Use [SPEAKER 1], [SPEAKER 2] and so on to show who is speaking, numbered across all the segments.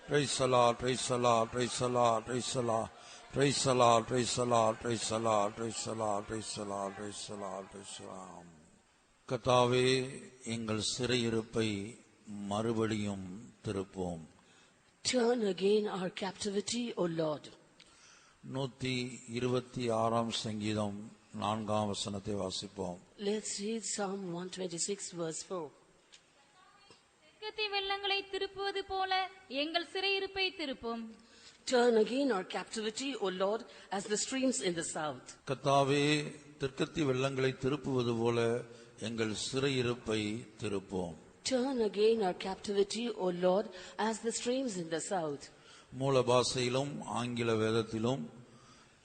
[SPEAKER 1] Praise the Lord, praise the Lord, praise the Lord, praise the Lord. Praise the Lord, praise the Lord, praise the Lord, praise the Lord, praise the Lord, praise the Lord, praise the Lord. கர்த்தாவே, எங்கள் சிறையிருப்பை மறுபடியும் திருப்போம்.
[SPEAKER 2] Turn again our captivity, O Lord.
[SPEAKER 1] 126 சங்கீதம் 4ஆம் வசனத்தை வாசிப்போம்.
[SPEAKER 2] Let's read Psalm 126 verse 4.
[SPEAKER 3] தெற்கத்தி வெள்ளங்களை திருப்புவது போல எங்கள் சிறையிருப்பை திருப்பும்.
[SPEAKER 2] Turn again our captivity, O Lord, as the streams in the south.
[SPEAKER 1] கர்த்தாவே, தெற்கத்தி வெள்ளங்களை திருப்புவது போல எங்கள் சிறையிருப்பை திருப்போம்.
[SPEAKER 2] Turn again our captivity, O Lord, as the streams in the south.
[SPEAKER 1] மூல பாஷையிலும் ஆங்கில வேதத்திலும்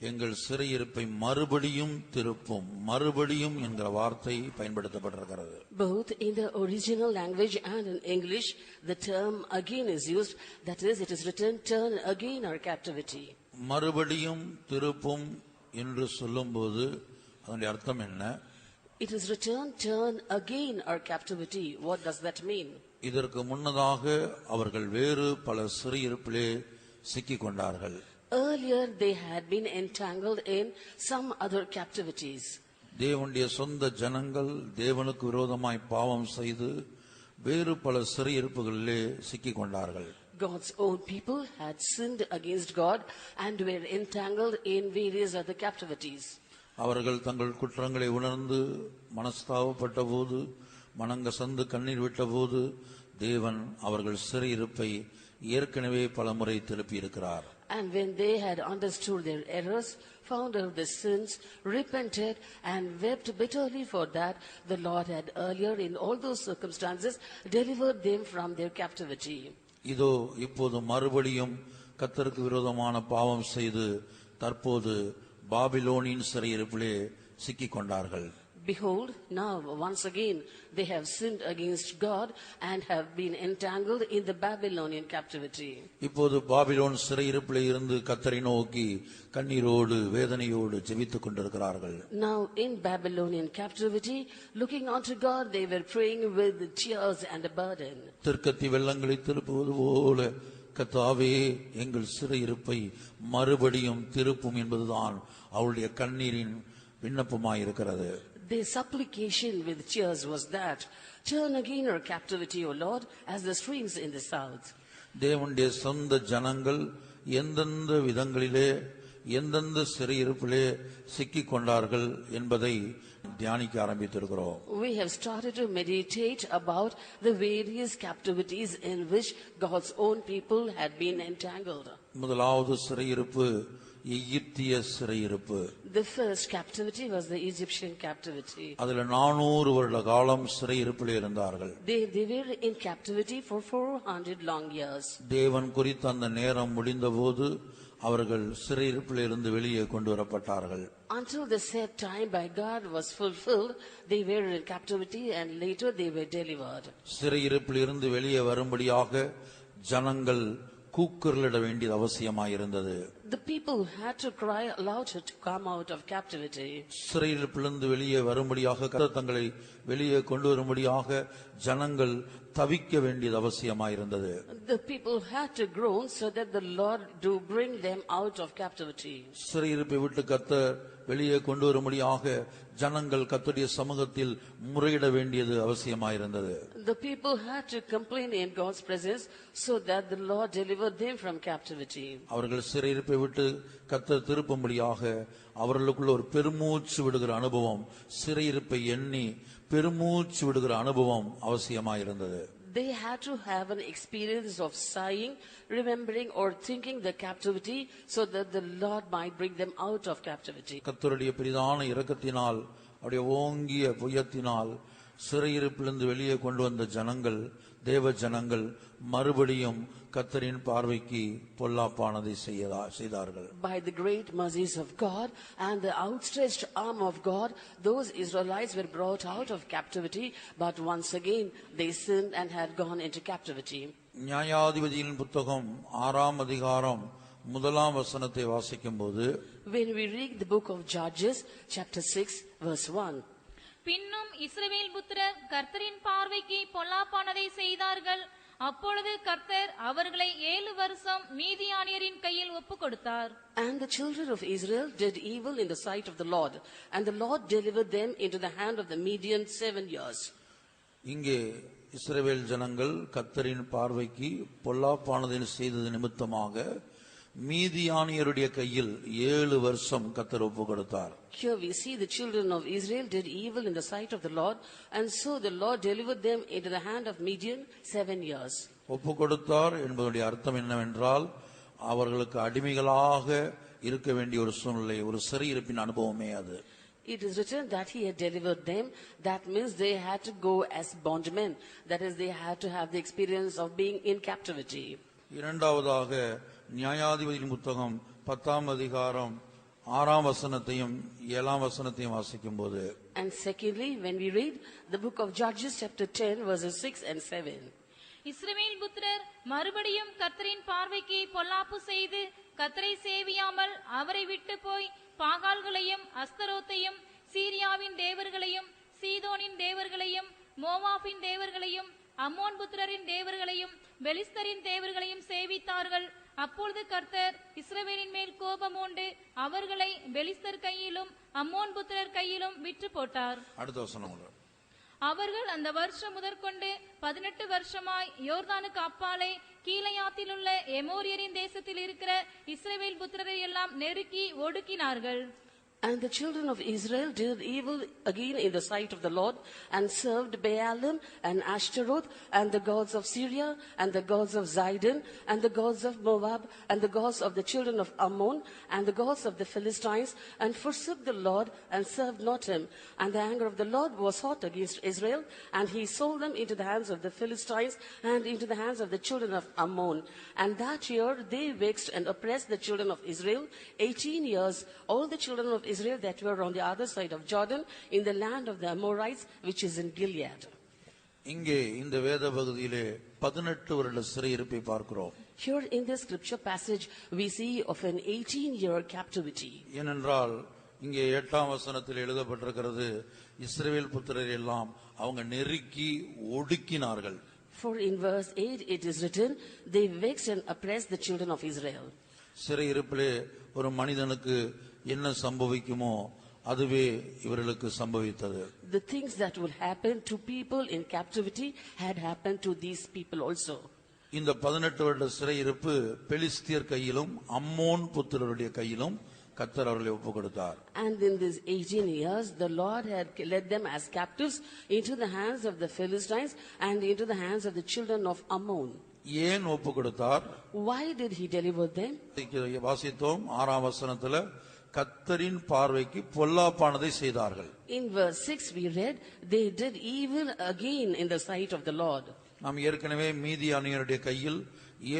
[SPEAKER 1] எங்கள் சிறையிருப்பை மறுபடியும் திருப்பும், மறுபடியும் என்கிற வார்த்தை பயன்படுத்தப்பட்டிருக்கிறது.
[SPEAKER 2] Both in the original language and in English, the term again is used. That is, it is written, turn again our captivity.
[SPEAKER 1] மறுபடியும் திருப்பும் என்று சொல்லும்போது அதனுடைய அர்த்தம் என்ன?
[SPEAKER 2] It is written, turn again our captivity. What does that mean?
[SPEAKER 1] இதற்கு முன்னதாக அவர்கள் வேறு பல சிறையிருப்பிலே சிக்கிக் கொண்டார்கள்.
[SPEAKER 2] Earlier they had been entangled in some other captivities.
[SPEAKER 1] தேவனுடைய சொந்த ஜனங்கள் தேவனுக்கு விரோதமாய் பாவம் செய்து வேறு பல சிறையிருப்புகளிலே சிக்கிக் கொண்டார்கள்.
[SPEAKER 2] God's own people had sinned against God and were entangled in various other captivities.
[SPEAKER 1] அவர்கள் தங்கள் குற்றங்களை உணர்ந்து மனஸ்தாபப்பட்ட போது, மனங்கசந்து கண்ணீர் விட்ட போது, தேவன் அவர்கள் சிறையிருப்பை ஏற்கனவே பலமுறை திருப்பி இருக்கிறார்.
[SPEAKER 2] And when they had understood their errors, found out their sins, repented and wept bitterly for that, the Lord had earlier in all those circumstances delivered them from their captivity.
[SPEAKER 1] இதோ இப்போது மறுபடியும் கர்த்தருக்கு விரோதமான பாவம் செய்து தற்போது பாபிலோனின் சிறையிருப்பிலே சிக்கிக் கொண்டார்கள்.
[SPEAKER 2] Behold, now once again they have sinned against God and have been entangled in the Babylonian captivity.
[SPEAKER 1] இப்போது பாபிலோன் சிறையிருப்பிலே இருந்து கர்த்தரை நோக்கி கண்ணீரோடு வேதனையோடு ஜெபித்துக் கொண்டிருக்கிறார்கள்.
[SPEAKER 2] Now in Babylonian captivity, looking unto God, they were praying with tears and a burden.
[SPEAKER 1] தெற்கத்தி வெள்ளங்களை திருப்புவது போல கர்த்தாவே, எங்கள் சிறையிருப்பை மறுபடியும் திருப்பும் என்பதுதான் அவருடைய கண்ணீரின் விண்ணப்பமாயிருக்கிறது.
[SPEAKER 2] Their supplication with tears was that, turn again our captivity, O Lord, as the streams in the south.
[SPEAKER 1] தேவனுடைய சொந்த ஜனங்கள் எந்தெந்த விதங்களிலே எந்தெந்த சிறையிருப்பிலே சிக்கிக் கொண்டார்கள் என்பதை தியானிக்க ஆரம்பித்திருக்கிறோம்.
[SPEAKER 2] We have started to meditate about the various captivities in which God's own people had been entangled.
[SPEAKER 1] முதலாவது சிறையிருப்பு எகிப்திய சிறையிருப்பு.
[SPEAKER 2] The first captivity was the Egyptian captivity.
[SPEAKER 1] அதில் 400 வருட காலம் சிறையிருப்பிலே இருந்தார்கள்.
[SPEAKER 2] They were in captivity for 400 long years.
[SPEAKER 1] தேவன் குறித்த அந்த நேரம் முடிந்தபோது அவர்கள் சிறையிருப்பிலே இருந்து வெளியே கொண்டு வரப்பட்டார்கள்.
[SPEAKER 2] Until the set time by God was fulfilled, they were in captivity and later they were delivered.
[SPEAKER 1] சிறையிருப்பில் இருந்து வெளியே வரும்படியாக ஜனங்கள் கூக்குரலிட வேண்டியது அவசியமாயிருந்தது.
[SPEAKER 2] The people had to cry aloud to come out of captivity.
[SPEAKER 1] சிறையிருப்பிலிருந்து வெளியே வரும்படியாக கர்த்தர் தங்களை வெளியே கொண்டு வரும்படியாக ஜனங்கள் தவிக்க வேண்டியது அவசியமாயிருந்தது.
[SPEAKER 2] The people had to groan so that the Lord do bring them out of captivity.
[SPEAKER 1] சிறையிருப்பை விட்டு கர்த்தர் வெளியே கொண்டு வரும்படியாக ஜனங்கள் கர்த்தருடைய சமூகத்தில் முறையிட வேண்டியது அவசியமாயிருந்தது.
[SPEAKER 2] The people had to complain in God's presence so that the Lord delivered them from captivity.
[SPEAKER 1] அவர்கள் சிறையிருப்பை விட்டு கர்த்தர் திருப்பும்படியாக அவர்களுக்குள்ள ஒரு பெருமூச்சு விடுகிற அனுபவம், சிறையிருப்பை எண்ணி பெருமூச்சு விடுகிற அனுபவம் அவசியமாயிருந்தது.
[SPEAKER 2] They had to have an experience of sighing, remembering or thinking the captivity so that the Lord might bring them out of captivity.
[SPEAKER 1] கர்த்தருடைய பெரிதான இரக்கத்தினால் அவருடைய ஓங்கிய புயத்தினால் சிறையிருப்பிலிருந்து வெளியே கொண்டு வந்த ஜனங்கள், தேவ ஜனங்கள் மறுபடியும் கர்த்தரின் பார்வைக்கு பொல்லாப்பானதை செய்தார்கள்.
[SPEAKER 2] By the great mercies of God and the outstretched arm of God, those Israelites were brought out of captivity, but once again they sinned and had gone into captivity.
[SPEAKER 1] நியாயாதிபதியின் புத்தகம் 6ஆம் அதிகாரம் 1ஆம் வசனத்தை வாசிக்கும்போது,
[SPEAKER 2] when we read the book of Judges chapter 6 verse 1,
[SPEAKER 3] பின்னும் இஸ்ரவேல் புத்திரர் கர்த்தரின் பார்வைக்கு பொல்லாப்பானதை செய்தார்கள், அப்பொழுது கர்த்தர் அவர்களை 7 வருஷம் மீதியானியரின் கையில் ஒப்புக் கொடுத்தார்.
[SPEAKER 2] And the children of Israel did evil in the sight of the Lord, and the Lord delivered them into the hand of the Midian 7 years.
[SPEAKER 1] இங்கே இஸ்ரவேல் ஜனங்கள் கர்த்தரின் பார்வைக்கு பொல்லாப்பானதை செய்தது நிமித்தமாக மீதியானியருடைய கையில் 7 வருஷம் கர்த்தர் ஒப்பு கொடுத்தார்.
[SPEAKER 2] Here we see the children of Israel did evil in the sight of the Lord, and so the Lord delivered them into the hand of Midian 7 years.
[SPEAKER 1] ஒப்பு கொடுத்தார் என்பதுடைய அர்த்தம் என்னவென்றால் அவர்களுக்கு அடிமைகளாக இருக்க வேண்டிய ஒரு சூழ்நிலை, ஒரு சிறையிருப்பின் அனுபவமே அது.
[SPEAKER 2] It is written that he had delivered them. That means they had to go as bondmen. That is, they had to have the experience of being in captivity.
[SPEAKER 1] இரண்டாவதாக நியாயாதிபதியின் புத்தகம் 10ஆம் அதிகாரம் 6ஆம் வசனத்தையும் 7ஆம் வசனத்தையும் வாசிக்கும் போது,
[SPEAKER 2] And secondly, when we read the book of Judges chapter 10 verses 6 and 7.
[SPEAKER 3] இஸ்ரவேல் புத்திரர் மறுபடியும் கர்த்தரின் பார்வைக்கு பொல்லாப்பு செய்து கர்த்தரை சேவியாமல் அவரை விட்டு போய் பாகால்களையும் அஸ்தரோத்தையும் சீரியாவின் தேவர்களையும் சீதோனின் தேவர்களையும் மோவாபின் தேவர்களையும் அம்மோன் புத்திரரின் தேவர்களையும் பெலிஸ்தரின் தேவர்களையும் சேவித்தார்கள். அப்பொழுது கர்த்தர் இஸ்ரவேலின் மேல் கோபம் உண்டு அவர்களை பெலிஸ்தர் கையிலும் அம்மோன் புத்திரர் கையிலும் விற்று போட்டார்.
[SPEAKER 1] அடுத்த வசனம்.
[SPEAKER 3] அவர்கள் அந்த வருஷம் முதற்கொண்டு 18 வருஷமாய் யோர்தானுக்கு அப்பாலே கீலேயாத்தில் உள்ள எமோரியரின் தேசத்தில் இருக்கிற இஸ்ரவேல் புத்திரரை எல்லாம் நெருக்கி ஒடுக்கினார்கள்.
[SPEAKER 2] And the children of Israel did evil again in the sight of the Lord, and served Baalim and Ashtaroth, and the gods of Syria, and the gods of Zidon, and the gods of Moab, and the gods of the children of Ammon, and the gods of the Philistines, and forsook the Lord, and served not him. And the anger of the Lord was hot against Israel, and he sold them into the hands of the Philistines, and into the hands of the children of Ammon. And that year they vexed and oppressed the children of Israel 18 years, all the children of Israel that were on the other side of Jordan, in the land of the Amorites, which is in Gilead.
[SPEAKER 1] இங்கே இந்த வேத பகுதியிலே 18 வருட சிறையிருப்பை பார்க்கிறோம்.
[SPEAKER 2] Here in this scripture passage we see of an 18-year captivity.
[SPEAKER 1] ஏனென்றால் இங்கே 8ஆம் வசனத்தில் எழுதப்பட்டிருக்கிறது, இஸ்ரவேல் புத்திரர் எல்லாம் அவங்க நெருக்கி ஒடுக்கினார்கள்.
[SPEAKER 2] For in verse 8 it is written, they vexed and oppressed the children of Israel.
[SPEAKER 1] சிறையிருப்பிலே ஒரு மனிதனுக்கு என்ன சம்பவிக்குமோ அதுவே இவர்களுக்கு சம்பவித்தது.
[SPEAKER 2] The things that will happen to people in captivity had happened to these people also.
[SPEAKER 1] இந்த 18 வருட சிறையிருப்பு பெலிஸ்தியர் கையிலும் அம்மோன் புத்திரருடைய கையிலும் கர்த்தர் அவர்களை ஒப்புக் கொடுத்தார்.
[SPEAKER 2] And in these 18 years the Lord had led them as captives into the hands of the Philistines and into the hands of the children of Ammon.
[SPEAKER 1] ஏன் ஒப்புக் கொடுத்தார்?
[SPEAKER 2] Why did he deliver them?
[SPEAKER 1] வாசித்தோம் 6ஆம் வசனத்துல கர்த்தரின் பார்வைக்கு பொல்லாப்பானதை செய்தார்கள்.
[SPEAKER 2] In verse 6 we read, they did evil again in the sight of the Lord.
[SPEAKER 1] நாம் ஏற்கனவே மீதியானியருடைய கையில்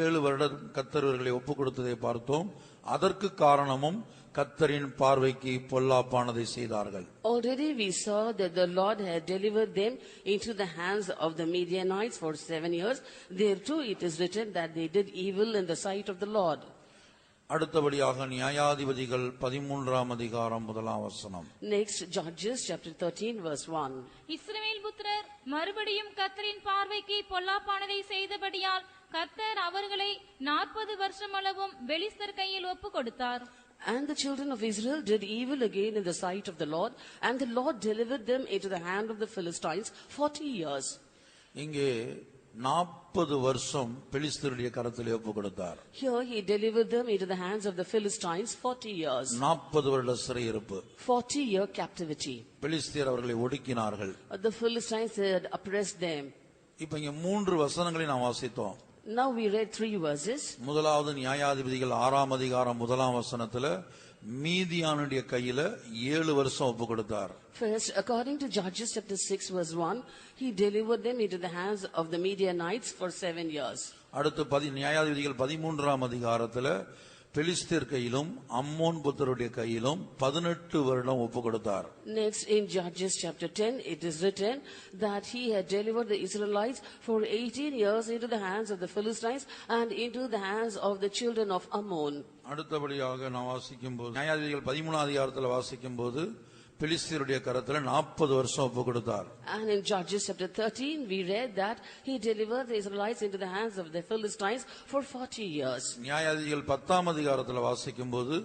[SPEAKER 1] 7 வருடம் கர்த்தர் அவர்களை ஒப்புக் கொடுத்ததை பார்த்தோம். அதற்கு காரணமும் கர்த்தரின் பார்வைக்கு பொல்லாப்பானதை செய்தார்கள்.
[SPEAKER 2] Already we saw that the Lord had delivered them into the hands of the Midianites for 7 years. There too it is written that they did evil in the sight of the Lord.
[SPEAKER 1] அடுத்தபடியாக நியாயாதிபதிகள் 13ஆம் அதிகாரம் 1ஆம் வசனம்.
[SPEAKER 2] Next, Judges chapter 13 verse 1.
[SPEAKER 3] இஸ்ரவேல் புத்திரர் மறுபடியும் கர்த்தரின் பார்வைக்கு பொல்லாப்பானதை செய்தபடியால் கர்த்தர் அவர்களை 40 வருஷம் அளவும் பெலிஸ்தர் கையில் ஒப்புக் கொடுத்தார்.
[SPEAKER 2] And the children of Israel did evil again in the sight of the Lord, and the Lord delivered them into the hand of the Philistines 40 years.
[SPEAKER 1] இங்கே 40 வருஷம் பெலிஸ்தருடைய கரத்திலே ஒப்புக் கொடுத்தார்.
[SPEAKER 2] Here he delivered them into the hands of the Philistines 40 years.
[SPEAKER 1] 40 வருட சிறையிருப்பு.
[SPEAKER 2] 40-year captivity.
[SPEAKER 1] பெலிஸ்தியர் அவர்களை ஒடுக்கினார்கள்.
[SPEAKER 2] The Philistines had oppressed them.
[SPEAKER 1] இப்ப இங்க 3 வசனங்களை நாம் வாசித்தோம்.
[SPEAKER 2] Now we read 3 verses.
[SPEAKER 1] முதலாவது நியாயாதிபதிகள் 6ஆம் அதிகாரம் 1ஆம் வசனத்துல மீதியானுடைய கையில 7 வருஷம் ஒப்புக் கொடுத்தார்.
[SPEAKER 2] First, according to Judges chapter 6 verse 1, he delivered them into the hands of the Midianites for 7 years.
[SPEAKER 1] அடுத்து நியாயாதிபதிகள் 13ஆம் அதிகாரத்துல பெலிஸ்தர் கையிலும் அம்மோன் புத்திரருடைய கையிலும் 18 வருடம் ஒப்புக் கொடுத்தார்.
[SPEAKER 2] Next, in Judges chapter 10, it is written that he had delivered the Israelites for 18 years into the hands of the Philistines and into the hands of the children of Ammon.
[SPEAKER 1] அடுத்தபடியாக நாம் வாசிக்கும்போது நியாயாதிபதிகள் 13ஆம் அதிகாரத்துல வாசிக்கும்போது பெலிஸ்தியருடைய கரத்துல 40 வருஷம் ஒப்பு கொடுத்தார்.
[SPEAKER 2] And in Judges chapter 13, we read that he delivered the Israelites into the hands of the Philistines for 40 years.
[SPEAKER 1] நியாயாதிபதிகள் 10ஆம் அதிகாரத்துல வாசிக்கும் போது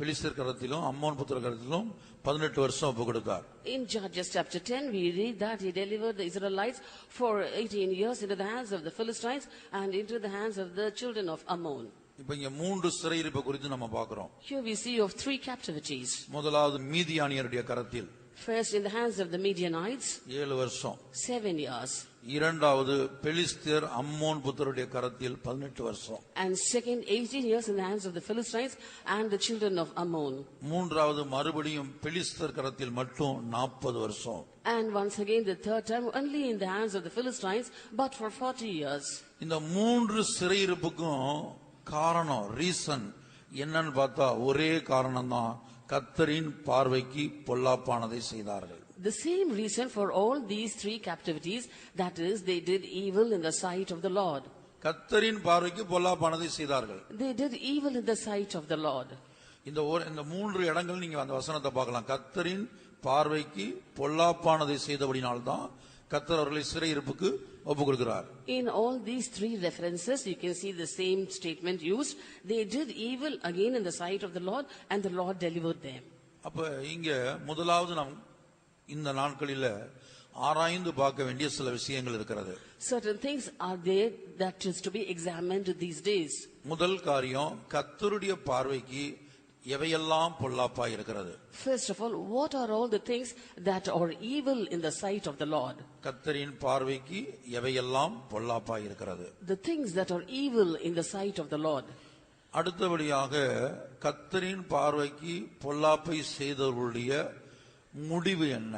[SPEAKER 1] பெலிஸ்தியர் கரத்திலும் அம்மோன் புத்திரர் கரத்திலும் 18 வருஷம் ஒப்பு கொடுத்தார்.
[SPEAKER 2] In Judges chapter 10, we read that he delivered the Israelites for 18 years into the hands of the Philistines and into the hands of the children of Ammon.
[SPEAKER 1] இப்ப இங்க 3 சிறையிருப்பு குறித்து நம்ம பார்க்கிறோம்.
[SPEAKER 2] Here we see of 3 captivities.
[SPEAKER 1] முதலாவது மீதியானியருடைய கரத்தில்
[SPEAKER 2] First in the hands of the Midianites,
[SPEAKER 1] 7 வருஷம்.
[SPEAKER 2] 7 years.
[SPEAKER 1] இரண்டாவது பெலிஸ்தியர் அம்மோன் புத்திரருடைய கரத்தில் 18 வருஷம்.
[SPEAKER 2] And second, 18 years in the hands of the Philistines and the children of Ammon.
[SPEAKER 1] மூன்றாவது மறுபடியும் பெலிஸ்தியர் கரத்தில் மட்டும் 40 வருஷம்.
[SPEAKER 2] And once again the third time only in the hands of the Philistines, but for 40 years.
[SPEAKER 1] இந்த 3 சிறையிருப்புக்கும் காரணம் ரீசன் என்னன்னு பார்த்தா ஒரே காரணம் தான், கர்த்தரின் பார்வைக்கு பொல்லாப்பானதை செய்தார்கள்.
[SPEAKER 2] The same reason for all these 3 captivities, that is, they did evil in the sight of the Lord.
[SPEAKER 1] கர்த்தரின் பார்வைக்கு பொல்லாப்பானதை செய்தார்கள்.
[SPEAKER 2] They did evil in the sight of the Lord.
[SPEAKER 1] இந்த 3 இடங்கள் நீங்க அந்த வசனத்தை பார்க்கலாம். கர்த்தரின் பார்வைக்கு பொல்லாப்பானதை செய்தபடினால்தான் கர்த்தர் அவர்களை சிறையிருப்புக்கு ஒப்பு கொடுக்கிறார்.
[SPEAKER 2] In all these 3 references, you can see the same statement used. They did evil again in the sight of the Lord, and the Lord delivered them.
[SPEAKER 1] அப்ப இங்க முதலாவது நாம் இந்த நாட்களில ஆராய்ந்து பார்க்க வேண்டிய சில விஷயங்கள் இருக்கிறது.
[SPEAKER 2] Certain things are there that is to be examined these days.
[SPEAKER 1] முதல் காரியம், கர்த்தருடைய பார்வைக்கு எவையெல்லாம் பொல்லாப்பா இருக்கிறது.
[SPEAKER 2] First of all, what are all the things that are evil in the sight of the Lord?
[SPEAKER 1] கர்த்தரின் பார்வைக்கு எவையெல்லாம் பொல்லாப்பா இருக்கிறது.
[SPEAKER 2] The things that are evil in the sight of the Lord.
[SPEAKER 1] அடுத்தபடியாக கர்த்தரின் பார்வைக்கு பொல்லாப்பை செய்தவர்களுடைய முடிவு என்ன?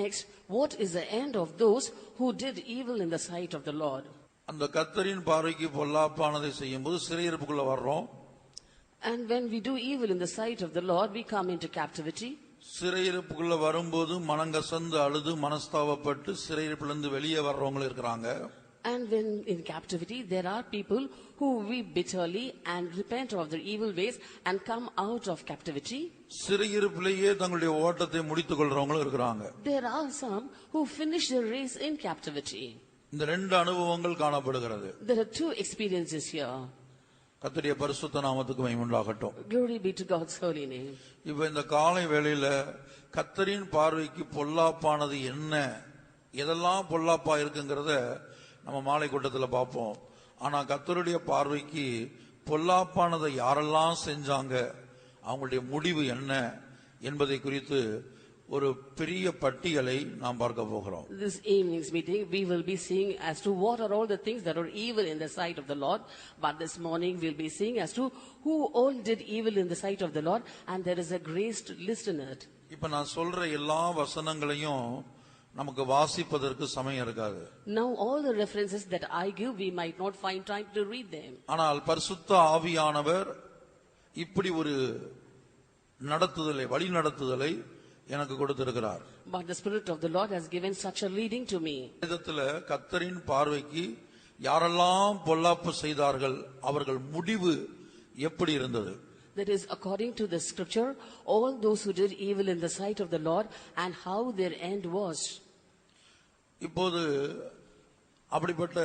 [SPEAKER 2] Next, what is the end of those who did evil in the sight of the Lord?
[SPEAKER 1] அந்த கர்த்தரின் பார்வைக்கு பொல்லாப்பானதை செய்யும்போது சிறையிருப்புக்குள்ள வர்றோம்.
[SPEAKER 2] And when we do evil in the sight of the Lord, we come into captivity.
[SPEAKER 1] சிறையிருப்புக்குள்ள வரும்போது மனங்கசந்து அழுது மனஸ்தாபப்பட்டு சிறையிருப்பிலிருந்து வெளியே வர்றவங்க இருக்கிறாங்க.
[SPEAKER 2] And when in captivity, there are people who weep bitterly and repent of their evil ways and come out of captivity.
[SPEAKER 1] சிறையிருப்பிலேயே தங்களுடைய ஓட்டத்தை முடித்துக் கொள்றவங்களும் இருக்கிறாங்க.
[SPEAKER 2] There are some who finish their race in captivity.
[SPEAKER 1] இந்த 2 அனுபவங்கள் காணப்படுகிறது.
[SPEAKER 2] There are 2 experiences here.
[SPEAKER 1] கர்த்தருடைய பரிசுத்த நாமத்துக்கு மகிமை உண்டாகட்டும்.
[SPEAKER 2] Glory be to God's holy name.
[SPEAKER 1] இப்ப இந்த காலை வேளையில கர்த்தரின் பார்வைக்கு பொல்லாப்பானது என்ன, எதெல்லாம் பொல்லாப்பா இருக்குங்கிறத நம்ம மாலை கூட்டத்தில் பார்ப்போம். ஆனா கர்த்தருடைய பார்வைக்கு பொல்லாப்பானதை யாரெல்லாம் செஞ்சாங்க, அவங்களுடைய முடிவு என்ன என்பதை குறித்து ஒரு பெரிய பட்டியலை நாம் பார்க்க போகிறோம்.
[SPEAKER 2] This evening's meeting, we will be seeing as to what are all the things that are evil in the sight of the Lord. But this morning we'll be seeing as to who all did evil in the sight of the Lord, and there is a grace list in it.
[SPEAKER 1] இப்ப நான் சொல்ற எல்லா வசனங்களையும் நமக்கு வாசிப்பதற்கு சமயம் இருக்காது.
[SPEAKER 2] Now all the references that I give, we might not find time to read them.
[SPEAKER 1] ஆனால் பரிசுத்த ஆவியானவர் இப்படி ஒரு நடத்துதலை, வழி நடத்துதலை எனக்கு கொடுத்திருக்கிறார்.
[SPEAKER 2] But the Spirit of the Lord has given such a leading to me.
[SPEAKER 1] வேதத்துல கர்த்தரின் பார்வைக்கு யாரெல்லாம் பொல்லாப்பு செய்தார்கள், அவர்கள் முடிவு எப்படி இருந்தது?
[SPEAKER 2] That is, according to the scripture, all those who did evil in the sight of the Lord and how their end was.
[SPEAKER 1] இப்போது அப்படிப்பட்ட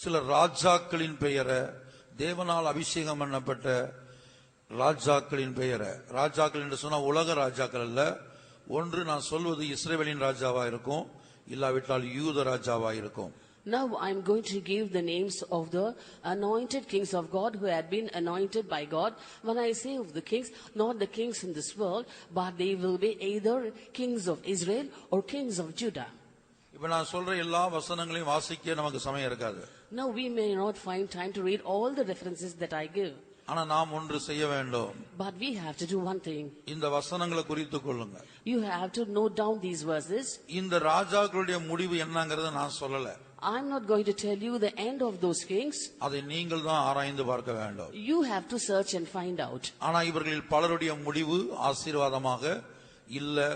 [SPEAKER 1] சில ராஜாக்களின் பெயரை, தேவனால் அபிஷேகம் பண்ணப்பட்ட ராஜாக்களின் பெயரை, ராஜாக்கள் என்று சொன்னா உலக ராஜாக்கள் அல்ல, ஒன்று நான் சொல்வது இஸ்ரவேலின் ராஜாவா இருக்கும், இல்லாவிட்டால் யூத ராஜாவா இருக்கும்.
[SPEAKER 2] Now I am going to give the names of the anointed kings of God who had been anointed by God. When I say of the kings, not the kings in this world, but they will be either kings of Israel or kings of Judah.
[SPEAKER 1] இப்ப நான் சொல்ற எல்லா வசனங்களையும் வாசிக்க நமக்கு சமயம் இருக்காது.
[SPEAKER 2] Now we may not find time to read all the references that I give.
[SPEAKER 1] ஆனா நாம் ஒன்று செய்ய வேண்டும்.
[SPEAKER 2] But we have to do one thing.
[SPEAKER 1] இந்த வசனங்களை குறித்துக் கொள்ளுங்க.
[SPEAKER 2] You have to note down these verses.
[SPEAKER 1] இந்த ராஜாக்களுடைய முடிவு என்னங்கறத நான் சொல்லல.
[SPEAKER 2] I'm not going to tell you the end of those kings.
[SPEAKER 1] அதை நீங்கள் தான் ஆராய்ந்து பார்க்க வேண்டும்.
[SPEAKER 2] You have to search and find out.
[SPEAKER 1] ஆனா இவர்களில் பலருடைய முடிவு ஆசீர்வாதமாக இல்ல,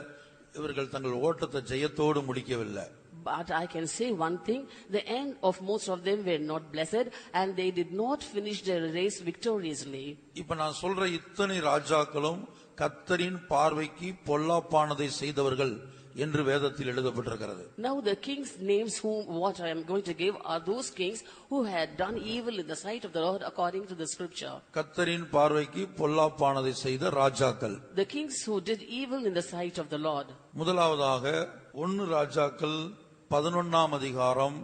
[SPEAKER 1] இவர்கள் தங்கள் ஓட்டத்தை ஜெயத்தோடு முடிக்கவில்லை.
[SPEAKER 2] But I can say one thing, the end of most of them were not blessed, and they did not finish their race victoriously.
[SPEAKER 1] இப்ப நான் சொல்ற இத்தனை ராஜாக்களும் கர்த்தரின் பார்வைக்கு பொல்லாப்பானதை செய்தவர்கள் என்று வேதத்தில் எழுதப்பட்டிருக்கிறது.
[SPEAKER 2] Now the kings' names whom what I am going to give are those kings who had done evil in the sight of the Lord according to the scripture.
[SPEAKER 1] கர்த்தரின் பார்வைக்கு பொல்லாப்பானதை செய்த ராஜாக்கள்.
[SPEAKER 2] The kings who did evil in the sight of the Lord.
[SPEAKER 1] முதலாவதாக 1 ராஜாக்கள் 11ஆம் அதிகாரம்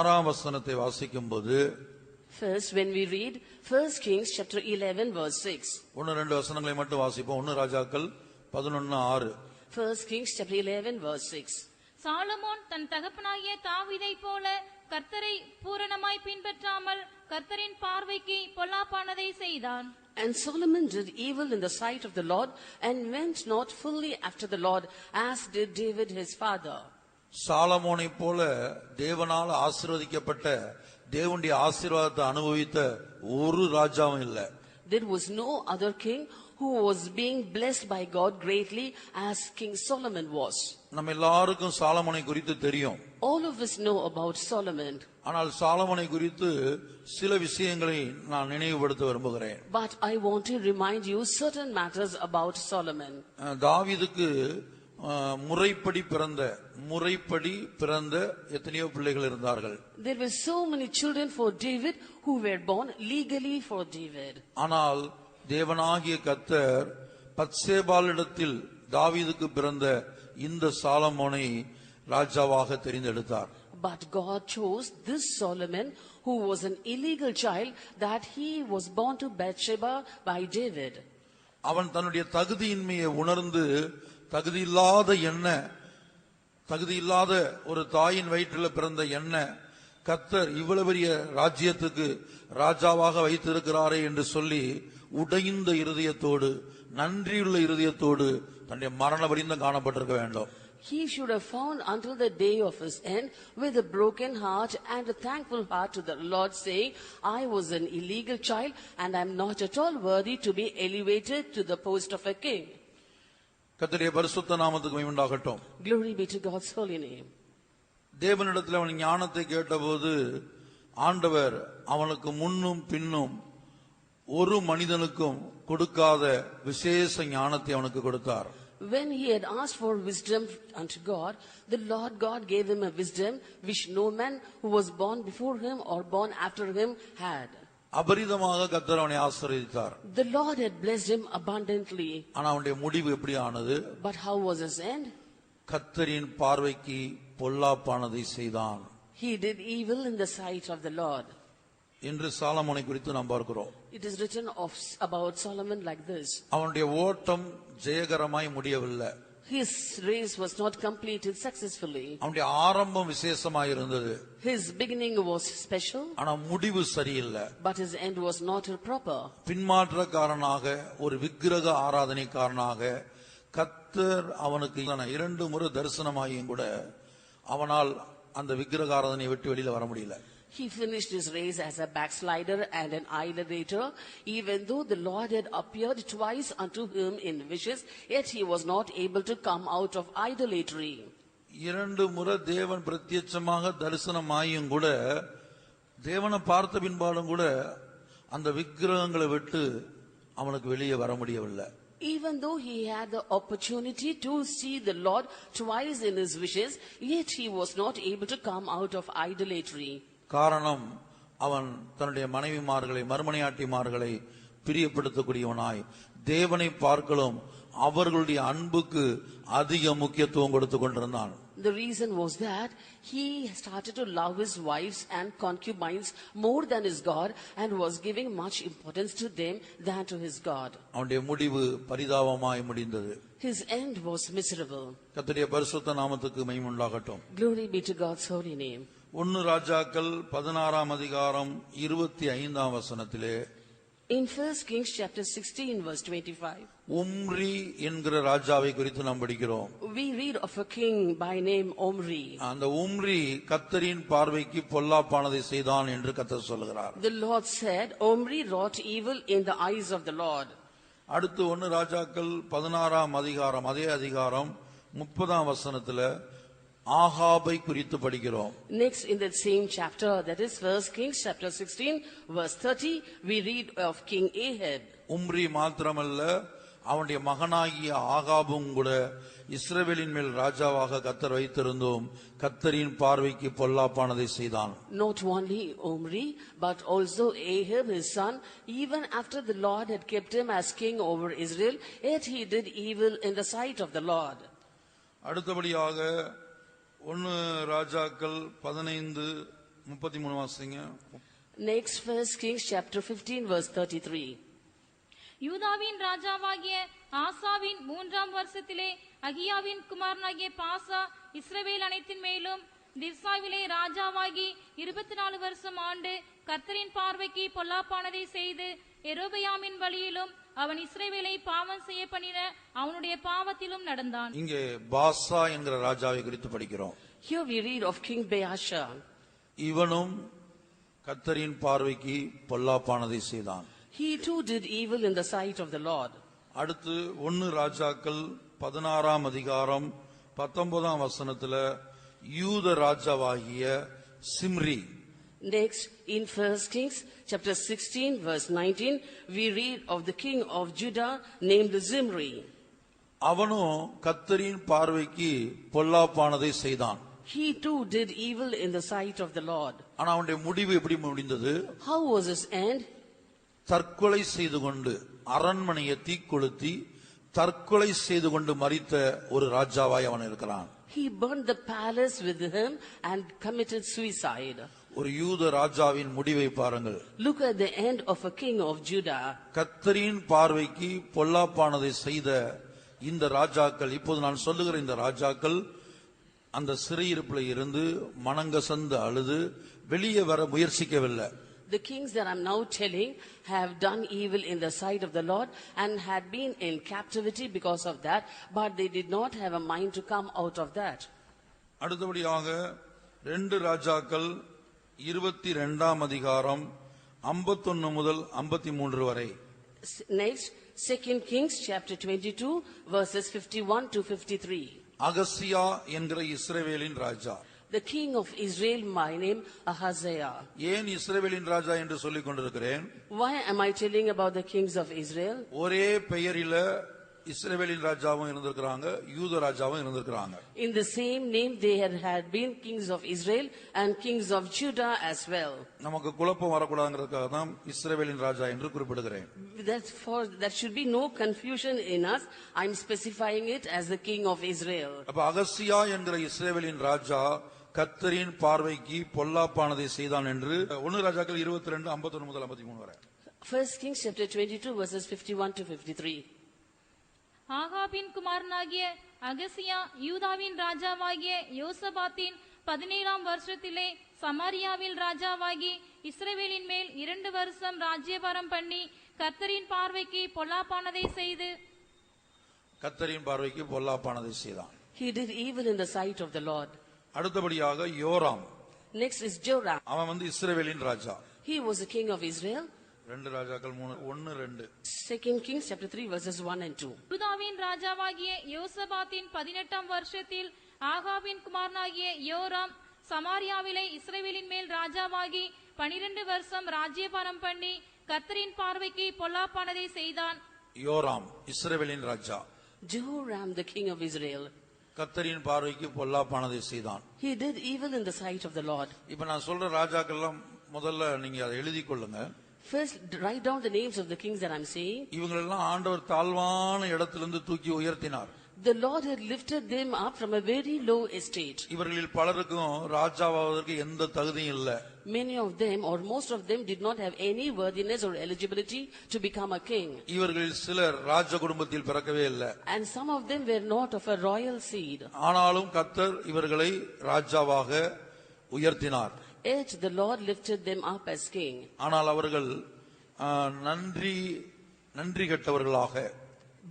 [SPEAKER 1] 6ஆம் வசனத்தை வாசிக்கும்போது,
[SPEAKER 2] First, when we read 1 Kings chapter 11 verse 6.
[SPEAKER 1] 1-2 வசனங்களை மட்டும் வாசிப்போம். 1 ராஜாக்கள் 11:6.
[SPEAKER 2] 1 Kings chapter 11 verse 6.
[SPEAKER 3] சாலமோன் தன் தகப்பனாகிய தாவீதைப் போல கர்த்தரை பூரணமாய் பின்பற்றாமல் கர்த்தரின் பார்வைக்கு பொல்லாப்பானதை செய்தான்.
[SPEAKER 2] And Solomon did evil in the sight of the Lord and went not fully after the Lord, as did David his father.
[SPEAKER 1] சாலமோனை போல தேவனால் ஆசீர்வதிக்கப்பட்ட தேவனுடைய ஆசீர்வாதத்தை அனுபவித்த ஒரு ராஜாவும் இல்லை.
[SPEAKER 2] There was no other king who was being blessed by God greatly as King Solomon was.
[SPEAKER 1] நம்ம எல்லாருக்கும் சாலமோனை குறித்து தெரியும்.
[SPEAKER 2] All of us know about Solomon.
[SPEAKER 1] ஆனால் சாலமோனை குறித்து சில விஷயங்களை நான் நினைவுபடுத்த விரும்புகிறேன்.
[SPEAKER 2] But I want to remind you certain matters about Solomon.
[SPEAKER 1] தாவீதுக்கு முறைப்படி பிறந்த எத்தனையோ பிள்ளைகள் இருந்தார்கள்.
[SPEAKER 2] There were so many children for David who were born legally for David.
[SPEAKER 1] ஆனால் தேவனாகிய கர்த்தர் பத்சேபாளிடத்தில் தாவீதுக்கு பிறந்த இந்த சாலமோனை ராஜாவாக தெரிந்தெடுத்தார்.
[SPEAKER 2] But God chose this Solomon, who was an illegal child, that he was born to Bathsheba by David.
[SPEAKER 1] அவன் தன்னுடைய தகுதியின்மையை உணர்ந்து தகுதியில்லாத ஒரு தாயின் வயிற்றில் பிறந்த என்ன கர்த்தர் இவ்வளவு பெரிய ராஜ்யத்துக்கு ராஜாவாக வைத்திருக்கிறாரே என்று சொல்லி உடைந்த இருதயத்தோடு, நன்றியுள்ள இருதயத்தோடு தன்னுடைய மரண பரியந்தம் காணப்பட்டிருக்க வேண்டும்.
[SPEAKER 2] He should have found until the day of his end with a broken heart and a thankful heart to the Lord, saying, I was an illegal child and I am not at all worthy to be elevated to the post of a king.
[SPEAKER 1] கர்த்தருடைய பரிசுத்த நாமத்துக்கு மகிமை உண்டாகட்டும்.
[SPEAKER 2] Glory be to God's holy name.
[SPEAKER 1] தேவனிடத்தில் அவன் ஞானத்தை கேட்டபோது ஆண்டவர் அவனுக்கு முன்னும் பின்னும் ஒரு மனிதனுக்கும் கொடுக்காத விசேஷ ஞானத்தை அவனுக்கு கொடுத்தார்.
[SPEAKER 2] When he had asked for wisdom unto God, the Lord God gave him a wisdom which no man who was born before him or born after him had.
[SPEAKER 1] அபரிதமாக கர்த்தர் அவனை ஆசீர்வதித்தார்.
[SPEAKER 2] The Lord had blessed him abundantly.
[SPEAKER 1] ஆனா அவனுடைய முடிவு எப்படி ஆனது?
[SPEAKER 2] But how was his end?
[SPEAKER 1] கர்த்தரின் பார்வைக்கு பொல்லாப்பானதை செய்தான்.
[SPEAKER 2] He did evil in the sight of the Lord.
[SPEAKER 1] என்று சாலமோனை குறித்து நாம் பார்க்கிறோம்.
[SPEAKER 2] It is written about Solomon like this.
[SPEAKER 1] அவனுடைய ஓட்டம் ஜெயகரமாய் முடியவில்லை.
[SPEAKER 2] His race was not completed successfully.
[SPEAKER 1] அவனுடைய ஆரம்பம் விசேஷமாய் இருந்தது.
[SPEAKER 2] His beginning was special.
[SPEAKER 1] ஆனா முடிவு சரியில்லை.
[SPEAKER 2] But his end was not proper.
[SPEAKER 1] பின்மாற்றக்காரனாக, ஒரு விக்கிரக ஆராதனைக்காரனாக கர்த்தர் அவனுக்கு 2 முறை தரிசனமாகியும் கூட அவனால் அந்த விக்கிரக ஆராதனையை விட்டு வெளியில வர முடியல.
[SPEAKER 2] He finished his race as a backslider and an idolater, even though the Lord had appeared twice unto him in visions, yet he was not able to come out of idolatry.
[SPEAKER 1] 2 முறை தேவன் பிரத்யட்சமாக தரிசனமாயும் கூட, தேவனை பார்த்த பின்பாடும் கூட அந்த விக்கிரகங்களை விட்டு அவனுக்கு வெளியே வர முடியவில்லை.
[SPEAKER 2] Even though he had the opportunity to see the Lord twice in his visions, yet he was not able to come out of idolatry.
[SPEAKER 1] காரணம், அவன் தன்னுடைய மனைவிமார்களை, மறுமனையாட்டிமார்களை பிரியப்படுத்தக்கூடியவனாய் தேவனை பார்க்கலும் அவர்களுடைய அன்புக்கு அதிக முக்கியத்துவம் கொடுத்து கொண்டிருந்தான்.
[SPEAKER 2] The reason was that he started to love his wives and concubines more than his God and was giving much importance to them than to his God.
[SPEAKER 1] அவனுடைய முடிவு பரிதாபமாய் முடிந்தது.
[SPEAKER 2] His end was miserable.
[SPEAKER 1] கர்த்தருடைய பரிசுத்த நாமத்துக்கு மகிமை உண்டாகட்டும்.
[SPEAKER 2] Glory be to God's holy name.
[SPEAKER 1] 1 ராஜாக்கள் 16ஆம் அதிகாரம் 25ஆம் வசனத்திலே,
[SPEAKER 2] In 1 Kings chapter 16 verse 25,
[SPEAKER 1] Umri என்கிற ராஜாவை குறித்து நாம் படிக்கிறோம்.
[SPEAKER 2] we read of a king by name Omri.
[SPEAKER 1] அந்த உம்ரி கர்த்தரின் பார்வைக்கு பொல்லாப்பானதை செய்தான் என்று கர்த்தர் சொல்கிறார்.
[SPEAKER 2] The Lord said, Omri wrought evil in the eyes of the Lord.
[SPEAKER 1] அடுத்து 1 ராஜாக்கள் 16ஆம் அதிகாரம், அதே அதிகாரம் 30ஆம் வசனத்துல ஆகாபை குறித்து படிக்கிறோம்.
[SPEAKER 2] Next, in that same chapter, that is 1 Kings chapter 16, verse 30, we read of King Ahab.
[SPEAKER 1] Umri மாத்திரமல்ல, அவனுடைய மகனாகிய ஆகாபும் கூட இஸ்ரவேலின் மேல் ராஜாவாக கர்த்தர் வைத்திருந்தோம், கர்த்தரின் பார்வைக்கு பொல்லாப்பானதை செய்தான்.
[SPEAKER 2] Not only Omri, but also Ahab his son, even after the Lord had kept him as king over Israel, yet he did evil in the sight of the Lord.
[SPEAKER 1] அடுத்தபடியாக 1 ராஜாக்கள் 15:33 வாசிங்க.
[SPEAKER 2] Next, 1 Kings chapter 15, verse 33.
[SPEAKER 3] யூதாவின் ராஜாவாகிய ஆசாவின் 3ஆம் வருஷத்திலே அகியாவின் குமாரனாகிய பாசா இஸ்ரவேல் அனைத்தின் மேலும் திர்சாவிலே ராஜாவாகி 24 வருஷம் ஆண்டு கர்த்தரின் பார்வைக்கு பொல்லாப்பானதை செய்து எரோபெயாமின் வழியிலும் அவன் இஸ்ரவேலை பாவம் செய்ய பண்ணின அவனுடைய பாவத்திலும் நடந்தான்.
[SPEAKER 1] இங்கே பாசா என்கிற ராஜாவை குறித்து படிக்கிறோம்.
[SPEAKER 2] Here we read of King Baasha.
[SPEAKER 1] இவனும் கர்த்தரின் பார்வைக்கு பொல்லாப்பானதை செய்தான்.
[SPEAKER 2] He too did evil in the sight of the Lord.
[SPEAKER 1] அடுத்து 1 ராஜாக்கள் 16ஆம் அதிகாரம் 19ஆம் வசனத்துல யூத ராஜாவாகிய Zimri.
[SPEAKER 2] Next, in 1 Kings chapter 16, verse 19, we read of the king of Judah named Zimri.
[SPEAKER 1] அவனும் கர்த்தரின் பார்வைக்கு பொல்லாப்பானதை செய்தான்.
[SPEAKER 2] He too did evil in the sight of the Lord.
[SPEAKER 1] ஆனா அவனுடைய முடிவு எப்படி முடிந்தது?
[SPEAKER 2] How was his end?
[SPEAKER 1] தற்கொலை செய்து கொண்டு அரண்மனையை தீக்கொளுத்தி தற்கொலை செய்து கொண்டு மரித்த ஒரு ராஜாவாய் அவன் இருக்கிறான்.
[SPEAKER 2] He burned the palace with him and committed suicide.
[SPEAKER 1] ஒரு யூத ராஜாவின் முடிவை பாருங்கள்.
[SPEAKER 2] Look at the end of a king of Judah.
[SPEAKER 1] கர்த்தரின் பார்வைக்கு பொல்லாப்பானதை செய்த இந்த ராஜாக்கள், இப்போது நான் சொல்லுகிற இந்த ராஜாக்கள் அந்த சிறையிருப்பில் இருந்து மனங்கசந்து அழுது வெளியே வர முயற்சிக்கவில்லை.
[SPEAKER 2] The kings that I'm now telling have done evil in the sight of the Lord and had been in captivity because of that, but they did not have a mind to come out of that.
[SPEAKER 1] அடுத்தபடியாக 2 ராஜாக்கள் 22ஆம் அதிகாரம் 51 முதல் 53 வரை.
[SPEAKER 2] Next, 2 Kings chapter 22, verses 51 to 53.
[SPEAKER 1] அகசியா என்கிற இஸ்ரவேலின் ராஜா.
[SPEAKER 2] The king of Israel, my name Ahaziah.
[SPEAKER 1] ஏன் இஸ்ரவேலின் ராஜா என்று சொல்லிக் கொண்டிருக்கிறேன்?
[SPEAKER 2] Why am I telling about the kings of Israel?
[SPEAKER 1] ஒரே பெயரில இஸ்ரவேலின் ராஜாவும் இருந்திருக்கிறாங்க, யூத ராஜாவும் இருந்திருக்கிறாங்க.
[SPEAKER 2] In the same name they had been kings of Israel and kings of Judah as well.
[SPEAKER 1] நமக்கு குழப்பம் வரக்கூடாதுங்கிறதுக்காக தான் இஸ்ரவேலின் ராஜா என்று குறிப்பிடுகிறேன்.
[SPEAKER 2] There should be no confusion in us. I'm specifying it as the king of Israel.
[SPEAKER 1] அப்ப அகசியா என்கிற இஸ்ரவேலின் ராஜா கர்த்தரின் பார்வைக்கு பொல்லாப்பானதை செய்தான் என்று 1 ராஜாக்கள் 22 51 முதல் 53 வரை.
[SPEAKER 2] 1 Kings chapter 22, verses 51 to 53.
[SPEAKER 3] ஆகாபின் குமாரனாகிய அகசியா யூதாவின் ராஜாவாகிய யோசபாத்தின் 17ஆம் வருஷத்திலே சமாரியாவில் ராஜாவாகி இஸ்ரவேலின் மேல் 2 வருஷம் ராஜ்யபாரம் பண்ணி கர்த்தரின் பார்வைக்கு பொல்லாப்பானதை செய்து
[SPEAKER 1] கர்த்தரின் பார்வைக்கு பொல்லாப்பானதை செய்தான்.
[SPEAKER 2] He did evil in the sight of the Lord.
[SPEAKER 1] அடுத்தபடியாக யோராம்.
[SPEAKER 2] Next is Joram.
[SPEAKER 1] அவன் இஸ்ரவேலின் ராஜா.
[SPEAKER 2] He was the king of Israel.
[SPEAKER 1] 2 ராஜாக்கள் 1-2.
[SPEAKER 2] 2 Kings chapter 3, verses 1 and 2.
[SPEAKER 3] யூதாவின் ராஜாவாகிய யோசபாத்தின் 18ஆம் வருஷத்தில் ஆகாபின் குமாரனாகிய யோராம் சமாரியாவிலே இஸ்ரவேலின் மேல் ராஜாவாகி 12 வருஷம் ராஜ்யபாரம் பண்ணி கர்த்தரின் பார்வைக்கு பொல்லாப்பானதை செய்தான்.
[SPEAKER 1] யோராம் இஸ்ரவேலின் ராஜா.
[SPEAKER 2] Joram, the king of Israel.
[SPEAKER 1] கர்த்தரின் பார்வைக்கு பொல்லாப்பானதை செய்தான்.
[SPEAKER 2] He did evil in the sight of the Lord.
[SPEAKER 1] இப்ப நான் சொல்ற ராஜாக்கள் எல்லாம் முதல்ல நீங்க அதை எழுதி கொள்ளுங்க.
[SPEAKER 2] First, write down the names of the kings that I'm saying.
[SPEAKER 1] இவங்களெல்லாம் ஆண்டவர் தாழ்வான இடத்திலிருந்து தூக்கி உயர்த்தினார்.
[SPEAKER 2] The Lord had lifted them up from a very low estate.
[SPEAKER 1] இவர்களில் பலருக்கும் ராஜாவாவதற்கு எந்த தகுதியும் இல்ல.
[SPEAKER 2] Many of them, or most of them, did not have any worthiness or eligibility to become a king.
[SPEAKER 1] இவர்களில் சிலர் ராஜ குடும்பத்தில் பிறக்கவே இல்ல.
[SPEAKER 2] And some of them were not of a royal seed.
[SPEAKER 1] ஆனாலும் கர்த்தர் இவர்களை ராஜாவாக உயர்த்தினார்.
[SPEAKER 2] Yet the Lord lifted them up as king.
[SPEAKER 1] ஆனால் அவர்கள் நன்றி கெட்டவர்களாக,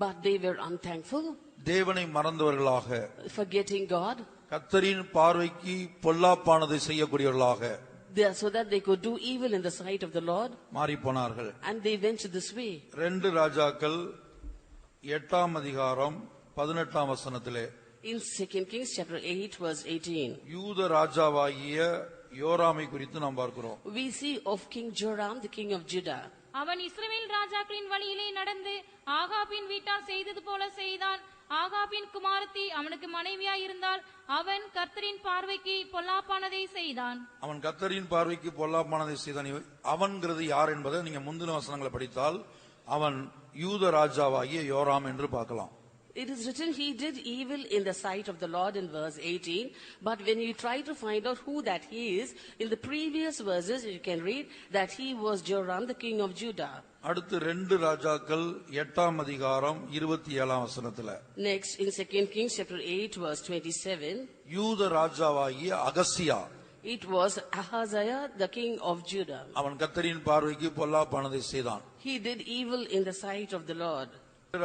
[SPEAKER 2] But they were unthankful,
[SPEAKER 1] தேவனை மறந்தவர்களாக,
[SPEAKER 2] forgetting God,
[SPEAKER 1] கர்த்தரின் பார்வைக்கு பொல்லாப்பானதை செய்யக்கூடியவர்களாக,
[SPEAKER 2] so that they could do evil in the sight of the Lord,
[SPEAKER 1] மாறி போனார்கள்.
[SPEAKER 2] and they went this way.
[SPEAKER 1] 2 ராஜாக்கள் 8ஆம் அதிகாரம் 18ஆம் வசனத்திலே
[SPEAKER 2] In 2 Kings chapter 8 verse 18,
[SPEAKER 1] யூத ராஜாவாகிய யோராமை குறித்து நாம் பார்க்கிறோம்.
[SPEAKER 2] we see of King Joram, the king of Judah.
[SPEAKER 3] அவன் இஸ்ரவேல் ராஜாக்களின் வழியிலே நடந்து ஆகாபின் வீட்டார் செய்தது போல செய்தான். ஆகாபின் குமாரத்தி அவனுக்கு மனைவியாயிருந்தால் அவன் கர்த்தரின் பார்வைக்கு பொல்லாப்பானதை செய்தான்.
[SPEAKER 1] அவன் கர்த்தரின் பார்வைக்கு பொல்லாப்பானதை செய்தான். அவன்கிறது யார் என்பதை நீங்க முந்தின வசனங்களை படித்தால் அவன் யூத ராஜாவாகிய யோராம் என்று பார்க்கலாம்.
[SPEAKER 2] It is written, he did evil in the sight of the Lord in verse 18. But when you try to find out who that he is, in the previous verses you can read that he was Joram, the king of Judah.
[SPEAKER 1] அடுத்து 2 ராஜாக்கள் 8ஆம் அதிகாரம் 27ஆம் வசனத்துல.
[SPEAKER 2] Next, in 2 Kings chapter 8 verse 27,
[SPEAKER 1] யூத ராஜாவாகிய அகசியா,
[SPEAKER 2] it was Ahaziah, the king of Judah.
[SPEAKER 1] அவன் கர்த்தரின் பார்வைக்கு பொல்லாப்பானதை செய்தான்.
[SPEAKER 2] He did evil in the sight of the Lord.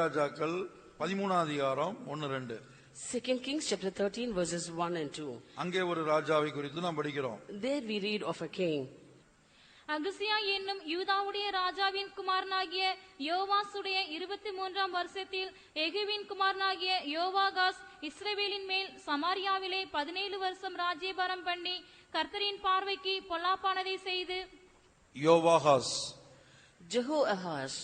[SPEAKER 1] ராஜாக்கள் 13ஆம் அதிகாரம் 1-2.
[SPEAKER 2] 2 Kings chapter 13 verses 1 and 2.
[SPEAKER 1] அங்கே ஒரு ராஜாவை குறித்து நாம் படிக்கிறோம்.
[SPEAKER 2] There we read of a king.
[SPEAKER 3] அகசியா என்னும் யூதாவுடைய ராஜாவின் குமாரனாகிய யோவாசுடைய 23ஆம் வருஷத்தில் எகுவின் குமாரனாகிய யோவாகாஸ் இஸ்ரவேலின் மேல் சமாரியாவிலே 17 வருஷம் ராஜ்யபாரம் பண்ணி கர்த்தரின் பார்வைக்கு பொல்லாப்பானதை செய்து
[SPEAKER 1] யோவாகாஸ்
[SPEAKER 2] Jehoahaz,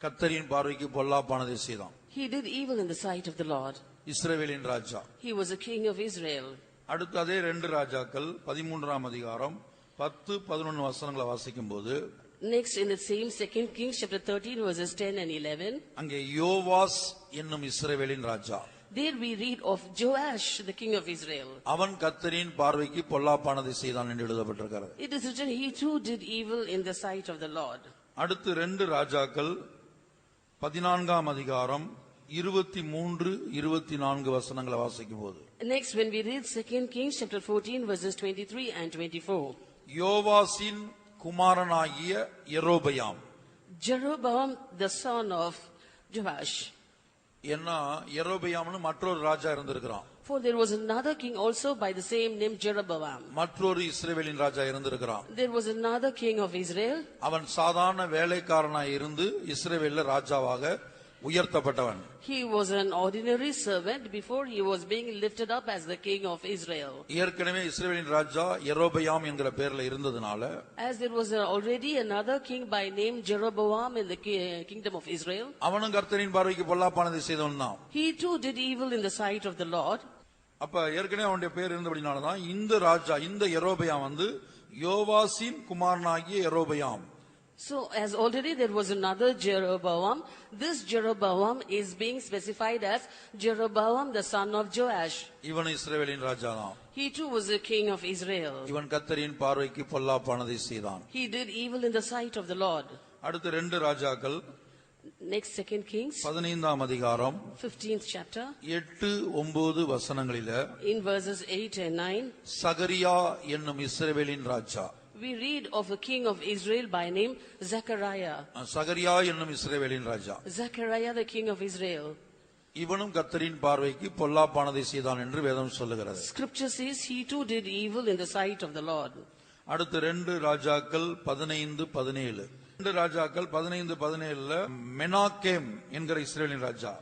[SPEAKER 1] கர்த்தரின் பார்வைக்கு பொல்லாப்பானதை செய்தான்.
[SPEAKER 2] he did evil in the sight of the Lord.
[SPEAKER 1] இஸ்ரவேலின் ராஜா.
[SPEAKER 2] He was a king of Israel.
[SPEAKER 1] அடுத்து அதே 2 ராஜாக்கள் 13ஆம் அதிகாரம் 10-11 வசனங்களை வாசிக்கும் போது
[SPEAKER 2] Next, in the same 2 Kings chapter 13 verses 10 and 11,
[SPEAKER 1] அங்கே யோவாஸ் என்னும் இஸ்ரவேலின் ராஜா.
[SPEAKER 2] there we read of Joash, the king of Israel.
[SPEAKER 1] அவன் கர்த்தரின் பார்வைக்கு பொல்லாப்பானதை செய்தான் என்று எழுதப்பட்டிருக்கிறது.
[SPEAKER 2] It is written, he too did evil in the sight of the Lord.
[SPEAKER 1] அடுத்து 2 ராஜாக்கள் 14ஆம் அதிகாரம் 23-24 வசனங்களை வாசிக்கும் போது
[SPEAKER 2] Next, when we read 2 Kings chapter 14 verses 23 and 24,
[SPEAKER 1] யோவாசின் குமாரனாகிய யெரொபெயாம்.
[SPEAKER 2] Jeroboam, the son of Joash.
[SPEAKER 1] ஏன்னா யெரொபெயாம்னு மற்றொரு ராஜா இருந்திருக்கிறான்.
[SPEAKER 2] For there was another king also by the same name Jeroboam.
[SPEAKER 1] மற்றொரு இஸ்ரவேலின் ராஜா இருந்திருக்கிறான்.
[SPEAKER 2] There was another king of Israel.
[SPEAKER 1] அவன் சாதாரண வேலைக்காரனாய் இருந்து இஸ்ரவேல்ல ராஜாவாக உயர்த்தப்பட்டவன்.
[SPEAKER 2] He was an ordinary servant before he was being lifted up as the king of Israel.
[SPEAKER 1] ஏற்கனவே இஸ்ரவேலின் ராஜா யெரொபெயாம் என்கிற பெயர்ல இருந்ததனால
[SPEAKER 2] As there was already another king by name Jeroboam in the kingdom of Israel,
[SPEAKER 1] அவனும் கர்த்தரின் பார்வைக்கு பொல்லாப்பானதை செய்தவன் தான்.
[SPEAKER 2] he too did evil in the sight of the Lord.
[SPEAKER 1] அப்ப ஏற்கனவே அவனுடைய பேர் இருந்தபடினாலதான் இந்த ராஜா இந்த யெரொபெயாம் யோவாசின் குமாரனாகிய யெரொபெயாம்.
[SPEAKER 2] So as already there was another Jeroboam, this Jeroboam is being specified as Jeroboam the son of Joash.
[SPEAKER 1] இவன் இஸ்ரவேலின் ராஜா தான்.
[SPEAKER 2] He too was a king of Israel.
[SPEAKER 1] இவன் கர்த்தரின் பார்வைக்கு பொல்லாப்பானதை செய்தான்.
[SPEAKER 2] He did evil in the sight of the Lord.
[SPEAKER 1] அடுத்து 2 ராஜாக்கள்
[SPEAKER 2] Next, 2 Kings
[SPEAKER 1] 15ஆம் அதிகாரம்
[SPEAKER 2] 15th chapter,
[SPEAKER 1] 8-9 வசனங்களில
[SPEAKER 2] in verses 8 and 9,
[SPEAKER 1] சகரியா என்னும் இஸ்ரவேலின் ராஜா.
[SPEAKER 2] we read of a king of Israel by name Zechariah.
[SPEAKER 1] சகரியா என்னும் இஸ்ரவேலின் ராஜா.
[SPEAKER 2] Zechariah, the king of Israel.
[SPEAKER 1] இவனும் கர்த்தரின் பார்வைக்கு பொல்லாப்பானதை செய்தான் என்று வேதம் சொல்லுகிறது.
[SPEAKER 2] Scripture says he too did evil in the sight of the Lord.
[SPEAKER 1] அடுத்து 2 ராஜாக்கள் 15-17. 2 ராஜாக்கள் 15-17ல மெனாகேம் என்கிற இஸ்ரவேலின் ராஜா.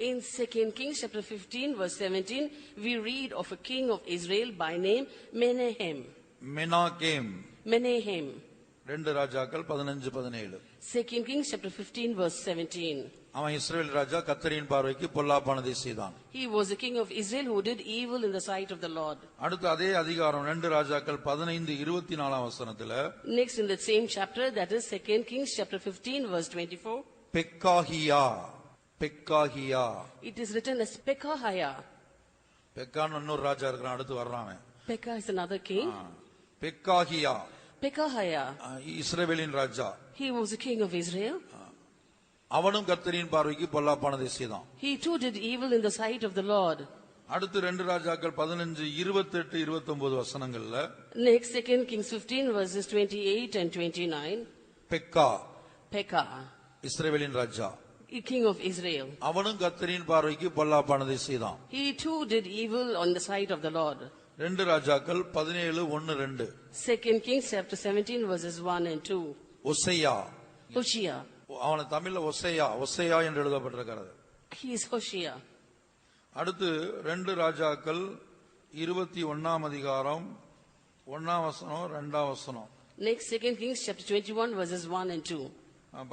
[SPEAKER 2] In 2 Kings chapter 15 verse 17, we read of a king of Israel by name Menahem.
[SPEAKER 1] மெனாகேம்.
[SPEAKER 2] Menahem.
[SPEAKER 1] 2 ராஜாக்கள் 15-17.
[SPEAKER 2] 2 Kings chapter 15 verse 17.
[SPEAKER 1] அவன் இஸ்ரவேல் ராஜா கர்த்தரின் பார்வைக்கு பொல்லாப்பானதை செய்தான்.
[SPEAKER 2] He was a king of Israel who did evil in the sight of the Lord.
[SPEAKER 1] அடுத்து அதே அதிகாரம் 2 ராஜாக்கள் 15-24 வசனத்துல
[SPEAKER 2] Next, in the same chapter, that is 2 Kings chapter 15 verse 24,
[SPEAKER 1] பெக்காகியா. பெக்காகியா.
[SPEAKER 2] it is written as Pekahiah.
[SPEAKER 1] பெக்கான்னு இன்னொரு ராஜா இருக்கிறான், அடுத்து வர்றான்.
[SPEAKER 2] Pekah is another king.
[SPEAKER 1] பெக்காகியா
[SPEAKER 2] Pekahiah,
[SPEAKER 1] இஸ்ரவேலின் ராஜா.
[SPEAKER 2] he was a king of Israel.
[SPEAKER 1] அவனும் கர்த்தரின் பார்வைக்கு பொல்லாப்பானதை செய்தான்.
[SPEAKER 2] He too did evil in the sight of the Lord.
[SPEAKER 1] அடுத்து 2 ராஜாக்கள் 15-28-29 வசனங்கள்ல
[SPEAKER 2] Next, 2 Kings 15 verses 28 and 29,
[SPEAKER 1] Pekah
[SPEAKER 2] Pekah,
[SPEAKER 1] இஸ்ரவேலின் ராஜா.
[SPEAKER 2] a king of Israel.
[SPEAKER 1] அவனும் கர்த்தரின் பார்வைக்கு பொல்லாப்பானதை செய்தான்.
[SPEAKER 2] He too did evil on the sight of the Lord.
[SPEAKER 1] 2 ராஜாக்கள் 17-1-2.
[SPEAKER 2] 2 Kings chapter 17 verses 1 and 2.
[SPEAKER 1] ஒசையா.
[SPEAKER 2] Hosea,
[SPEAKER 1] அவன தமிழ்ல ஒசையா என்று எழுதப்பட்டிருக்கிறது.
[SPEAKER 2] he is Hosea.
[SPEAKER 1] அடுத்து 2 ராஜாக்கள் 21 அதிகாரம் 1 வசனம் 2 வசனம்.
[SPEAKER 2] Next, 2 Kings chapter 21 verses 1 and 2.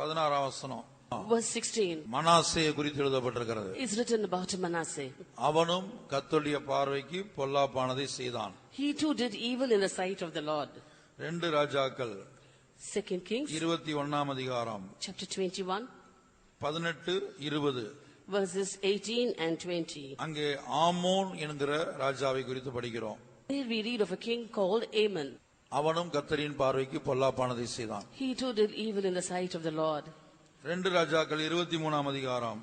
[SPEAKER 1] 16 வசனம்.
[SPEAKER 2] Verse 16
[SPEAKER 1] மனாசேயை குறித்து எழுதப்பட்டிருக்கிறது.
[SPEAKER 2] is written about Manasseh.
[SPEAKER 1] அவனும் கர்த்தருடைய பார்வைக்கு பொல்லாப்பானதை செய்தான்.
[SPEAKER 2] He too did evil in the sight of the Lord.
[SPEAKER 1] 2 ராஜாக்கள்
[SPEAKER 2] 2 Kings
[SPEAKER 1] 21 அதிகாரம்
[SPEAKER 2] chapter 21
[SPEAKER 1] 18 20.
[SPEAKER 2] verses 18 and 20.
[SPEAKER 1] அங்கே ஆமோன் என்கிற ராஜாவை குறித்து படிக்கிறோம்.
[SPEAKER 2] Here we read of a king called Ammon.
[SPEAKER 1] அவனும் கர்த்தரின் பார்வைக்கு பொல்லாப்பானதை செய்தான்.
[SPEAKER 2] He too did evil in the sight of the Lord.
[SPEAKER 1] 2 ராஜாக்கள் 23 அதிகாரம்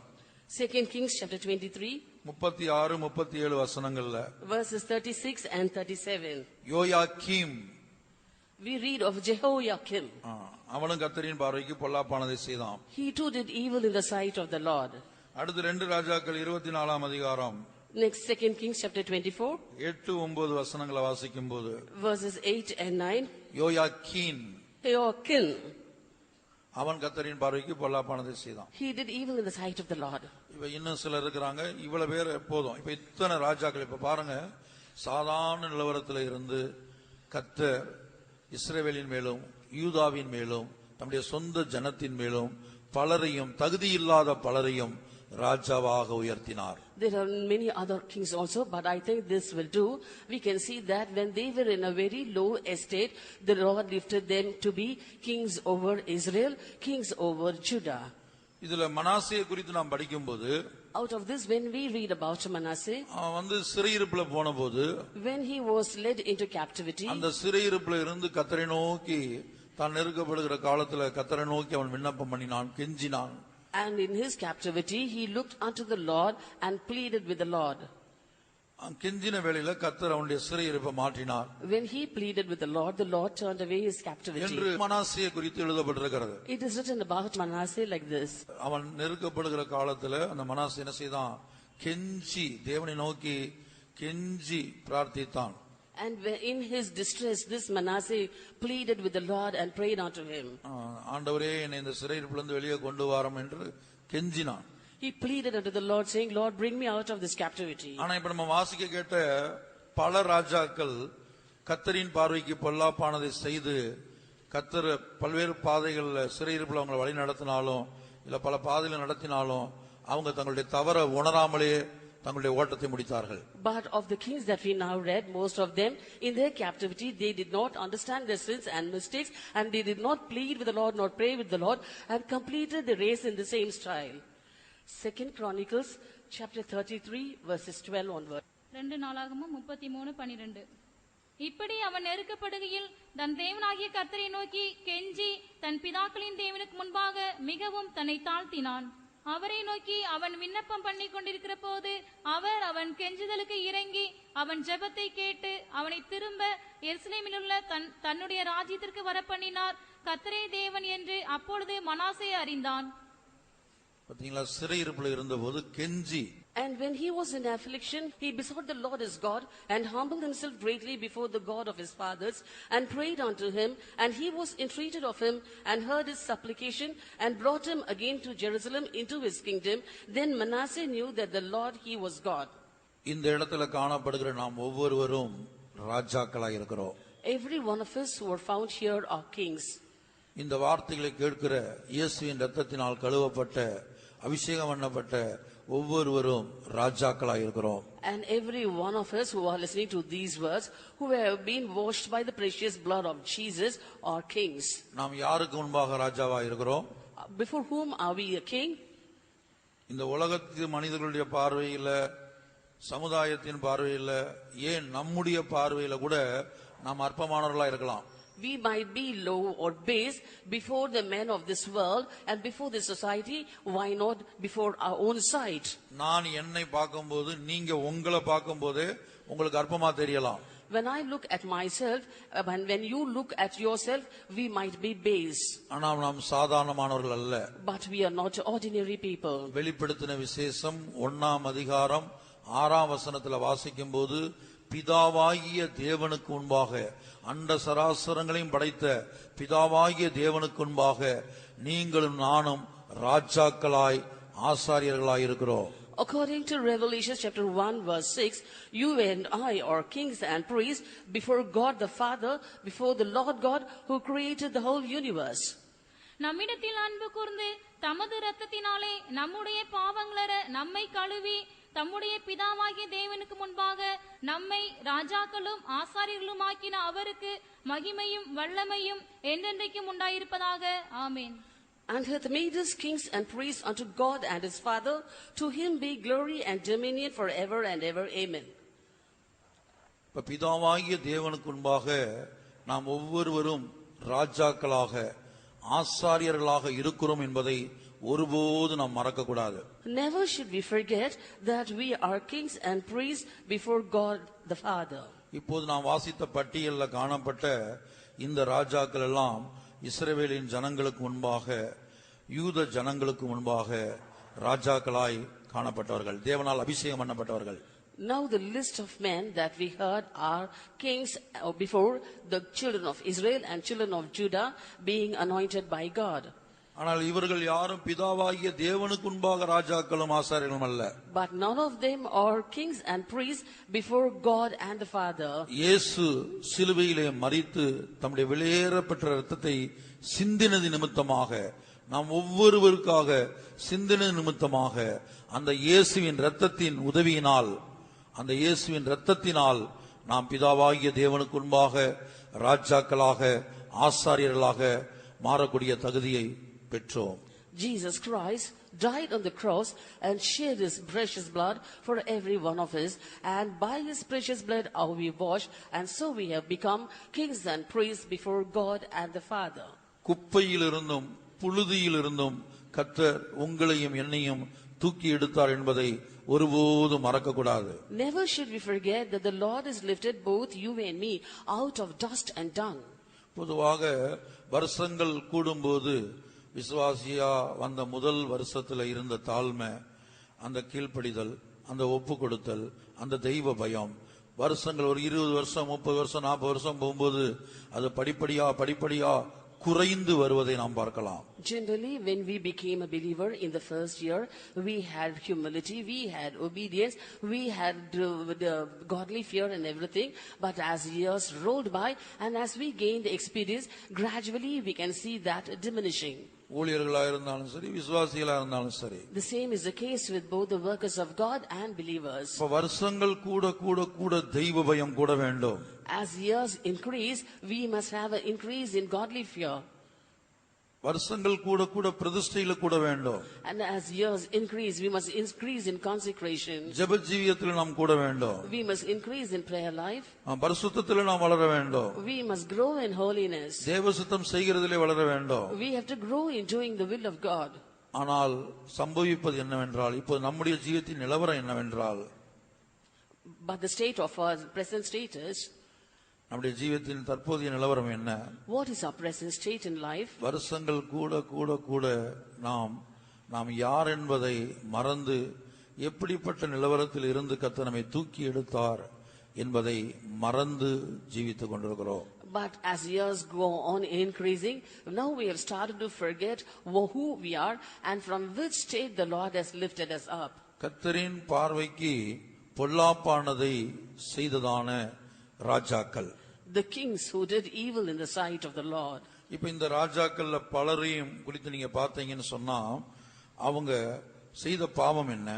[SPEAKER 2] 2 Kings chapter 23
[SPEAKER 1] 36 37 வசனங்கள்ல
[SPEAKER 2] verses 36 and 37.
[SPEAKER 1] Jehoiakim
[SPEAKER 2] We read of Jehoiakim.
[SPEAKER 1] அவனும் கர்த்தரின் பார்வைக்கு பொல்லாப்பானதை செய்தான்.
[SPEAKER 2] He too did evil in the sight of the Lord.
[SPEAKER 1] அடுத்து 2 ராஜாக்கள் 24 அதிகாரம்
[SPEAKER 2] Next, 2 Kings chapter 24
[SPEAKER 1] 8 9 வசனங்களை வாசிக்கும் போது
[SPEAKER 2] verses 8 and 9.
[SPEAKER 1] யோயாக்கீன்
[SPEAKER 2] Jehoiakim,
[SPEAKER 1] அவன் கர்த்தரின் பார்வைக்கு பொல்லாப்பானதை செய்தான்.
[SPEAKER 2] he did evil in the sight of the Lord.
[SPEAKER 1] இப்ப இன்னும் சிலர் இருக்கிறாங்க. இவ்வளவு பேர் போதும். இப்ப இத்தனை ராஜாக்கள் இப்ப பாருங்க, சாதாரண நிலவரத்தில் இருந்து கர்த்தர் இஸ்ரவேலின் மேலும் யூதாவின் மேலும் தம்முடைய சொந்த ஜனத்தின் மேலும் பலரையும் தகுதியில்லாத பலரையும் ராஜாவாக உயர்த்தினார்.
[SPEAKER 2] There are many other kings also, but I think this will do. We can see that when they were in a very low estate, the Lord lifted them to be kings over Israel, kings over Judah.
[SPEAKER 1] இதுல மனாசே குறித்து நாம் படிக்கும்போது,
[SPEAKER 2] Out of this, when we read about Manasseh,
[SPEAKER 1] அவன் சிறையிருப்புல போன போது,
[SPEAKER 2] when he was led into captivity,
[SPEAKER 1] அந்த சிறையிருப்புல இருந்து கர்த்தரை நோக்கி தான் நெருக்கப்படுகிற காலத்துல கர்த்தரை நோக்கி அவன் விண்ணப்பம் பண்ணினான், கெஞ்சினான்.
[SPEAKER 2] and in his captivity he looked unto the Lord and pleaded with the Lord.
[SPEAKER 1] கெஞ்சின வேளையில கர்த்தர் அவனுடைய சிறையிருப்பை மாற்றினார்.
[SPEAKER 2] When he pleaded with the Lord turned away his captivity.
[SPEAKER 1] என்று மனாசே குறித்து எழுதப்பட்டிருக்கிறது.
[SPEAKER 2] It is written about Manasseh like this.
[SPEAKER 1] அவன் நெருக்கப்படுகிற காலத்துல அந்த மனாசே என்ன செய்தான்? கெஞ்சி தேவனை நோக்கி கெஞ்சி பிரார்த்தித்தான்.
[SPEAKER 2] And in his distress, this Manasseh pleaded with the Lord and prayed unto him.
[SPEAKER 1] ஆண்டவரே என்னை இந்த சிறையிருப்பிலிருந்து வெளியே கொண்டு வாரும் என்று கெஞ்சினான்.
[SPEAKER 2] He pleaded unto the Lord saying, Lord, bring me out of this captivity.
[SPEAKER 1] ஆனா இப்ப நம்ம வாசிக்க கேட்ட பல ராஜாக்கள் கர்த்தரின் பார்வைக்கு பொல்லாப்பானதை செய்து கர்த்தர் பல்வேறு பாதைகள்ல சிறையிருப்புல அவங்களை வழி நடத்தினாலும் இல்ல பல பாதையில நடத்தினாலும் அவங்க தங்களுடைய தவற உணராமலே தங்களுடைய ஓட்டத்தை முடித்தார்கள்.
[SPEAKER 2] But of the kings that we now read, most of them in their captivity, they did not understand their sins and mistakes, and they did not plead with the Lord nor pray with the Lord, and completed the race in the same style. 2 Chronicles chapter 33 verses 12 onward.
[SPEAKER 3] 2 நாளாகமம் 33:12. இப்படி அவன் நெருக்கப்படுகையில் தன் தேவனாகிய கர்த்தரை நோக்கி கெஞ்சி தன் பிதாக்களின் தேவனுக்கு முன்பாக மிகவும் தன்னை தாழ்த்தினான். அவரை நோக்கி அவன் விண்ணப்பம் பண்ணி கொண்டிருக்கிற போது அவர் அவன் கெஞ்சுதலுக்கு இறங்கி அவன் ஜெபத்தை கேட்டு அவனை திரும்ப எருசலேமில் உள்ள தன்னுடைய ராஜ்யத்திற்கு வரப்பண்ணினார். கர்த்தரே தேவன் என்று அப்பொழுது மனாசே அறிந்தான்.
[SPEAKER 1] பாத்தீங்களா, சிறையிருப்புல இருந்தபோது கெஞ்சி.
[SPEAKER 2] And when he was in affliction, he besought the Lord his God and humbled himself greatly before the God of his fathers and prayed unto him, and he was entreated of him and heard his supplication and brought him again to Jerusalem into his kingdom. Then Manasseh knew that the Lord he was God.
[SPEAKER 1] இந்த இடத்துல காணப்படுகிற நாம் ஒவ்வொருவரும் ராஜாக்களாக இருக்கிறோம்.
[SPEAKER 2] Every one of us who are found here are kings.
[SPEAKER 1] இந்த வார்த்தைகளை கேட்கிற இயேசுவின் இரத்தத்தினால் கழுவப்பட்ட அபிஷேகம் பண்ணப்பட்ட ஒவ்வொருவரும் ராஜாக்களாக இருக்கிறோம்.
[SPEAKER 2] And every one of us who are listening to these words, who have been washed by the precious blood of Jesus, are kings.
[SPEAKER 1] நாம் யாருக்கு முன்பாக ராஜாவா இருக்கிறோம்?
[SPEAKER 2] Before whom are we a king?
[SPEAKER 1] இந்த உலகத்து மனிதர்களுடைய பார்வையில, சமுதாயத்தின் பார்வையில, ஏன் நம்முடைய பார்வையில கூட நாம் அற்பமானவர்களா இருக்கலாம்.
[SPEAKER 2] We might be low or base before the men of this world and before the society. Why not before our own sight?
[SPEAKER 1] நான் என்னை பார்க்கும்போது நீங்க உங்களை பார்க்கும்போது உங்களுக்கு அற்பமா தெரியலாம்.
[SPEAKER 2] When I look at myself, and when you look at yourself, we might be base.
[SPEAKER 1] ஆனால் நாம் சாதாரணமானவர்கள் அல்ல.
[SPEAKER 2] But we are not ordinary people.
[SPEAKER 1] வெளிப்படுத்தின விசேஷம் 1 அதிகாரம் 6 வசனத்துல வாசிக்கும் போது, பிதாவாகிய தேவனுக்கு முன்பாக, அண்ட சராசரங்களையும் படைத்த பிதாவாகிய தேவனுக்கு முன்பாக நீங்களும் நானும் ராஜாக்களாய் ஆசாரியர்களாய் இருக்கிறோம்.
[SPEAKER 2] According to Revelation chapter 1 verse 6, you and I are kings and priests before God the Father, before the Lord God who created the whole universe.
[SPEAKER 3] நம்மிடத்தில் அன்பு கூர்ந்து தமது இரத்தத்தினாலே நம்முடைய பாவங்களற நம்மை கழுவி தம்முடைய பிதாவாகிய தேவனுக்கு முன்பாக நம்மை ராஜாக்களும் ஆசாரியர்களுமாக்கின அவருக்கு மகிமையும் வல்லமையும் என்றென்றைக்கும் உண்டாயிருப்பதாக. ஆமென்.
[SPEAKER 2] And hath made us kings and priests unto God and his Father. To him be glory and dominion forever and ever. Amen.
[SPEAKER 1] இப்ப பிதாவாகிய தேவனுக்கு முன்பாக நாம் ஒவ்வொருவரும் ராஜாக்களாக ஆசாரியர்களாக இருக்கிறோம் என்பதை ஒருபோது நாம் மறக்க கூடாது.
[SPEAKER 2] Never should we forget that we are kings and priests before God the Father.
[SPEAKER 1] இப்போது நாம் வாசித்த பட்டியலில் காணப்பட்ட இந்த ராஜாக்கள் எல்லாம் இஸ்ரவேலின் ஜனங்களுக்கு முன்பாக யூத ஜனங்களுக்கு முன்பாக ராஜாக்களாய் காணப்பட்டவர்கள், தேவனால் அபிஷேகம் பண்ணப்பட்டவர்கள்.
[SPEAKER 2] Now the list of men that we heard are kings before the children of Israel and children of Judah being anointed by God.
[SPEAKER 1] ஆனால் இவர்கள் யாரும் பிதாவாகிய தேவனுக்கு முன்பாக ராஜாக்களும் ஆசாரியர்களும் அல்ல.
[SPEAKER 2] But none of them are kings and priests before God and the Father.
[SPEAKER 1] இயேசு சிலுவையிலே மரித்து தம்முடைய வெளியேறப்பட்ட இரத்தத்தை சிந்தினது நிமித்தமாக, நாம் ஒவ்வொருவருக்காக சிந்தினது நிமித்தமாக, அந்த இயேசுவின் இரத்தத்தின் உதவியினால், அந்த இயேசுவின் இரத்தத்தினால் நாம் பிதாவாகிய தேவனுக்கு முன்பாக ராஜாக்களாக ஆசாரியர்களாக மாறக்கூடிய தகுதியை பெற்றோம்.
[SPEAKER 2] Jesus Christ died on the cross and shed his precious blood for every one of us, and by his precious blood are we washed, and so we have become kings and priests before God and the Father.
[SPEAKER 1] குப்பையிலிருந்தும் புழுதியிலிருந்தும் கர்த்தர் உங்களையும் என்னையும் தூக்கி எடுத்தார் என்பதை ஒருபோதும் மறக்க கூடாது.
[SPEAKER 2] Never should we forget that the Lord has lifted both you and me out of dust and dung.
[SPEAKER 1] பொதுவாக வருஷங்கள் கூடும்போது விசுவாசியா வந்த முதல் வருஷத்துல இருந்த தாழ்மை, அந்த கீழ்ப்படிதல், அந்த ஒப்பு கொடுத்தல், அந்த தெய்வ பயம், வருஷங்கள் ஒரு 20 வருஷம் 30 வருஷம் 40 வருஷம் போகும்போது அது படிப்படியா குறைந்து வருவதை நாம் பார்க்கலாம்.
[SPEAKER 2] Generally, when we became a believer in the first year, we had humility, we had obedience, we had godly fear and everything. But as years rolled by and as we gained experience, gradually we can see that diminishing.
[SPEAKER 1] ஊழியர்களா இருந்தாலும் சரி, விசுவாசிகளா இருந்தாலும் சரி.
[SPEAKER 2] The same is the case with both the workers of God and believers.
[SPEAKER 1] இப்ப வருஷங்கள் கூட தெய்வ பயம் கூட வேண்டும்.
[SPEAKER 2] As years increase, we must have an increase in godly fear.
[SPEAKER 1] வருஷங்கள் கூட பிரதிஷ்டையில கூட வேண்டும்.
[SPEAKER 2] And as years increase, we must increase in consecration.
[SPEAKER 1] ஜெப ஜீவியத்தில் நாம் கூட வேண்டும்.
[SPEAKER 2] We must increase in prayer life.
[SPEAKER 1] பரிசுத்தத்தில் நாம் வளர வேண்டும்.
[SPEAKER 2] We must grow in holiness.
[SPEAKER 1] தேவ சித்தம் செய்கிறதிலே வளர வேண்டும்.
[SPEAKER 2] We have to grow in doing the will of God.
[SPEAKER 1] ஆனால் சம்பவிப்பது என்னவென்றால், இப்போ நம்முடைய ஜீவியத்தின் நிலவரம் என்னவென்றால்,
[SPEAKER 2] But the state of our present status,
[SPEAKER 1] நம்முடைய ஜீவியத்தின் தற்போதைய நிலவரம் என்ன?
[SPEAKER 2] what is our present state in life?
[SPEAKER 1] வருஷங்கள் கூட நாம் யார் என்பதை மறந்து எப்படிப்பட்ட நிலவரத்தில் இருந்து கர்த்தர் நம்மை தூக்கி எடுத்தார் என்பதை மறந்து ஜீவித்துக் கொண்டிருக்கிறோம்.
[SPEAKER 2] But as years go on increasing, now we have started to forget who we are and from which state the Lord has lifted us up.
[SPEAKER 1] கர்த்தரின் பார்வைக்கு பொல்லாப்பானதை செய்ததான ராஜாக்கள்,
[SPEAKER 2] The kings who did evil in the sight of the Lord.
[SPEAKER 1] இப்ப இந்த ராஜாக்கள்ல பலரையும் குறித்து நீங்க பார்த்தீங்கன்னு சொன்னா அவங்க செய்த பாவம் என்ன?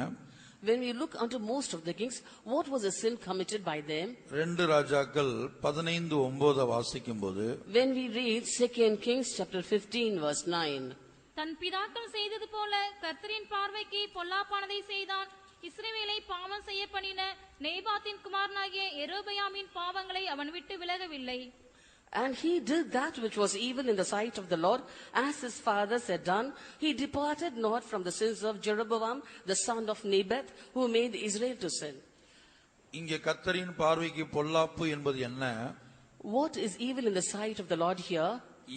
[SPEAKER 2] When we look unto most of the kings, what was the sin committed by them?
[SPEAKER 1] 2 ராஜாக்கள் 15:9 வாசிக்கும்போது,
[SPEAKER 2] When we read 2 Kings chapter 15 verse 9,
[SPEAKER 3] தன் பிதாக்கள் செய்தது போல கர்த்தரின் பார்வைக்கு பொல்லாப்பானதை செய்தான். இஸ்ரவேலை பாவம் செய்ய பண்ணின நேபாத்தின் குமாரனாகிய யெரொபெயாமின் பாவங்களை அவன் விட்டு விலகவில்லை.
[SPEAKER 2] And he did that which was evil in the sight of the Lord, as his fathers had done. He departed not from the sins of Jeroboam, the son of Nebat, who made Israel to sin.
[SPEAKER 1] இங்கே கர்த்தரின் பார்வைக்கு பொல்லாப்பு என்பது என்ன?
[SPEAKER 2] What is evil in the sight of the Lord here?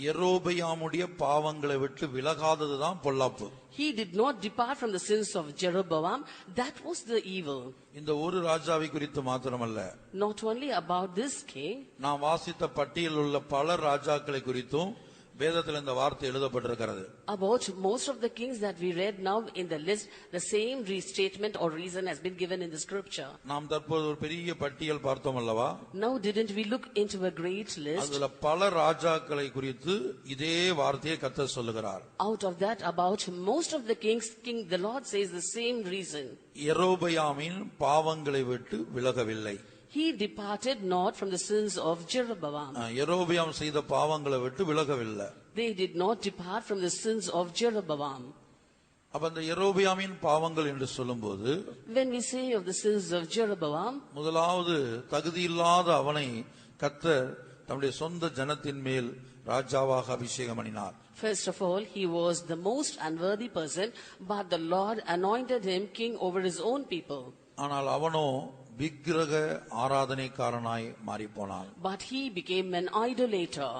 [SPEAKER 1] யெரொபெயாமுடைய பாவங்களை விட்டு விலகாததுதான் பொல்லாப்பு.
[SPEAKER 2] He did not depart from the sins of Jeroboam. That was the evil.
[SPEAKER 1] இந்த ஒரு ராஜாவை குறித்து மாத்திரமல்ல,
[SPEAKER 2] Not only about this king,
[SPEAKER 1] நாம் வாசித்த பட்டியலில் உள்ள பல ராஜாக்களை குறித்தும் வேதத்தில் இந்த வார்த்தை எழுதப்பட்டிருக்கிறது.
[SPEAKER 2] About most of the kings that we read now in the list, the same restatement or reason has been given in the scripture.
[SPEAKER 1] நாம் தற்போது ஒரு பெரிய பட்டியல் பார்த்தோம் அல்லவா?
[SPEAKER 2] Now didn't we look into a great list?
[SPEAKER 1] அதுல பல ராஜாக்களை குறித்து இதே வார்த்தையை கர்த்தர் சொல்லுகிறார்.
[SPEAKER 2] Out of that, about most of the kings, the Lord says the same reason.
[SPEAKER 1] யெரொபெயாமின் பாவங்களை விட்டு விலகவில்லை.
[SPEAKER 2] He departed not from the sins of Jeroboam.
[SPEAKER 1] யெரொபெயாம் செய்த பாவங்களை விட்டு விலகவில்லை.
[SPEAKER 2] They did not depart from the sins of Jeroboam.
[SPEAKER 1] அப்ப அந்த யெரொபெயாமின் பாவங்கள் என்று சொல்லும்போது,
[SPEAKER 2] When we say of the sins of Jeroboam,
[SPEAKER 1] முதலாவது தகுதியில்லாத அவனை கர்த்தர் தம்முடைய சொந்த ஜனத்தின் மேல் ராஜாவாக அபிஷேகம் பண்ணினார்.
[SPEAKER 2] first of all, he was the most unworthy person, but the Lord anointed him king over his own people.
[SPEAKER 1] ஆனால் அவனோ விக்கிரக ஆராதனைக்காரனாய் மாறி போனான்.
[SPEAKER 2] But he became an idolater.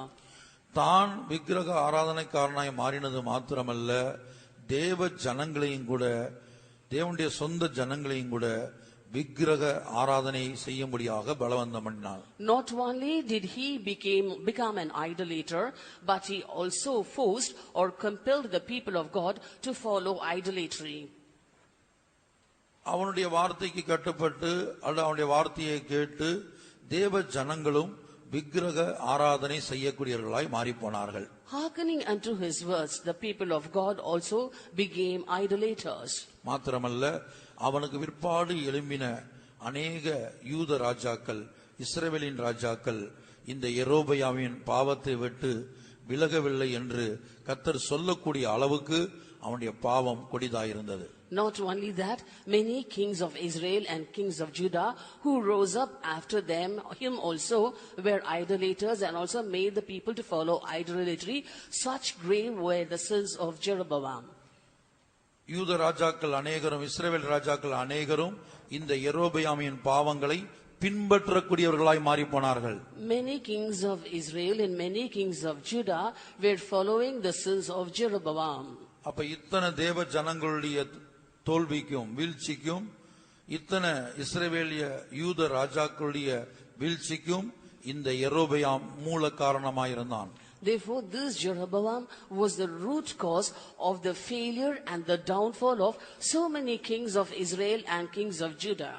[SPEAKER 1] தான் விக்கிரக ஆராதனைக்காரனாய் மாறினது மாத்திரமல்ல, தேவ ஜனங்களையும் கூட, தேவனுடைய சொந்த ஜனங்களையும் கூட விக்கிரக ஆராதனை செய்யும்படியாக பலவந்தம் பண்ணினான்.
[SPEAKER 2] Not only did he become an idolater, but he also forced or compelled the people of God to follow idolatry.
[SPEAKER 1] அவனுடைய வார்த்தைக்கு கட்டுப்பட்டு அல்லது அவனுடைய வார்த்தையை கேட்டு தேவ ஜனங்களும் விக்கிரக ஆராதனை செய்யக்கூடியவர்களாய் மாறி போனார்கள்.
[SPEAKER 2] Hearkening unto his words, the people of God also became idolaters.
[SPEAKER 1] மாத்திரமல்ல, அவனுக்கு விற்பாடு எழும்பின அநேக யூத ராஜாக்கள், இஸ்ரவேலின் ராஜாக்கள் இந்த யெரொபெயாமின் பாவத்தை விட்டு விலகவில்லை என்று கர்த்தர் சொல்லக்கூடிய அளவுக்கு அவனுடைய பாவம் கொடிதாயிருந்தது.
[SPEAKER 2] Not only that, many kings of Israel and kings of Judah who rose up after him also were idolaters and also made the people to follow idolatry. Such grave were the sins of Jeroboam.
[SPEAKER 1] யூத ராஜாக்கள் அநேகரும் இஸ்ரவேல் ராஜாக்கள் அநேகரும் இந்த யெரொபெயாமின் பாவங்களை பின்பற்றக்கூடியவர்களாய் மாறி போனார்கள்.
[SPEAKER 2] Many kings of Israel and many kings of Judah were following the sins of Jeroboam.
[SPEAKER 1] அப்ப இத்தனை தேவ ஜனங்களுடைய தோல்விக்கும் வீழ்ச்சிக்கும், இத்தனை இஸ்ரவேலிய யூத ராஜாக்களுடைய வீழ்ச்சிக்கும் இந்த யெரொபெயாம் மூல காரணமாயிருந்தான்.
[SPEAKER 2] Therefore, this Jeroboam was the root cause of the failure and the downfall of so many kings of Israel and kings of Judah.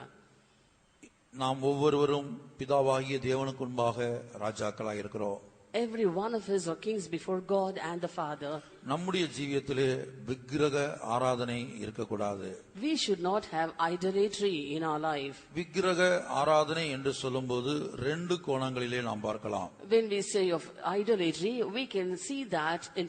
[SPEAKER 1] நாம் ஒவ்வொருவரும் பிதாவாகிய தேவனுக்கு முன்பாக ராஜாக்களாய் இருக்கிறோம்.
[SPEAKER 2] Every one of us are kings before God and the Father.
[SPEAKER 1] நம்முடைய ஜீவியத்திலே விக்கிரக ஆராதனை இருக்கக்கூடாது.
[SPEAKER 2] We should not have idolatry in our life.
[SPEAKER 1] விக்கிரக ஆராதனை என்று சொல்லும்போது ரெண்டு கோணங்களிலே நாம் பார்க்கலாம்.
[SPEAKER 2] When we say of idolatry, we can see that in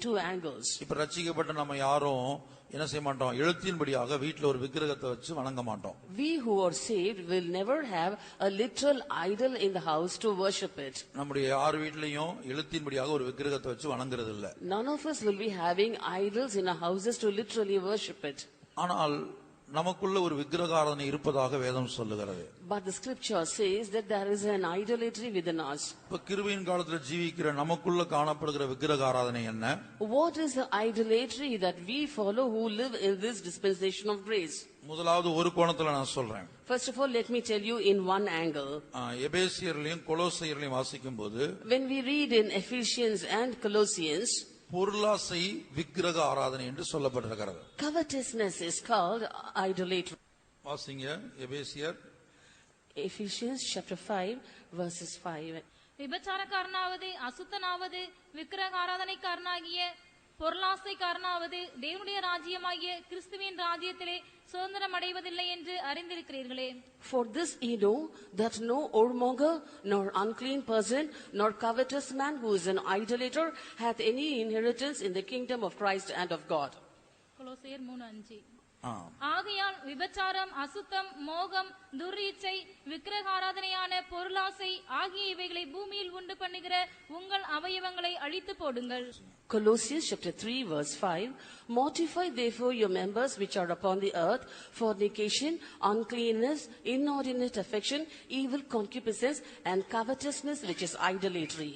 [SPEAKER 2] two angles.
[SPEAKER 1] இப்ப ரட்சிக்கப்பட்ட நம்ம யாரும் என்ன செய்ய மாட்டோம், எழுத்தின்படியாக வீட்டில் ஒரு விக்கிரகத்தை வச்சு வணங்க மாட்டோம்.
[SPEAKER 2] We who are saved will never have a literal idol in the house to worship it.
[SPEAKER 1] நம்முடைய யார் வீட்லயும் எழுத்தின்படியாக ஒரு விக்கிரகத்தை வச்சு வணங்குறது இல்ல.
[SPEAKER 2] None of us will be having idols in our houses to literally worship it.
[SPEAKER 1] ஆனால் நமக்குள்ள ஒரு விக்கிரக ஆராதனை இருப்பதாக வேதம் சொல்லுகிறது.
[SPEAKER 2] But the scripture says that there is an idolatry within us.
[SPEAKER 1] இப்ப கிருபையின் காலத்துல ஜீவிக்கிற நமக்குள்ள காணப்படுகிற விக்கிரக ஆராதனை என்ன?
[SPEAKER 2] What is the idolatry that we follow who live in this dispensation of grace?
[SPEAKER 1] முதலாவது ஒரு கோணத்துல நான் சொல்றேன்.
[SPEAKER 2] First of all, let me tell you in one angle.
[SPEAKER 1] எபேசியர்லயும் கொலோசையர்லயும் வாசிக்கும் போது,
[SPEAKER 2] When we read in Ephesians and Colossians,
[SPEAKER 1] பொருளாசை விக்கிரக ஆராதனை என்று சொல்லப்பட்டிருக்கிறது.
[SPEAKER 2] covetousness is called idolatry.
[SPEAKER 1] வாசிங்க எபேசியர்
[SPEAKER 2] Ephesians chapter 5 verses 5.
[SPEAKER 3] விபச்சாரக்காரனாவது அசுத்தனாவது விக்கிரக ஆராதனைக்காரனாகிய பொருளாசைக்காரனாவது தேவனுடைய ராஜ்யமாகிய கிறிஸ்துவின் ராஜ்யத்திலே சுதந்திரம் அடைவதில்லை என்று அறிந்திருக்கிறீர்களே.
[SPEAKER 2] For this ye know that no whoremonger, nor unclean person, nor covetous man who is an idolater hath any inheritance in the kingdom of Christ and of God.
[SPEAKER 3] கொலோசியர் 3:5. ஆகையால் விபச்சாரம், அசுத்தம், மோகம், துர்ரீச்சை, விக்கிரக ஆராதனையான பொருளாசை ஆகிய இவைகளை பூமியில் உண்டு பண்ணுகிற உங்கள் அவயவங்களை அழித்து போடுங்கள்.
[SPEAKER 2] Colossians chapter 3 verse 5. Mortify therefore your members which are upon the earth, fornication, uncleanness, inordinate affection, evil concupiscence, and covetousness, which is idolatry.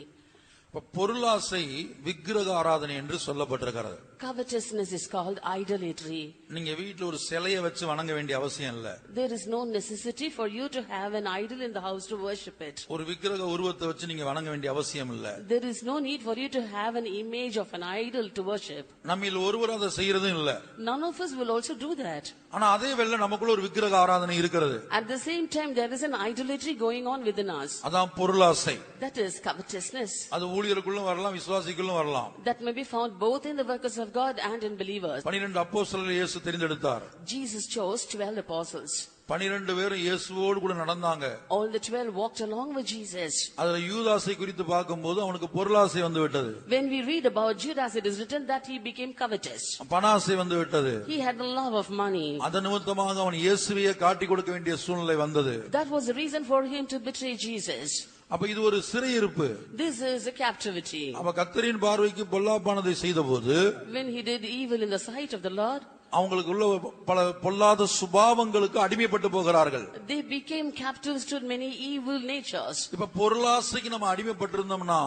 [SPEAKER 1] பொருளாசை விக்கிரக ஆராதனை என்று சொல்லப்பட்டிருக்கிறது.
[SPEAKER 2] Covetousness is called idolatry.
[SPEAKER 1] நீங்க வீட்ல ஒரு சிலையை வச்சு வணங்க வேண்டிய அவசியம் இல்ல.
[SPEAKER 2] There is no necessity for you to have an idol in the house to worship it.
[SPEAKER 1] ஒரு விக்கிரக உருவத்தை வச்சு நீங்க வணங்க வேண்டிய அவசியம் இல்ல.
[SPEAKER 2] There is no need for you to have an image of an idol to worship.
[SPEAKER 1] நம்மில் ஒருவர் அதை செய்யறதும் இல்ல.
[SPEAKER 2] None of us will also do that.
[SPEAKER 1] ஆனா அதே வேளை நமக்குள்ள ஒரு விக்கிரக ஆராதனை இருக்கிறது.
[SPEAKER 2] At the same time, there is an idolatry going on within us.
[SPEAKER 1] அதான் பொருளாசை.
[SPEAKER 2] That is covetousness.
[SPEAKER 1] அது ஊழியருக்குள்ள வரலாம், விசுவாசிக்குள்ள வரலாம்.
[SPEAKER 2] That may be found both in the workers of God and in believers.
[SPEAKER 1] 12 அப்போஸ்தலரை இயேசு தெரிந்தெடுத்தார்.
[SPEAKER 2] Jesus chose 12 apostles.
[SPEAKER 1] 12 பேரும் இயேசுவோடு கூட நடந்தாங்க.
[SPEAKER 2] All the 12 walked along with Jesus.
[SPEAKER 1] அதுல யூதாசை குறித்து பார்க்கும்போது அவனுக்கு பொருளாசை வந்து விட்டது.
[SPEAKER 2] When we read about Judas, it is written that he became covetous.
[SPEAKER 1] பணாசை வந்து விட்டது.
[SPEAKER 2] He had the love of money.
[SPEAKER 1] அதன் நிமித்தமாக அவன் இயேசுவையே காட்டிக் கொடுக்க வேண்டிய சூழ்நிலை வந்தது.
[SPEAKER 2] That was the reason for him to betray Jesus.
[SPEAKER 1] அப்ப இது ஒரு சிறையிருப்பு.
[SPEAKER 2] This is a captivity.
[SPEAKER 1] அப்ப கர்த்தரின் பார்வைக்கு பொல்லாப்பானதை செய்தபோது,
[SPEAKER 2] When he did evil in the sight of the Lord,
[SPEAKER 1] அவங்களுக்கு உள்ள பல பொல்லாத சுபாவங்களுக்கு அடிமைப்பட்டு போகிறார்கள்.
[SPEAKER 2] they became captives to many evil natures.
[SPEAKER 1] இப்ப பொருளாசைக்கு நம்ம அடிமைப்பட்டிருந்தோம்னா,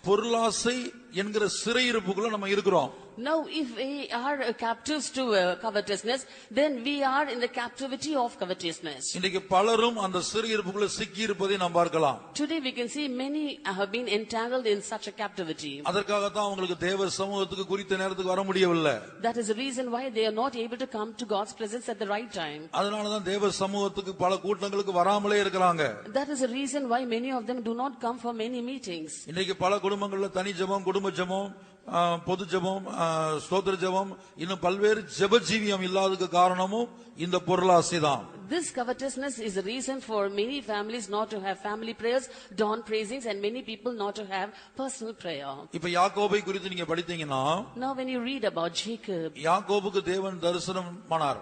[SPEAKER 1] பொருளாசை என்கிற சிறையிருப்புக்குள்ள நம்ம இருக்கிறோம்.
[SPEAKER 2] Now, if we are captives to covetousness, then we are in the captivity of covetousness.
[SPEAKER 1] இன்றைக்கு பலரும் அந்த சிறையிருப்புக்குள்ள சிக்கி இருப்பதை நாம் பார்க்கலாம்.
[SPEAKER 2] Today we can see many have been entangled in such a captivity.
[SPEAKER 1] அதற்காக தான் அவங்களுக்கு தேவ சமூகத்துக்கு குறித்த நேரத்துக்கு வர முடியவில்லை.
[SPEAKER 2] That is the reason why they are not able to come to God's presence at the right time.
[SPEAKER 1] அதனால தான் தேவ சமூகத்துக்கு பல கூட்டங்களுக்கு வராமலே இருக்கிறாங்க.
[SPEAKER 2] That is the reason why many of them do not come for many meetings.
[SPEAKER 1] இன்றைக்கு பல குடும்பங்கள்ல தனி ஜெபம், குடும்ப ஜெபம், பொது ஜெபம், ஸ்தோத்திர ஜெபம், இன்னும் பல்வேறு ஜெப ஜீவியம் இல்லாததுக்கு காரணமும் இந்த பொருளாசை தான்.
[SPEAKER 2] This covetousness is the reason for many families not to have family prayers, dawn praisings, and many people not to have personal prayer.
[SPEAKER 1] இப்ப யாக்கோபை குறித்து நீங்க படித்தீங்கன்னா,
[SPEAKER 2] Now when you read about Jacob,
[SPEAKER 1] யாக்கோபுக்கு தேவன் தரிசனம் பண்ணார்.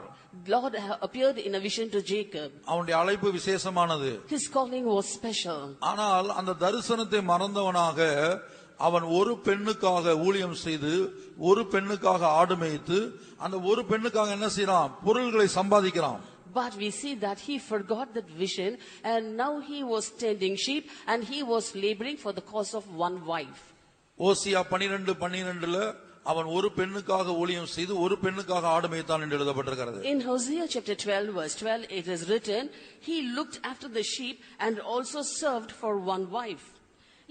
[SPEAKER 2] Lord appeared in a vision to Jacob.
[SPEAKER 1] அவனுடைய அழைப்பு விசேஷமானது.
[SPEAKER 2] His calling was special.
[SPEAKER 1] ஆனால் அந்த தரிசனத்தை மறந்தவனாக அவன் ஒரு பெண்ணுக்காக ஊழியம் செய்து, ஒரு பெண்ணுக்காக ஆடு மேய்த்து, அந்த ஒரு பெண்ணுக்காக என்ன செய்யறான்? பொருள்களை சம்பாதிக்கிறான்.
[SPEAKER 2] But we see that he forgot that vision, and now he was tending sheep and he was laboring for the cause of one wife.
[SPEAKER 1] ஓசியா 12:12 அவன் ஒரு பெண்ணுக்காக ஊழியம் செய்து ஒரு பெண்ணுக்காக ஆடு மேய்த்தான் என்று எழுதப்பட்டிருக்கிறது.
[SPEAKER 2] In Hosea chapter 12 verse 12 it is written, he looked after the sheep and also served for one wife.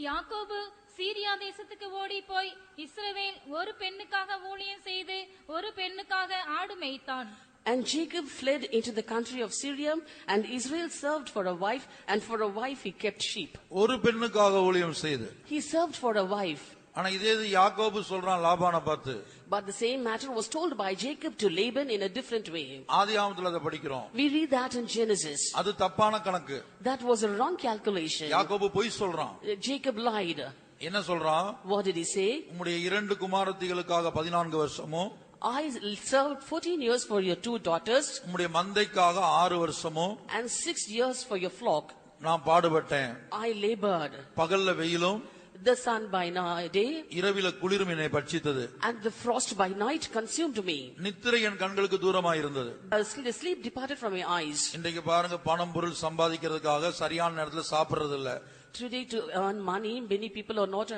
[SPEAKER 3] யாக்கோபு சீரியா தேசத்துக்கு ஓடி போய் இஸ்ரவேல் ஒரு பெண்ணுக்காக ஊழியம் செய்து ஒரு பெண்ணுக்காக ஆடு மேய்த்தான்.
[SPEAKER 2] And Jacob fled into the country of Syria, and Israel served for a wife, and for a wife he kept sheep.
[SPEAKER 1] ஒரு பெண்ணுக்காக ஊழியம் செய்து.
[SPEAKER 2] He served for a wife.
[SPEAKER 1] ஆனா இதே யாக்கோபு சொல்றான் லாபானை பார்த்து.
[SPEAKER 2] But the same matter was told by Jacob to Laban in a different way.
[SPEAKER 1] ஆதியாகமத்துல அதை படிக்கிறோம்.
[SPEAKER 2] We read that in Genesis.
[SPEAKER 1] அது தப்பான கணக்கு.
[SPEAKER 2] That was a wrong calculation.
[SPEAKER 1] யாக்கோபு பொய் சொல்றான்.
[SPEAKER 2] Jacob lied.
[SPEAKER 1] என்ன சொல்றான்?
[SPEAKER 2] What did he say?
[SPEAKER 1] உம்முடைய 2 குமாரத்திகளுக்காக 14 வருஷமும்,
[SPEAKER 2] I served 14 years for your 2 daughters,
[SPEAKER 1] உம்முடைய மந்தைக்காக 6 வருஷமும்,
[SPEAKER 2] and 6 years for your flock.
[SPEAKER 1] நான் பாடுபட்டேன்.
[SPEAKER 2] I labored.
[SPEAKER 1] பகல்ல வெயிலும்,
[SPEAKER 2] The sun by day,
[SPEAKER 1] இரவில குளிரும் என்னை பட்சித்தது.
[SPEAKER 2] and the frost by night consumed me.
[SPEAKER 1] நித்திரை என் கண்களுக்கு தூரமாய் இருந்தது.
[SPEAKER 2] The sleep departed from my eyes.
[SPEAKER 1] இன்றைக்கு பாருங்க, பணம் பொருள் சம்பாதிக்கிறதுக்காக சரியான நேரத்துல சாப்பிடுறது இல்ல.
[SPEAKER 2] Today, to earn money, many people are not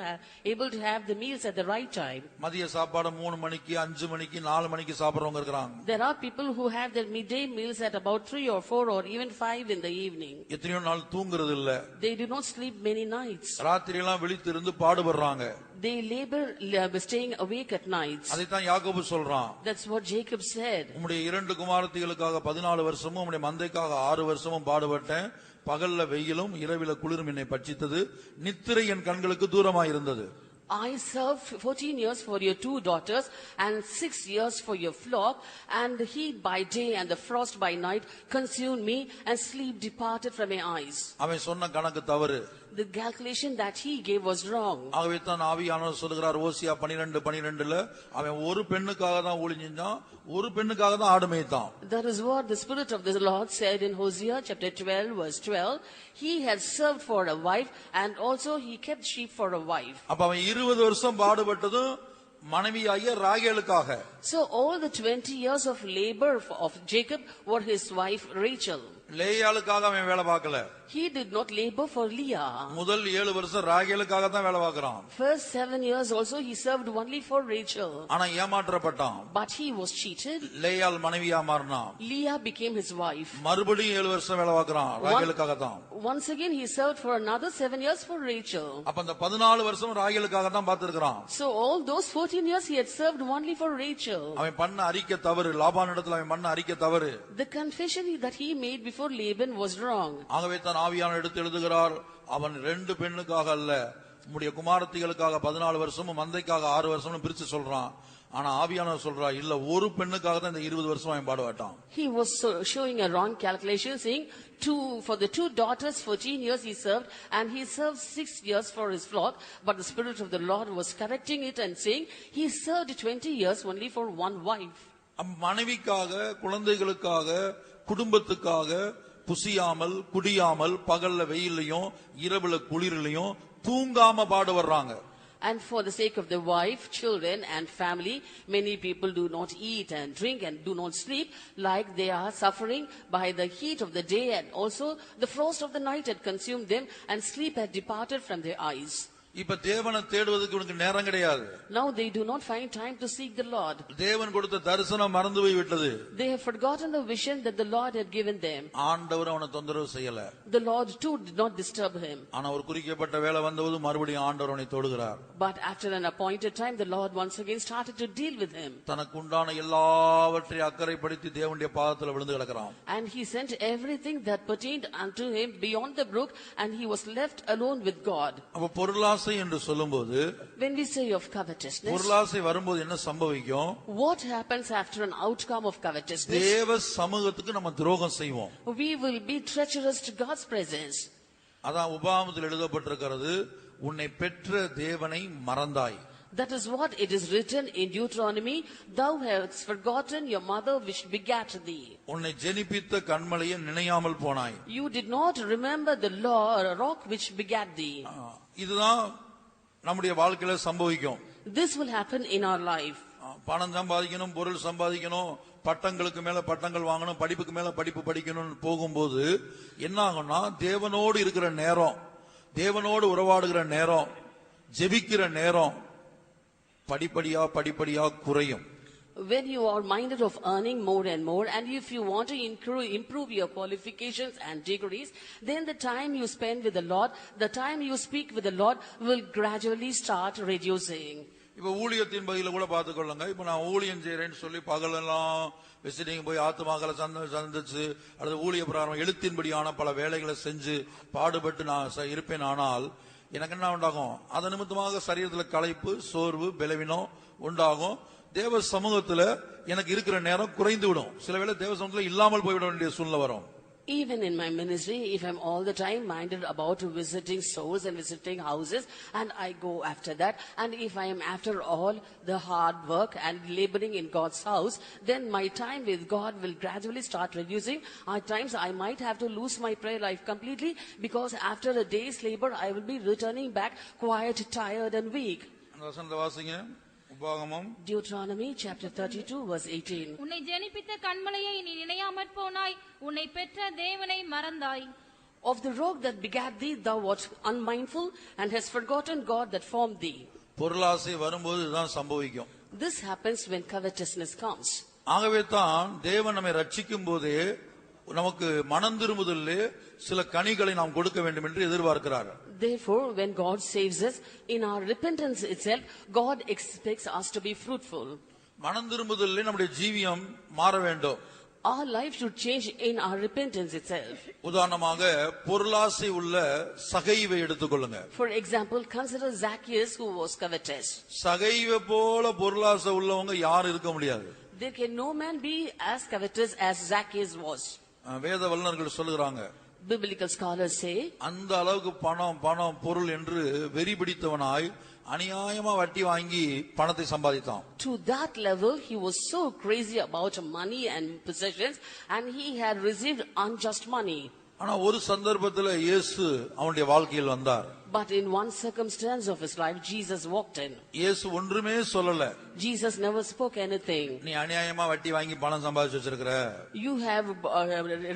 [SPEAKER 2] able to have the meals at the right time.
[SPEAKER 1] மதிய சாப்பாடு 3 மணிக்கு, 5 மணிக்கு, 4 மணிக்கு சாப்பிடுறவங்க இருக்காங்க.
[SPEAKER 2] There are people who have their midday meals at about 3 or 4 or even 5 in the evening.
[SPEAKER 1] எத்தனையோ நாள் தூங்குறது இல்ல.
[SPEAKER 2] They do not sleep many nights.
[SPEAKER 1] ராத்திரி எல்லாம் விழித்து இருந்து பாடுபடுறாங்க.
[SPEAKER 2] They labor staying awake at nights.
[SPEAKER 1] அதைத்தான் யாக்கோபு சொல்றான்.
[SPEAKER 2] That's what Jacob said.
[SPEAKER 1] உம்முடைய 2 குமாரத்திகளுக்காக 14 வருஷமும், உம்முடைய மந்தைக்காக 6 வருஷமும் பாடுபட்டேன். பகல்ல வெயிலும் இரவில குளிரும் என்னை பட்சித்தது. நித்திரை என் கண்களுக்கு தூரமாய் இருந்தது.
[SPEAKER 2] I served 14 years for your 2 daughters and 6 years for your flock, and the heat by day and the frost by night consumed me, and sleep departed from my eyes.
[SPEAKER 1] அவன் சொன்ன கணக்கு தவறு.
[SPEAKER 2] The calculation that he gave was wrong.
[SPEAKER 1] ஆகவே தான் ஆவியானவர் சொல்கிறார் ஓசியா 12:12 அவன் ஒரு பெண்ணுக்காக தான் ஊழியம் செஞ்சான், ஒரு பெண்ணுக்காக தான் ஆடு மேய்த்தான்.
[SPEAKER 2] That is what the Spirit of the Lord said in Hosea chapter 12 verse 12. He had served for a wife, and also he kept sheep for a wife.
[SPEAKER 1] அப்ப அவன் 20 வருஷம் பாடுபட்டதும் மனைவியாகிய ராகேலுக்காக.
[SPEAKER 2] So all the 20 years of labor of Jacob were his wife Rachel.
[SPEAKER 1] லேயாளுக்காக அவன் வேலை பார்க்கல.
[SPEAKER 2] He did not labor for Leah.
[SPEAKER 1] முதல் 7 வருஷம் ராகேலுக்காக தான் வேலை பார்க்கறான்.
[SPEAKER 2] First 7 years also he served only for Rachel.
[SPEAKER 1] ஆனா ஏமாற்றப்பட்டான்.
[SPEAKER 2] But he was cheated.
[SPEAKER 1] லேயாள் மனைவியா மாறினான்.
[SPEAKER 2] Leah became his wife.
[SPEAKER 1] மறுபடியும் 7 வருஷம் வேலை பார்க்கறான் ராகேலுக்காக தான்.
[SPEAKER 2] Once again he served for another 7 years for Rachel.
[SPEAKER 1] அப்ப அந்த 14 வருஷம் ராகேலுக்காக தான் பார்த்திருக்கான்.
[SPEAKER 2] So all those 14 years he had served only for Rachel.
[SPEAKER 1] அவன் பண்ண அறிக்கை தவறு. லாபானிடத்தில் அவன் பண்ண அறிக்கை தவறு.
[SPEAKER 2] The confession that he made before Laban was wrong.
[SPEAKER 1] ஆகவே தான் ஆவியானவர் எடுத்து எழுதுகிறார், அவன் 2 பெண்ணுக்காக அல்ல, உம்முடைய குமாரத்திகளுக்காக 14 வருஷமும் மந்தைக்காக 6 வருஷமும் பிரிச்சு சொல்றான். ஆனா ஆவியானவர் சொல்றா, இல்ல ஒரு பெண்ணுக்காக தான் இந்த 20 வருஷம் அவன் பாடுவாட்டான்.
[SPEAKER 2] He was showing a wrong calculation, saying for the 2 daughters 14 years he served, and he served 6 years for his flock. But the Spirit of the Lord was correcting it and saying he served 20 years only for one wife.
[SPEAKER 1] மனைவிக்காக, குழந்தைகளுக்காக, குடும்பத்துக்காக புசியாமல் குடியாமல் பகல்ல வெயிலையும் இரவுல குளிரிலையும் தூங்காம பாடு வர்றாங்க.
[SPEAKER 2] And for the sake of the wife, children and family, many people do not eat and drink and do not sleep, like they are suffering by the heat of the day, and also the frost of the night had consumed them, and sleep had departed from their eyes.
[SPEAKER 1] இப்ப தேவனை தேடுவதற்கு உனக்கு நேரம் கிடையாது.
[SPEAKER 2] Now they do not find time to seek the Lord.
[SPEAKER 1] தேவன் கொடுத்த தரிசனம் மறந்து போய் விட்டது.
[SPEAKER 2] They have forgotten the vision that the Lord had given them.
[SPEAKER 1] ஆண்டவர் அவனை தொந்தரவு செய்யல.
[SPEAKER 2] The Lord too did not disturb him.
[SPEAKER 1] ஆனா ஒரு குறிக்கப்பட்ட வேளை வந்தபோது மறுபடியும் ஆண்டவர் அவனை தொடுகிறார்.
[SPEAKER 2] But after an appointed time the Lord once again started to deal with him.
[SPEAKER 1] தனக்கு உண்டான எல்லாவற்றையும் அக்கறைப்படுத்தி தேவனுடைய பாதத்தில் விழுந்து கிடக்கிறான்.
[SPEAKER 2] And he sent everything that pertained unto him beyond the brook, and he was left alone with God.
[SPEAKER 1] அப்ப பொருளாசை என்று சொல்லும்போது,
[SPEAKER 2] when we say of covetousness,
[SPEAKER 1] பொருளாசை வரும்போது என்ன சம்பவிக்கும்?
[SPEAKER 2] what happens after an outcome of covetousness?
[SPEAKER 1] தேவ சமூகத்துக்கு நம்ம துரோகம் செய்வோம்.
[SPEAKER 2] We will be treacherous to God's presence.
[SPEAKER 1] அதான் உபாகமத்தில் எழுதப்பட்டிருக்கிறது, உன்னை பெற்ற தேவனை மறந்தாய்.
[SPEAKER 2] That is what it is written in Deuteronomy, thou hast forgotten your mother which begat thee.
[SPEAKER 1] உன்னை ஜெனிப்பித்த கன்மலையை நினையாமல் போனாய்.
[SPEAKER 2] You did not remember the rock which begat thee.
[SPEAKER 1] இதுதான் நம்முடைய வாழ்க்கையில சம்பவிக்கும்.
[SPEAKER 2] This will happen in our life.
[SPEAKER 1] பணம் சம்பாதிக்கணும், பொருள் சம்பாதிக்கணும், பட்டங்களுக்கு மேல பட்டங்கள் வாங்கணும், படிப்புக்கு மேல படிப்பு படிக்கணும்னு போகும்போது என்ன ஆகும்னா, தேவனோடு இருக்கிற நேரம், தேவனோடு உறவாடுகிற நேரம், ஜெபிக்கிற நேரம் படிப்படியா குறையும்.
[SPEAKER 2] When you are minded of earning more and more, and if you want to improve your qualifications and degrees, then the time you spend with the Lord, the time you speak with the Lord will gradually start reducing.
[SPEAKER 1] இப்ப ஊழியத்தின் பதில கூட பார்த்துக்கொள்ளுங்க. இப்ப நான் ஊழியம் செய்யறேன்னு சொல்லி பகலெல்லாம் விசிட்டிங் போய் ஆத்துமாக்களை சந்திச்சு அல்லது ஊழிய பிராரம் எழுத்தின்படியான பல வேலைகளை செஞ்சு பாடுபட்டு நான் இருப்பேன். ஆனால் எனக்கு என்ன உண்டாகும்? அதன் நிமித்தமாக சரீரத்தில் களைப்பு, சோர்வு, பலவீனம் உண்டாகும். தேவ சமூகத்துல எனக்கு இருக்கிற நேரம் குறைந்து விடும். சில வேளை தேவ சமூகத்துல இல்லாமல் போய்விட வேண்டிய சூழ்நிலை வரும்.
[SPEAKER 2] Even in my ministry, if I'm all the time minded about visiting souls and visiting houses, and I go after that, and if I am after all the hard work and laboring in God's house, then my time with God will gradually start reducing. At times I might have to lose my prayer life completely, because after a day's labor I will be returning back quite tired and weak. Deuteronomy chapter 32 verse 18.
[SPEAKER 3] உன்னை ஜெனிப்பித்த கன்மலையை நீ நினையாமற் போனாய், உன்னை பெற்ற தேவனை மறந்தாய்.
[SPEAKER 2] Of the rock that begat thee thou wert unmindful, and hast forgotten God that formed thee.
[SPEAKER 1] பொருளாசை வரும்போது இதுதான் சம்பவிக்கும்.
[SPEAKER 2] This happens when covetousness comes.
[SPEAKER 1] ஆகவே தான் தேவன் நம்மை ரட்சிக்கும் போதே நமக்கு மனம் திரும்புதல்லே சில கனிகளை நாம் கொடுக்க வேண்டும் என்று எதிர்பார்க்கிறார்.
[SPEAKER 2] Therefore, when God saves us, in our repentance itself, God expects us to be fruitful.
[SPEAKER 1] மனம் திரும்புதல்லே நம்முடைய ஜீவியம் மாற வேண்டும்.
[SPEAKER 2] Our life should change in our repentance itself.
[SPEAKER 1] உதாரணமாக பொருளாசை உள்ள சகைவை எடுத்துக்கொள்ளுங்க.
[SPEAKER 2] For example, consider Zacchaeus who was covetous.
[SPEAKER 1] சகைவை போல பொருளாசை உள்ளவங்க யாரும் இருக்க முடியாது.
[SPEAKER 2] There can no man be as covetous as Zacchaeus was.
[SPEAKER 1] வேத வல்லுநர்கள் சொல்லுகிறாங்க,
[SPEAKER 2] Biblical scholars say,
[SPEAKER 1] அந்த அளவுக்கு பணம் பொருள் என்று வெறி பிடித்தவனாய் அநியாயமா வட்டி வாங்கி பணத்தை சம்பாதித்தான்.
[SPEAKER 2] To that level he was so crazy about money and possessions, and he had received unjust money.
[SPEAKER 1] ஆனா ஒரு சந்தர்ப்பத்தில் இயேசு அவனுடைய வாழ்க்கையில் வந்தார்.
[SPEAKER 2] But in one circumstance of his life, Jesus walked in.
[SPEAKER 1] இயேசு ஒன்றுமே சொல்லல.
[SPEAKER 2] Jesus never spoke anything.
[SPEAKER 1] நீ அநியாயமா வட்டி வாங்கி பணம் சம்பாதிச்சு வச்சிருக்கிற.
[SPEAKER 2] You have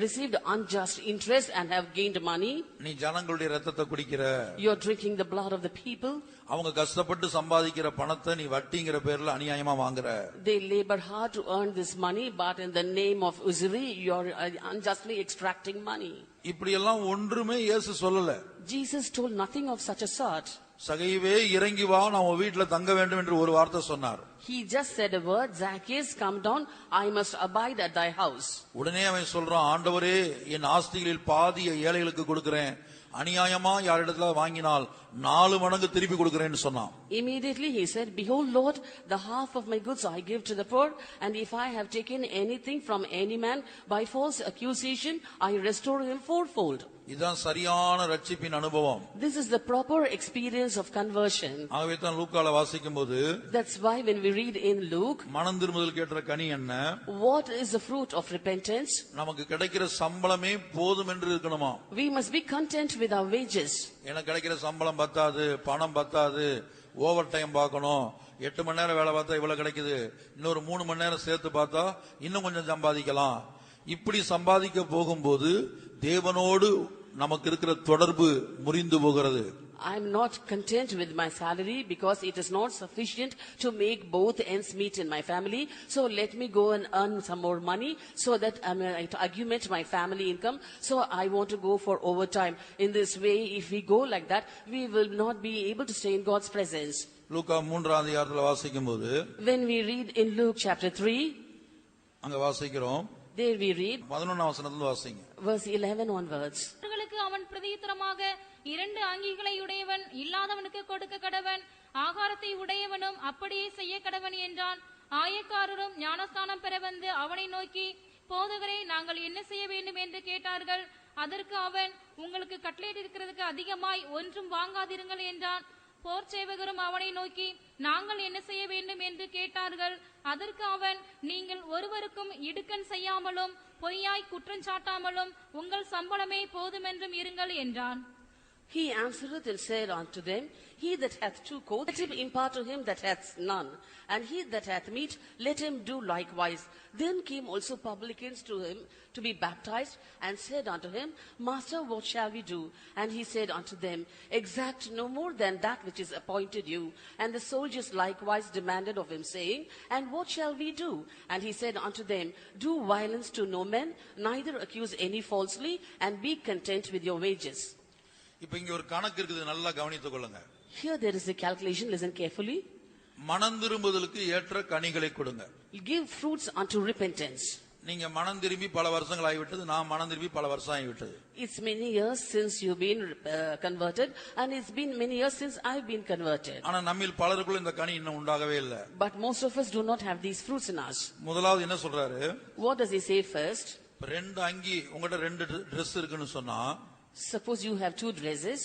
[SPEAKER 2] received unjust interest and have gained money.
[SPEAKER 1] நீ ஜனங்களுடைய ரத்தத்தை குடிக்கிற.
[SPEAKER 2] You are drinking the blood of the people.
[SPEAKER 1] அவங்க கஷ்டப்பட்டு சம்பாதிக்கிற பணத்தை நீ வட்டிங்கிற பேர்ல அநியாயமா வாங்குற.
[SPEAKER 2] They labor hard to earn this money, but in the name of usury, you are unjustly extracting money.
[SPEAKER 1] இப்படி எல்லாம் ஒன்றுமே இயேசு சொல்லல.
[SPEAKER 2] Jesus told nothing of such a sort.
[SPEAKER 1] சகைவே இறங்கி வா, நான் உன் வீட்டுல தங்க வேண்டும் என்று ஒரு வார்த்தை சொன்னார்.
[SPEAKER 2] He just said a word, Zacchaeus, come down, I must abide at thy house.
[SPEAKER 1] உடனே அவன் சொல்றான், ஆண்டவரே என் ஆஸ்திகளில் பாதியை ஏழைகளுக்கு கொடுக்கிறேன், அநியாயமா யாரிடத்துல வாங்கினால் 4 மடங்கு திருப்பி கொடுக்கிறேன்னு சொன்னான்.
[SPEAKER 2] Immediately he said, behold Lord, the half of my goods I give to the poor, and if I have taken anything from any man by false accusation, I restore him fourfold.
[SPEAKER 1] இதுதான் சரியான ரட்சிப்பின் அனுபவம்.
[SPEAKER 2] This is the proper experience of conversion.
[SPEAKER 1] ஆகவே தான் லூக்கால வாசிக்கும்போது,
[SPEAKER 2] That's why when we read in Luke,
[SPEAKER 1] மனம் திரும்புதல் கேட்ட கனி என்ன?
[SPEAKER 2] what is the fruit of repentance?
[SPEAKER 1] நமக்கு கிடைக்கிற சம்பளமே போதும் என்று இருக்கணுமா?
[SPEAKER 2] We must be content with our wages.
[SPEAKER 1] எனக்கு கிடைக்கிற சம்பளம் பத்தாது, பணம் பத்தாது, ஓவர் டைம் பார்க்கணும், 8 மணி நேரம் வேலை பார்த்தா இவ்வளவு கிடைக்குது, இன்னொரு 3 மணி நேரம் சேர்த்து பார்த்தா இன்னும் கொஞ்சம் சம்பாதிக்கலாம். இப்படி சம்பாதிக்க போகும்போது தேவனோடு நமக்கு இருக்கிற தொடர்பு முறிந்து போகிறது.
[SPEAKER 2] I am not content with my salary because it is not sufficient to make both ends meet in my family. So let me go and earn some more money so that I may augment my family income. So I want to go for overtime. In this way, if we go like that, we will not be able to stay in God's presence.
[SPEAKER 1] லூக்கா 3ஆம் அதிகாரத்துல வாசிக்கும்போது,
[SPEAKER 2] When we read in Luke chapter 3,
[SPEAKER 1] அங்க வாசிக்கிறோம்.
[SPEAKER 2] there we read
[SPEAKER 1] 11ஆம் வசனத்துல வாசிங்க.
[SPEAKER 2] verse 11 onwards.
[SPEAKER 3] அவர்களுக்கு அவன் பிரதியுத்தரமாக, 2 அங்கிகளை உடையவன் இல்லாதவனுக்கு கொடுக்க கடவன், ஆகாரத்தை உடையவனும் அப்படியே செய்ய கடவன் என்றான். ஆயக்காரரும் ஞானஸ்நானம் பெற வந்து அவனை நோக்கி, போதகரே, நாங்கள் என்ன செய்ய வேண்டும் என்று கேட்டார்கள். அதற்கு அவன், உங்களுக்கு கட்டளையிட்டு இருக்கிறதுக்கு அதிகமாய் ஒன்றும் வாங்காதிருங்கள் என்றான். போர் சேவகரும் அவனை நோக்கி, நாங்கள் என்ன செய்ய வேண்டும் என்று கேட்டார்கள். அதற்கு அவன், நீங்கள் ஒருவருக்கும் இடுக்கண் செய்யாமலும் பொய்யாய் குற்றஞ்சாட்டாமலும் உங்கள் சம்பளமே போதுமென்றும் இருங்கள் என்றான்.
[SPEAKER 2] He answered and said unto them, he that hath 2 coats, let him impart to him that hath none, and he that hath meat, let him do likewise. Then came also publicans to him to be baptized, and said unto him, Master, what shall we do? And he said unto them, exact no more than that which is appointed you. And the soldiers likewise demanded of him, saying, and what shall we do? And he said unto them, do violence to no man, neither accuse any falsely, and be content with your wages.
[SPEAKER 1] இப்ப இங்க ஒரு கணக்கு இருக்குது, நல்லா கவனித்துக் கொள்ளுங்க.
[SPEAKER 2] Here there is a calculation, listen carefully.
[SPEAKER 1] மனம் திரும்புதலுக்கு ஏற்ற கனிகளை கொடுங்க.
[SPEAKER 2] Give fruits unto repentance.
[SPEAKER 1] நீங்க மனம் திரும்பி பல வருஷங்கள் ஆகிவிட்டது, நான் மனம் திரும்பி பல வருஷம் ஆகிவிட்டது.
[SPEAKER 2] It's many years since you've been converted, and it's been many years since I've been converted.
[SPEAKER 1] ஆனா நம்மில் பலருக்குள்ள இந்த கனி இன்னும் உண்டாகவே இல்லை.
[SPEAKER 2] But most of us do not have these fruits in us.
[SPEAKER 1] முதலாவது என்ன சொல்றாரு?
[SPEAKER 2] What does he say first?
[SPEAKER 1] 2 அங்கி, உங்ககிட்ட 2 Dress இருக்குன்னு சொன்னா,
[SPEAKER 2] Suppose you have 2 dresses.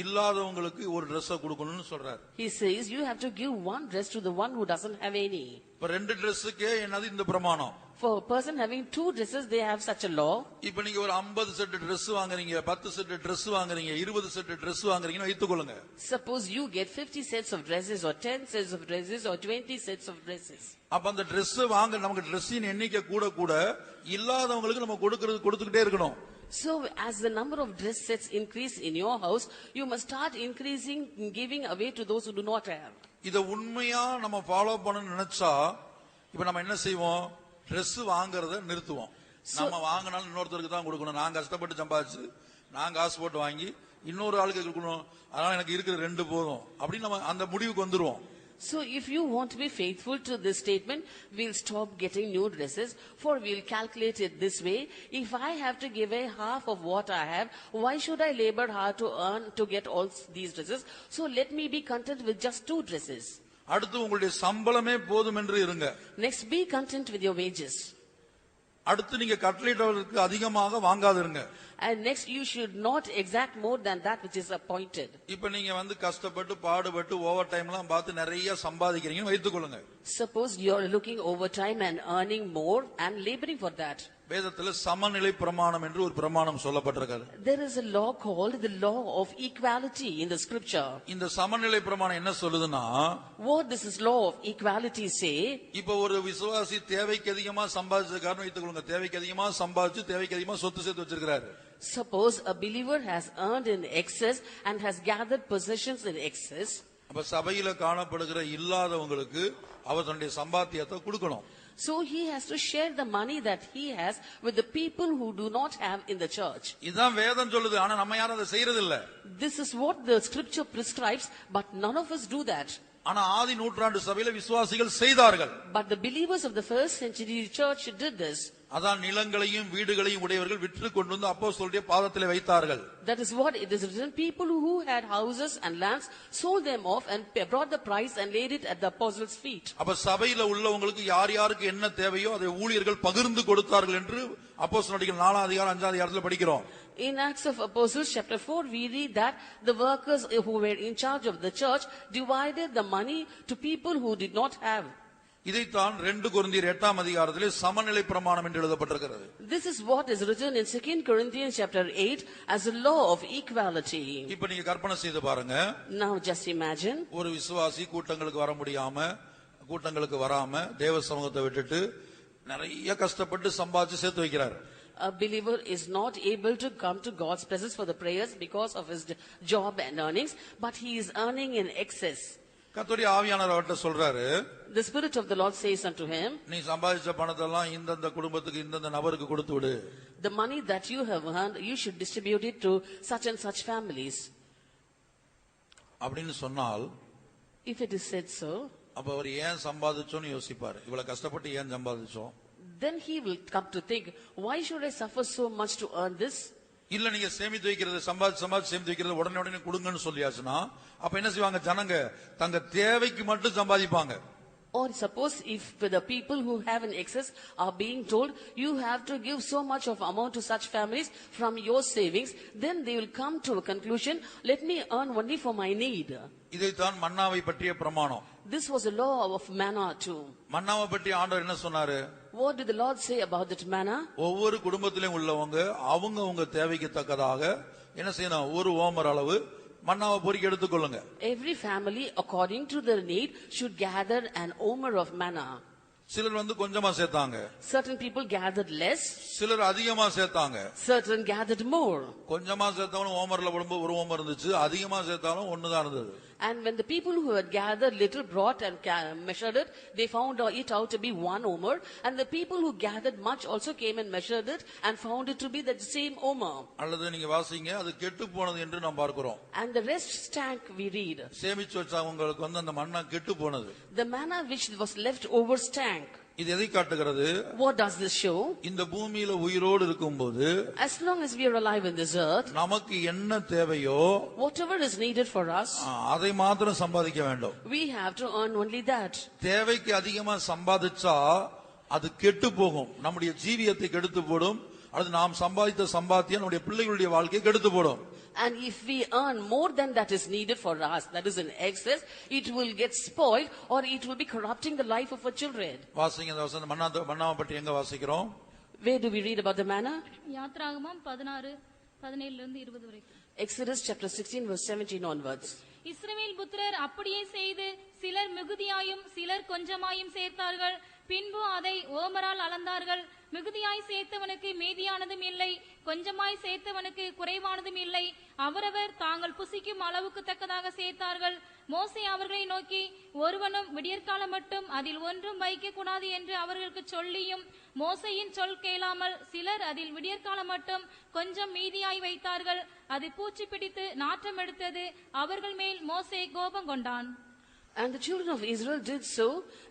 [SPEAKER 1] இல்லாதவங்களுக்கு ஒரு Dress கொடுக்கணும்னு சொல்றாரு.
[SPEAKER 2] He says you have to give 1 dress to the one who doesn't have any.
[SPEAKER 1] இப்ப 2 Dressக்கே என்னது இந்த பிரமாணம்?
[SPEAKER 2] For a person having 2 dresses, they have such a law.
[SPEAKER 1] இப்ப நீங்க ஒரு 50 செட் Dress வாங்குறீங்க, 10 செட் Dress வாங்குறீங்க, 20 set Dress வாங்குறீங்கன்னு வைத்துக்கொள்ளுங்க.
[SPEAKER 2] Suppose you get 50 sets of dresses or 10 sets of dresses or 20 sets of dresses.
[SPEAKER 1] அப்ப அந்த Dress வாங்க நமக்கு Dressன் எண்ணிக்கை கூட கூட இல்லாதவங்களுக்கு நம்ம கொடுத்துக்கிட்டே இருக்கணும்.
[SPEAKER 2] So as the number of dress sets increase in your house, you must start increasing, giving away to those who do not have.
[SPEAKER 1] இத உண்மையா நம்ம ஃபாலோ பண்ணனும்னு நினைச்சா, இப்ப நம்ம என்ன செய்வோம்? Dress வாங்குறத நிறுத்துவோம். நம்ம வாங்குனாலும் இன்னொருத்தருக்கு தான் கொடுக்கணும். நான் கஷ்டப்பட்டு சம்பாதிச்சு நான் காசு போட்டு வாங்கி இன்னொரு ஆளுக்கு கொடுக்கணும், அதனால எனக்கு இருக்கிற 2 போதும் அப்படி நம்ம அந்த முடிவுக்கு வந்துருவோம்.
[SPEAKER 2] So if you want to be faithful to this statement, we'll stop getting new dresses, for we'll calculate it this way. If I have to give away half of what I have, why should I labor hard to earn to get all these dresses? So let me be content with just 2 dresses.
[SPEAKER 1] அடுத்து உங்களுடைய சம்பளமே போதும் என்று இருங்க.
[SPEAKER 2] Next, be content with your wages.
[SPEAKER 1] அடுத்து நீங்க கட்டளையிட்டவர்களுக்கு அதிகமாக வாங்காதிருங்க.
[SPEAKER 2] And next, you should not exact more than that which is appointed.
[SPEAKER 1] இப்ப நீங்க கஷ்டப்பட்டு பாடுபட்டு ஓவர் டைம்லாம் பார்த்து நிறைய சம்பாதிக்கிறீங்கன்னு வைத்துக்கொள்ளுங்க.
[SPEAKER 2] Suppose you are looking overtime and earning more and laboring for that.
[SPEAKER 1] வேதத்துல சமநிலை பிரமாணம் என்று ஒரு பிரமாணம் சொல்லப்பட்டிருக்கிறது.
[SPEAKER 2] There is a law called the law of equality in the scripture.
[SPEAKER 1] இந்த சமநிலை பிரமாணம் என்ன சொல்லுதுன்னா,
[SPEAKER 2] What does this law of equality say?
[SPEAKER 1] இப்ப ஒரு விசுவாசி தேவைக்கு அதிகமா சம்பாதிச்சதுக்காரன் வைத்துக்கொள்ளுங்க, தேவைக்கு அதிகமா சம்பாதிச்சு தேவைக்கு அதிகமா சொத்து சேர்த்து வச்சிருக்கிறாரு.
[SPEAKER 2] Suppose a believer has earned in excess and has gathered possessions in excess.
[SPEAKER 1] அப்ப சபையில காணப்படுகிற இல்லாதவங்களுக்கு அவர் தன்னுடைய சம்பாத்தியத்தை கொடுக்கணும்.
[SPEAKER 2] So he has to share the money that he has with the people who do not have in the church.
[SPEAKER 1] இதுதான் வேதம் சொல்லுது, ஆனா நம்ம யாரும் அதை செய்யறது இல்ல.
[SPEAKER 2] This is what the scripture prescribes, but none of us do that.
[SPEAKER 1] ஆனா ஆதி நூற்றாண்டு சபையில விசுவாசிகள் செய்தார்கள்.
[SPEAKER 2] But the believers of the first century church did this.
[SPEAKER 1] அதான் நிலங்களையும் வீடுகளையும் உடையவர்கள் விற்று கொண்டு வந்து அப்போஸ்தலருடைய பாதத்திலே வைத்தார்கள்.
[SPEAKER 2] That is what it is written. People who had houses and lands sold them off and brought the price and laid it at the apostles' feet.
[SPEAKER 1] அப்ப சபையில உள்ளவங்களுக்கு யார் யாருக்கு என்ன தேவையோ அதை ஊழியர்கள் பகிர்ந்து கொடுத்தார்கள் என்று அப்போஸ்தலர்கள் 4ஆம் அதிகாரம் 5ஆம் அதிகாரத்துல படிக்கிறோம்.
[SPEAKER 2] In Acts of Apostles chapter 4 we read that the workers who were in charge of the church divided the money to people who did not have.
[SPEAKER 1] இதைத்தான் 2 கொரிந்தியர் 8ஆம் அதிகாரத்திலே சமநிலை பிரமாணம் என்று எழுதப்பட்டிருக்கிறது.
[SPEAKER 2] This is what is written in 2 Corinthians chapter 8 as a law of equality.
[SPEAKER 1] இப்ப நீங்க கற்பனை செய்து பாருங்க,
[SPEAKER 2] Now just imagine
[SPEAKER 1] ஒரு விசுவாசி கூட்டங்களுக்கு வர முடியாம, கூட்டங்களுக்கு வராம தேவ சமூகத்தை விட்டுட்டு நிறைய கஷ்டப்பட்டு சம்பாதிச்சு சேர்த்து வைக்கிறார்.
[SPEAKER 2] a believer is not able to come to God's presence for the prayers because of his job and earnings, but he is earning in excess.
[SPEAKER 1] கர்த்தருடைய ஆவியானவர் அவர்ட்ட சொல்றாரு,
[SPEAKER 2] The Spirit of the Lord says unto him,
[SPEAKER 1] நீ சம்பாதிச்ச பணத்தெல்லாம் இந்த குடும்பத்துக்கு இந்த நபருக்கு கொடுத்து விடு.
[SPEAKER 2] the money that you have earned, you should distribute it to such and such families.
[SPEAKER 1] அப்படின்னு சொன்னால்,
[SPEAKER 2] If it is said so,
[SPEAKER 1] அப்ப அவர் ஏன் சம்பாதிச்சோன்னு யோசிப்பாரு. இவ்வளவு கஷ்டப்பட்டு ஏன் சம்பாதிச்சோம்?
[SPEAKER 2] then he will come to think, why should I suffer so much to earn this?
[SPEAKER 1] இல்ல நீங்க சேமித்து வைக்கிறது, சம்பாதிச்சு சேமித்து வைக்கிறது உடனே கொடுங்கன்னு சொல்லியாச்சுன்னா, அப்ப என்ன செய்வாங்க ஜனங்க? தங்க தேவைக்கு மட்டும் சம்பாதிப்பாங்க.
[SPEAKER 2] Or suppose if the people who have an excess are being told, you have to give so much of amount to such families from your savings, then they will come to a conclusion, let me earn only for my need.
[SPEAKER 1] இதைத்தான் மன்னாவை பற்றிய பிரமாணம்.
[SPEAKER 2] This was a law of manna too.
[SPEAKER 1] மன்னாவை பற்றி ஆண்டவர் என்ன சொன்னாரு?
[SPEAKER 2] What did the Lord say about that manna?
[SPEAKER 1] ஒவ்வொரு குடும்பத்திலும் உள்ளவங்க அவங்க தேவைக்கு தக்கதாக என்ன செய்யணும்? ஒரு ஓமர் அளவு மன்னாவை பொறுக்கி எடுத்துக்கொள்ளுங்க.
[SPEAKER 2] Every family according to their need should gather an omer of manna.
[SPEAKER 1] சிலர் கொஞ்சமா சேர்த்தாங்க.
[SPEAKER 2] Certain people gathered less.
[SPEAKER 1] சிலர் அதிகமா சேர்த்தாங்க.
[SPEAKER 2] Certain gathered more.
[SPEAKER 1] கொஞ்சமா சேர்த்தவனும் ஓமர்ல போடும்போது ஒரு ஓமர் இருந்துச்சு, அதிகமா சேர்த்தாலும் ஒண்ணுதான் இருந்தது.
[SPEAKER 2] And when the people who had gathered little brought and measured it, they found it out to be one omer. And the people who gathered much also came and measured it and found it to be the same omer.
[SPEAKER 1] அல்லது நீங்க வாசிங்க, அது கெட்டு போனது என்று நாம் பார்க்கிறோம்.
[SPEAKER 2] And the rest stank, we read.
[SPEAKER 1] சேமிச்சு வச்சவங்களுக்கு அந்த மன்னா கெட்டு போனது.
[SPEAKER 2] The manna which was left over stank.
[SPEAKER 1] இது எதை காட்டுகிறது?
[SPEAKER 2] What does this show?
[SPEAKER 1] இந்த பூமியில உயிரோடு இருக்கும்போது,
[SPEAKER 2] as long as we are alive in this earth,
[SPEAKER 1] நமக்கு என்ன தேவையோ
[SPEAKER 2] whatever is needed for us,
[SPEAKER 1] அதை மாத்திரம் சம்பாதிக்க வேண்டும்.
[SPEAKER 2] we have to earn only that.
[SPEAKER 1] தேவைக்கு அதிகமா சம்பாதிச்சா அது கெட்டு போகும், நம்முடைய ஜீவியத்தை கெடுத்து போடும். அது நாம் சம்பாதித்த சம்பாத்தியம் நம்முடைய பிள்ளைகளுடைய வாழ்க்கையை கெடுத்து போடும்.
[SPEAKER 2] And if we earn more than that is needed for us, that is in excess, it will get spoiled or it will be corrupting the life of our children.
[SPEAKER 1] வாசிங்க இந்த வசனம். மன்னாவை பற்றி எங்க வாசிக்கிறோம்?
[SPEAKER 2] Where do we read about the manna?
[SPEAKER 3] யாத்ராகமம் 16:17-20 வரைக்கும்.
[SPEAKER 2] Exodus chapter 16 verse 17 onwards.
[SPEAKER 3] இஸ்ரவேல் புத்திரர் அப்படியே செய்து சிலர் மிகுதியாயும் சிலர் கொஞ்சமாயும் சேர்த்தார்கள். பின்பு அதை ஓமரால் அளந்தார்கள். மிகுதியாய் சேர்த்தவனுக்கு மீதியானதும் இல்லை, கொஞ்சமாய் சேர்த்தவனுக்கு குறைவானதும் இல்லை. அவரவர் தாங்கள் புசிக்கும் அளவுக்கு தக்கதாக சேர்த்தார்கள். மோசே அவர்களை நோக்கி, ஒருவனும் விடியற்காலம் மட்டும் அதில் ஒன்றும் வைக்க கூடாது என்று அவர்களுக்கு சொல்லியும், மோசையின் சொல் கேளாமல் சிலர் அதில் விடியற்காலம் மட்டும் கொஞ்சம் மீதியாய் வைத்தார்கள். அது பூச்சி பிடித்து நாற்றம் எடுத்தது. அவர்கள் மேல் மோசே கோபம் கொண்டான்.
[SPEAKER 2] And the children of Israel did so,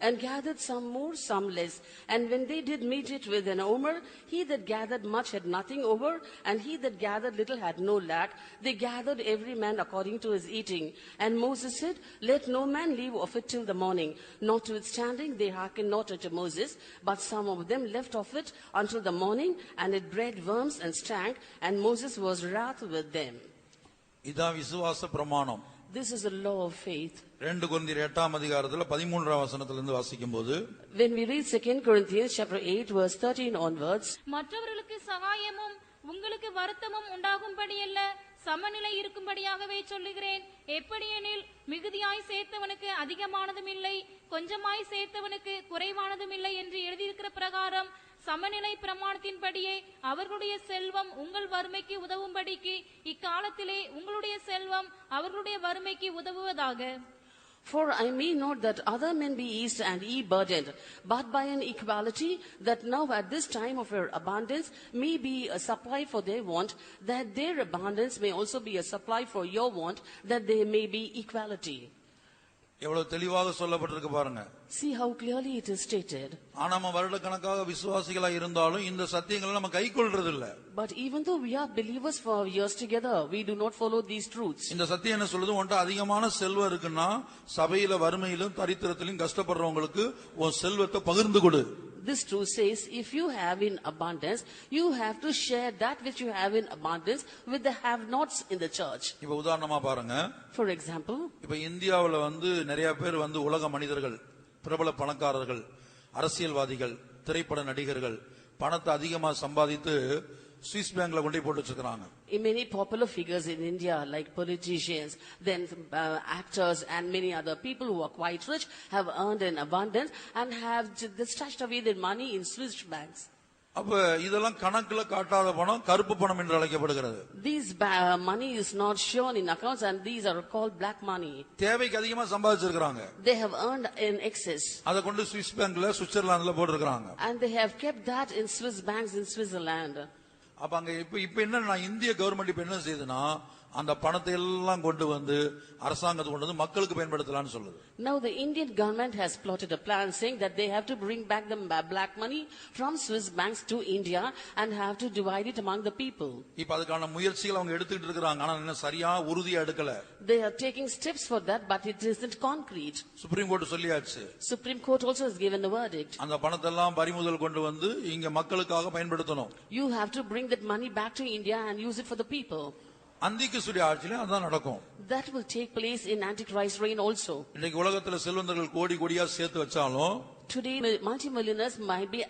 [SPEAKER 2] and gathered some more, some less. And when they did meet it with an omer, he that gathered much had nothing over, and he that gathered little had no lack. They gathered every man according to his eating. And Moses said, let no man leave of it till the morning. Notwithstanding, they hearkened not unto Moses, but some of them left of it until the morning, and it bred worms and stank, and Moses was wrath with them.
[SPEAKER 1] இதான் விசுவாச பிரமாணம்.
[SPEAKER 2] This is a law of faith.
[SPEAKER 1] 2 கொரிந்தியர் 8ஆம் அதிகாரத்துல 13ஆம் வசனத்திலிருந்து வாசிக்கும்போது,
[SPEAKER 2] When we read 2 Corinthians chapter 8 verse 13 onwards,
[SPEAKER 3] மற்றவர்களுக்கு சகாயமும் உங்களுக்கு வருத்தமும் உண்டாகும்படியல்ல, சமநிலை இருக்கும்படியாகவே சொல்லுகிறேன். எப்படியெனில் மிகுதியாய் சேர்த்தவனுக்கு அதிகமானதும் இல்லை, கொஞ்சமாய் சேர்த்தவனுக்கு குறைவானதும் இல்லை என்று எழுதியிருக்கிற பிரகாரம் சமநிலை பிரமாணத்தின்படியே அவர்களுடைய செல்வம் உங்கள் வறுமைக்கு உதவும்படிக்கு இக்காலத்திலே உங்களுடைய செல்வம் அவர்களுடைய வறுமைக்கு உதவுவதாக.
[SPEAKER 2] For I mean not that other men be eased and ye burdened, but by an equality, that now at this time of your abundance may be a supply for their want, that their abundance may also be a supply for your want, that there may be equality.
[SPEAKER 1] எவ்வளவு தெளிவாக சொல்லப்பட்டிருக்கு பாருங்க.
[SPEAKER 2] See how clearly it is stated.
[SPEAKER 1] ஆனா நம்ம வருடக்கணக்காக விசுவாசிகளா இருந்தாலும் இந்த சத்தியங்களை நம்ம கைக்கொள்றது இல்ல.
[SPEAKER 2] But even though we are believers for years together, we do not follow these truths.
[SPEAKER 1] இந்த சத்தியம் என்ன சொல்லுது? உன்கிட்ட அதிகமான செல்வம் இருக்குன்னா சபையில வறுமையிலும் தரித்திரத்திலும் கஷ்டப்படுறவங்களுக்கு உன் செல்வத்தை பகிர்ந்து கொடு.
[SPEAKER 2] This truth says, if you have in abundance, you have to share that which you have in abundance with the have-nots in the church.
[SPEAKER 1] இப்ப உதாரணமா பாருங்க.
[SPEAKER 2] For example,
[SPEAKER 1] இப்ப இந்தியாவுல நிறைய பேர் உலக மனிதர்கள், பிரபல பணக்காரர்கள், அரசியல்வாதிகள், திரைப்பட நடிகர்கள் பணத்தை அதிகமா சம்பாதித்து ஸ்விஸ் பேங்க்ல கொண்டு போட்டு வச்சிருக்காங்க.
[SPEAKER 2] Many popular figures in India, like politicians, then actors and many other people who are quite rich, have earned in abundance and have stashed away their money in Swiss banks.
[SPEAKER 1] அப்ப இதெல்லாம் கணக்குல காட்டாத பணம் கருப்பு பணம் என்று அழைக்கப்படுகிறது.
[SPEAKER 2] These money is not shown in accounts and these are called black money.
[SPEAKER 1] தேவைக்கு அதிகமா சம்பாதிச்சிருக்காங்க.
[SPEAKER 2] They have earned in excess.
[SPEAKER 1] அத கொண்டு ஸ்விஸ் பேங்க்ல சுவிட்சர்லாந்துல போட்டுருக்காங்க.
[SPEAKER 2] And they have kept that in Swiss banks in Switzerland.
[SPEAKER 1] அப்ப அங்க இப்ப என்ன இந்திய கவர்மெண்ட் இப்ப என்ன செய்யுதுன்னா அந்த பணத்தை எல்லாம் கொண்டு அரசாங்கத்துக்கு கொண்டு மக்களுக்கு பயன்படுத்தலாம்னு சொல்லுது.
[SPEAKER 2] Now the Indian government has plotted a plan saying that they have to bring back the black money from Swiss banks to India and have to divide it among the people.
[SPEAKER 1] இப்ப அதுக்கான முயற்சிகள் அவங்க எடுத்துட்டு இருக்காங்க. ஆனா என்ன சரியா உறுதியா எடுக்கல.
[SPEAKER 2] They are taking steps for that, but it isn't concrete.
[SPEAKER 1] Supreme court சொல்லியாச்சு.
[SPEAKER 2] Supreme Court also has given the verdict.
[SPEAKER 1] அந்த பணத்தை எல்லாம் பறிமுதல் கொண்டு இங்க மக்களுக்காக பயன்படுத்தணும்.
[SPEAKER 2] You have to bring that money back to India and use it for the people.
[SPEAKER 1] அந்திகிறிஸ்துவின் ஆட்சியில அதான் நடக்கும்.
[SPEAKER 2] That will take place in Antichrist reign also.
[SPEAKER 1] இன்னைக்கு உலகத்துல செல்வந்தர்கள் கோடி கோடியா சேர்த்து வச்சாலும்
[SPEAKER 2] Today multimillionaires might be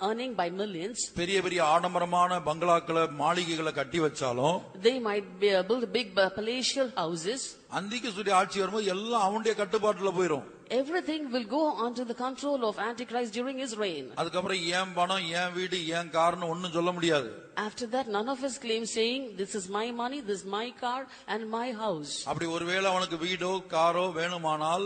[SPEAKER 2] earning by millions.
[SPEAKER 1] பெரிய பெரிய ஆடம்பரமான பங்களாக்களை மாளிகைகளை கட்டி வச்சாலும்
[SPEAKER 2] They might build big palatial houses.
[SPEAKER 1] அந்திகிறிஸ்துவின் ஆட்சி வரும்போது எல்லாம் அவனுடைய கட்டுப்பாட்டுல போயிடும்.
[SPEAKER 2] Everything will go under the control of Antichrist during his reign.
[SPEAKER 1] அதுக்கப்புறம் ஏன் பணம் ஏன் வீடு ஏன் கார்னு ஒண்ணும் சொல்ல முடியாது.
[SPEAKER 2] After that none of us claim saying this is my money, this is my car and my house.
[SPEAKER 1] அப்படி ஒருவேளை அவனுக்கு வீடோ காரோ வேணுமானால்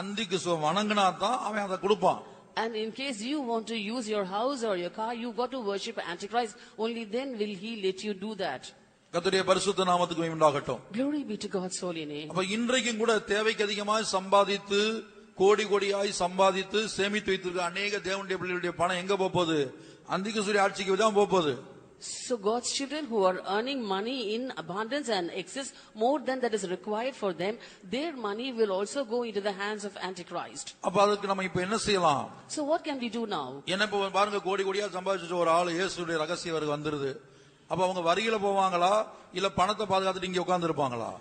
[SPEAKER 1] அந்திகிறிஸ்துவை வணங்கினா தான் அவன் அதை கொடுப்பான்.
[SPEAKER 2] And in case you want to use your house or your car, you got to worship Antichrist. Only then will he let you do that.
[SPEAKER 1] கர்த்தருடைய பரிசுத்த நாமத்துக்கு உண்டாகட்டும்.
[SPEAKER 2] Glory be to God's holy name.
[SPEAKER 1] அப்ப இன்றைக்கும் கூட தேவைக்கு அதிகமாக சம்பாதித்து கோடி கோடியாய் சம்பாதித்து சேமித்து வைத்திருக்க அநேக தேவனுடைய பிள்ளைகளுடைய பணம் எங்க போகுது? அந்திகிறிஸ்துவின் ஆட்சிக்கு தான் போகுது.
[SPEAKER 2] So God's children who are earning money in abundance and excess more than that is required for them, their money will also go into the hands of Antichrist.
[SPEAKER 1] அப்ப அதுக்கு நம்ம இப்ப என்ன செய்யலாம்?
[SPEAKER 2] So what can we do now?
[SPEAKER 1] என்ன இப்ப பாருங்க, கோடி கோடியா சம்பாதிச்ச ஒரு ஆள் இயேசுடைய ரகசிய வருகை வந்துருது. அப்ப அவங்க வரியில போவாங்களா இல்ல பணத்தை பாதுகாத்துட்டு இங்க உட்கார்ந்து இருப்பாங்களா?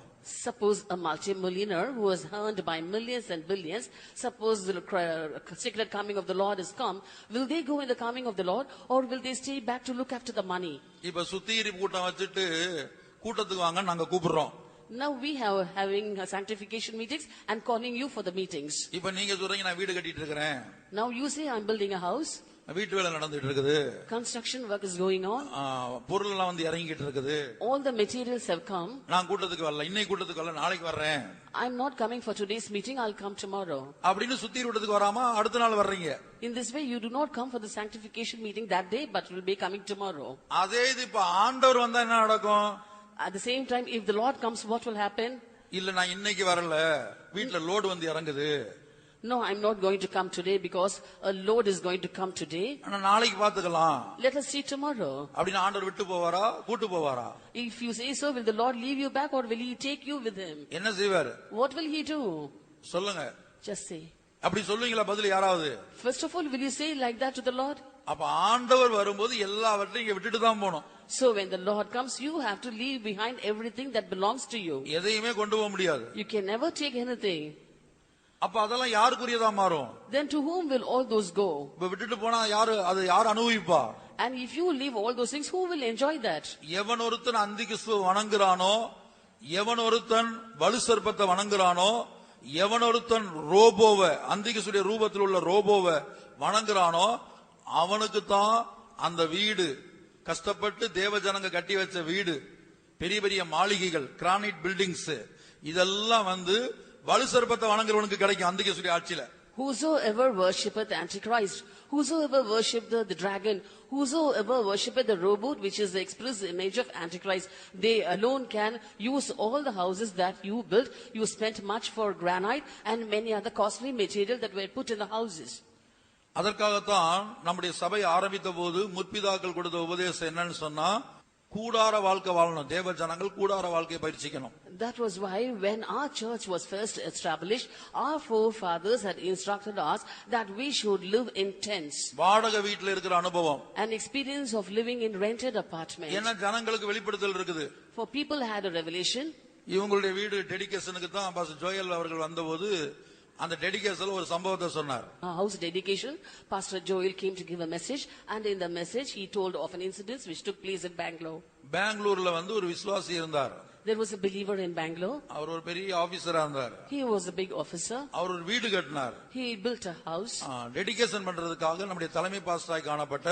[SPEAKER 2] Suppose a multimillionaire who has earned by millions and billions, suppose the secret coming of the Lord is come, will they go in the coming of the Lord or will they stay back to look after the money?
[SPEAKER 1] இப்ப சுத்திரி கூட்டம் வச்சிட்டு கூட்டத்துக்கு வாங்க நாங்க கூப்பிடுறோம்.
[SPEAKER 2] Now we have having sanctification meetings and calling you for the meetings.
[SPEAKER 1] இப்ப நீங்க சொல்றீங்க நான் வீடு கட்டிட்டு இருக்கேன்.
[SPEAKER 2] Now you say I'm building a house.
[SPEAKER 1] வீட்டு வேலை நடந்துட்டு இருக்குது.
[SPEAKER 2] Construction work is going on.
[SPEAKER 1] பொருள் எல்லாம் இறங்கிட்டு இருக்குது.
[SPEAKER 2] All the materials have come.
[SPEAKER 1] நான் கூட்டத்துக்கு வரல, இன்னைக்கு கூட்டத்துக்கு வரல, நாளைக்கு வர்றேன்.
[SPEAKER 2] I'm not coming for today's meeting, I'll come tomorrow.
[SPEAKER 1] அப்படின்னு சுத்தி கூட்டத்துக்கு வராம அடுத்த நாள் வர்றீங்க.
[SPEAKER 2] In this way you do not come for the sanctification meeting that day but will be coming tomorrow.
[SPEAKER 1] அதே இது இப்ப ஆண்டவர் வந்தா என்ன நடக்கும்?
[SPEAKER 2] At the same time if the Lord comes, what will happen?
[SPEAKER 1] இல்ல நான் இன்னைக்கு வரல, வீட்ல லோடு இறங்குது.
[SPEAKER 2] No, I'm not going to come today because a load is going to come today.
[SPEAKER 1] ஆனா நாளைக்கு பாத்துக்கலாம்.
[SPEAKER 2] Let us see tomorrow.
[SPEAKER 1] அப்படின்னு ஆண்டவர் விட்டு போவாரா கூட்டி போவாரா?
[SPEAKER 2] If you say so, will the Lord leave you back or will he take you with him?
[SPEAKER 1] என்ன செய்வார்?
[SPEAKER 2] What will he do?
[SPEAKER 1] சொல்லுங்க.
[SPEAKER 2] Just say.
[SPEAKER 1] அப்படி சொல்லுவீங்களா பதில் யாராவது?
[SPEAKER 2] First of all, will you say like that to the Lord?
[SPEAKER 1] அப்ப ஆண்டவர் வரும்போது எல்லாவற்றையும் இங்க விட்டுட்டு தான் போகணும்.
[SPEAKER 2] So when the Lord comes, you have to leave behind everything that belongs to you.
[SPEAKER 1] எதையுமே கொண்டு போக முடியாது.
[SPEAKER 2] You can never take anything.
[SPEAKER 1] அப்ப அதெல்லாம் யாருக்குரியதா மாறும்?
[SPEAKER 2] Then to whom will all those go?
[SPEAKER 1] இப்ப விட்டுட்டு போனா யார் அனுபவிப்பா?
[SPEAKER 2] And if you leave all those things, who will enjoy that?
[SPEAKER 1] எவன் ஒருத்தன் அந்திகிறிஸ்துவை வணங்குறானோ, எவன் ஒருத்தன் வலு சர்ப்பத்தை வணங்குறானோ, எவன் ஒருத்தன் ரோபோவை அந்திகிறிஸ்துடைய ரூபத்தில் உள்ள ரோபோவை வணங்குறானோ, அவனுக்கு தான் அந்த வீடு, கஷ்டப்பட்டு தேவ ஜனங்க கட்டி வச்ச வீடு, பெரிய பெரிய மாளிகைகள், கிரானைட் பில்டிங்ஸ், இதெல்லாம் வலு சர்ப்பத்தை வணங்குறவனுக்கு கிடைக்கும் அந்திகிறிஸ்துடைய ஆட்சியில.
[SPEAKER 2] Whosoever worshipeth Antichrist, whosoever worshipeth the dragon, whosoever worshipeth the robot, which is the express image of Antichrist, they alone can use all the houses that you built. You spent much for granite and many other costly material that were put in the houses.
[SPEAKER 1] அதற்காகத்தான் நம்முடைய சபை ஆரம்பித்த போது முற்பிதாக்கள் கொடுத்த உபதேசம் என்னன்னு சொன்னா, கூடார வாழ்க்கை வாழணும், தேவ ஜனங்கள் கூடார வாழ்க்கையை பயிற்சிக்கணும்.
[SPEAKER 2] That was why when our church was first established, our forefathers had instructed us that we should live in tents.
[SPEAKER 1] வாடகை வீட்ல இருக்கிற அனுபவம்,
[SPEAKER 2] An experience of living in rented apartments.
[SPEAKER 1] ஏன்னா ஜனங்களுக்கு வெளிப்படுத்தல் இருக்குது.
[SPEAKER 2] For people had a revelation.
[SPEAKER 1] இவங்களுடைய வீடு டெடிகேஷனுக்கு தான் பாஸ்டர் ஜோயல் அவர்கள் வந்தபோது அந்த டெடிகேஷன்ல ஒரு சம்பவத்தை சொன்னார்.
[SPEAKER 2] House dedication, Pastor Joel came to give a message, and in the message he told of an incident which took place in Bangalore.
[SPEAKER 1] பெங்களூர்ல ஒரு விசுவாசி இருந்தார்.
[SPEAKER 2] There was a believer in Bangalore.
[SPEAKER 1] அவர் ஒரு பெரிய ஆபீசரா இருந்தார்.
[SPEAKER 2] He was a big officer.
[SPEAKER 1] அவர் ஒரு வீடு கட்டினார்.
[SPEAKER 2] He built a house.
[SPEAKER 1] Dedication பண்றதுக்காக நம்முடைய தலைமை பாஸ்டராய் காணப்பட்ட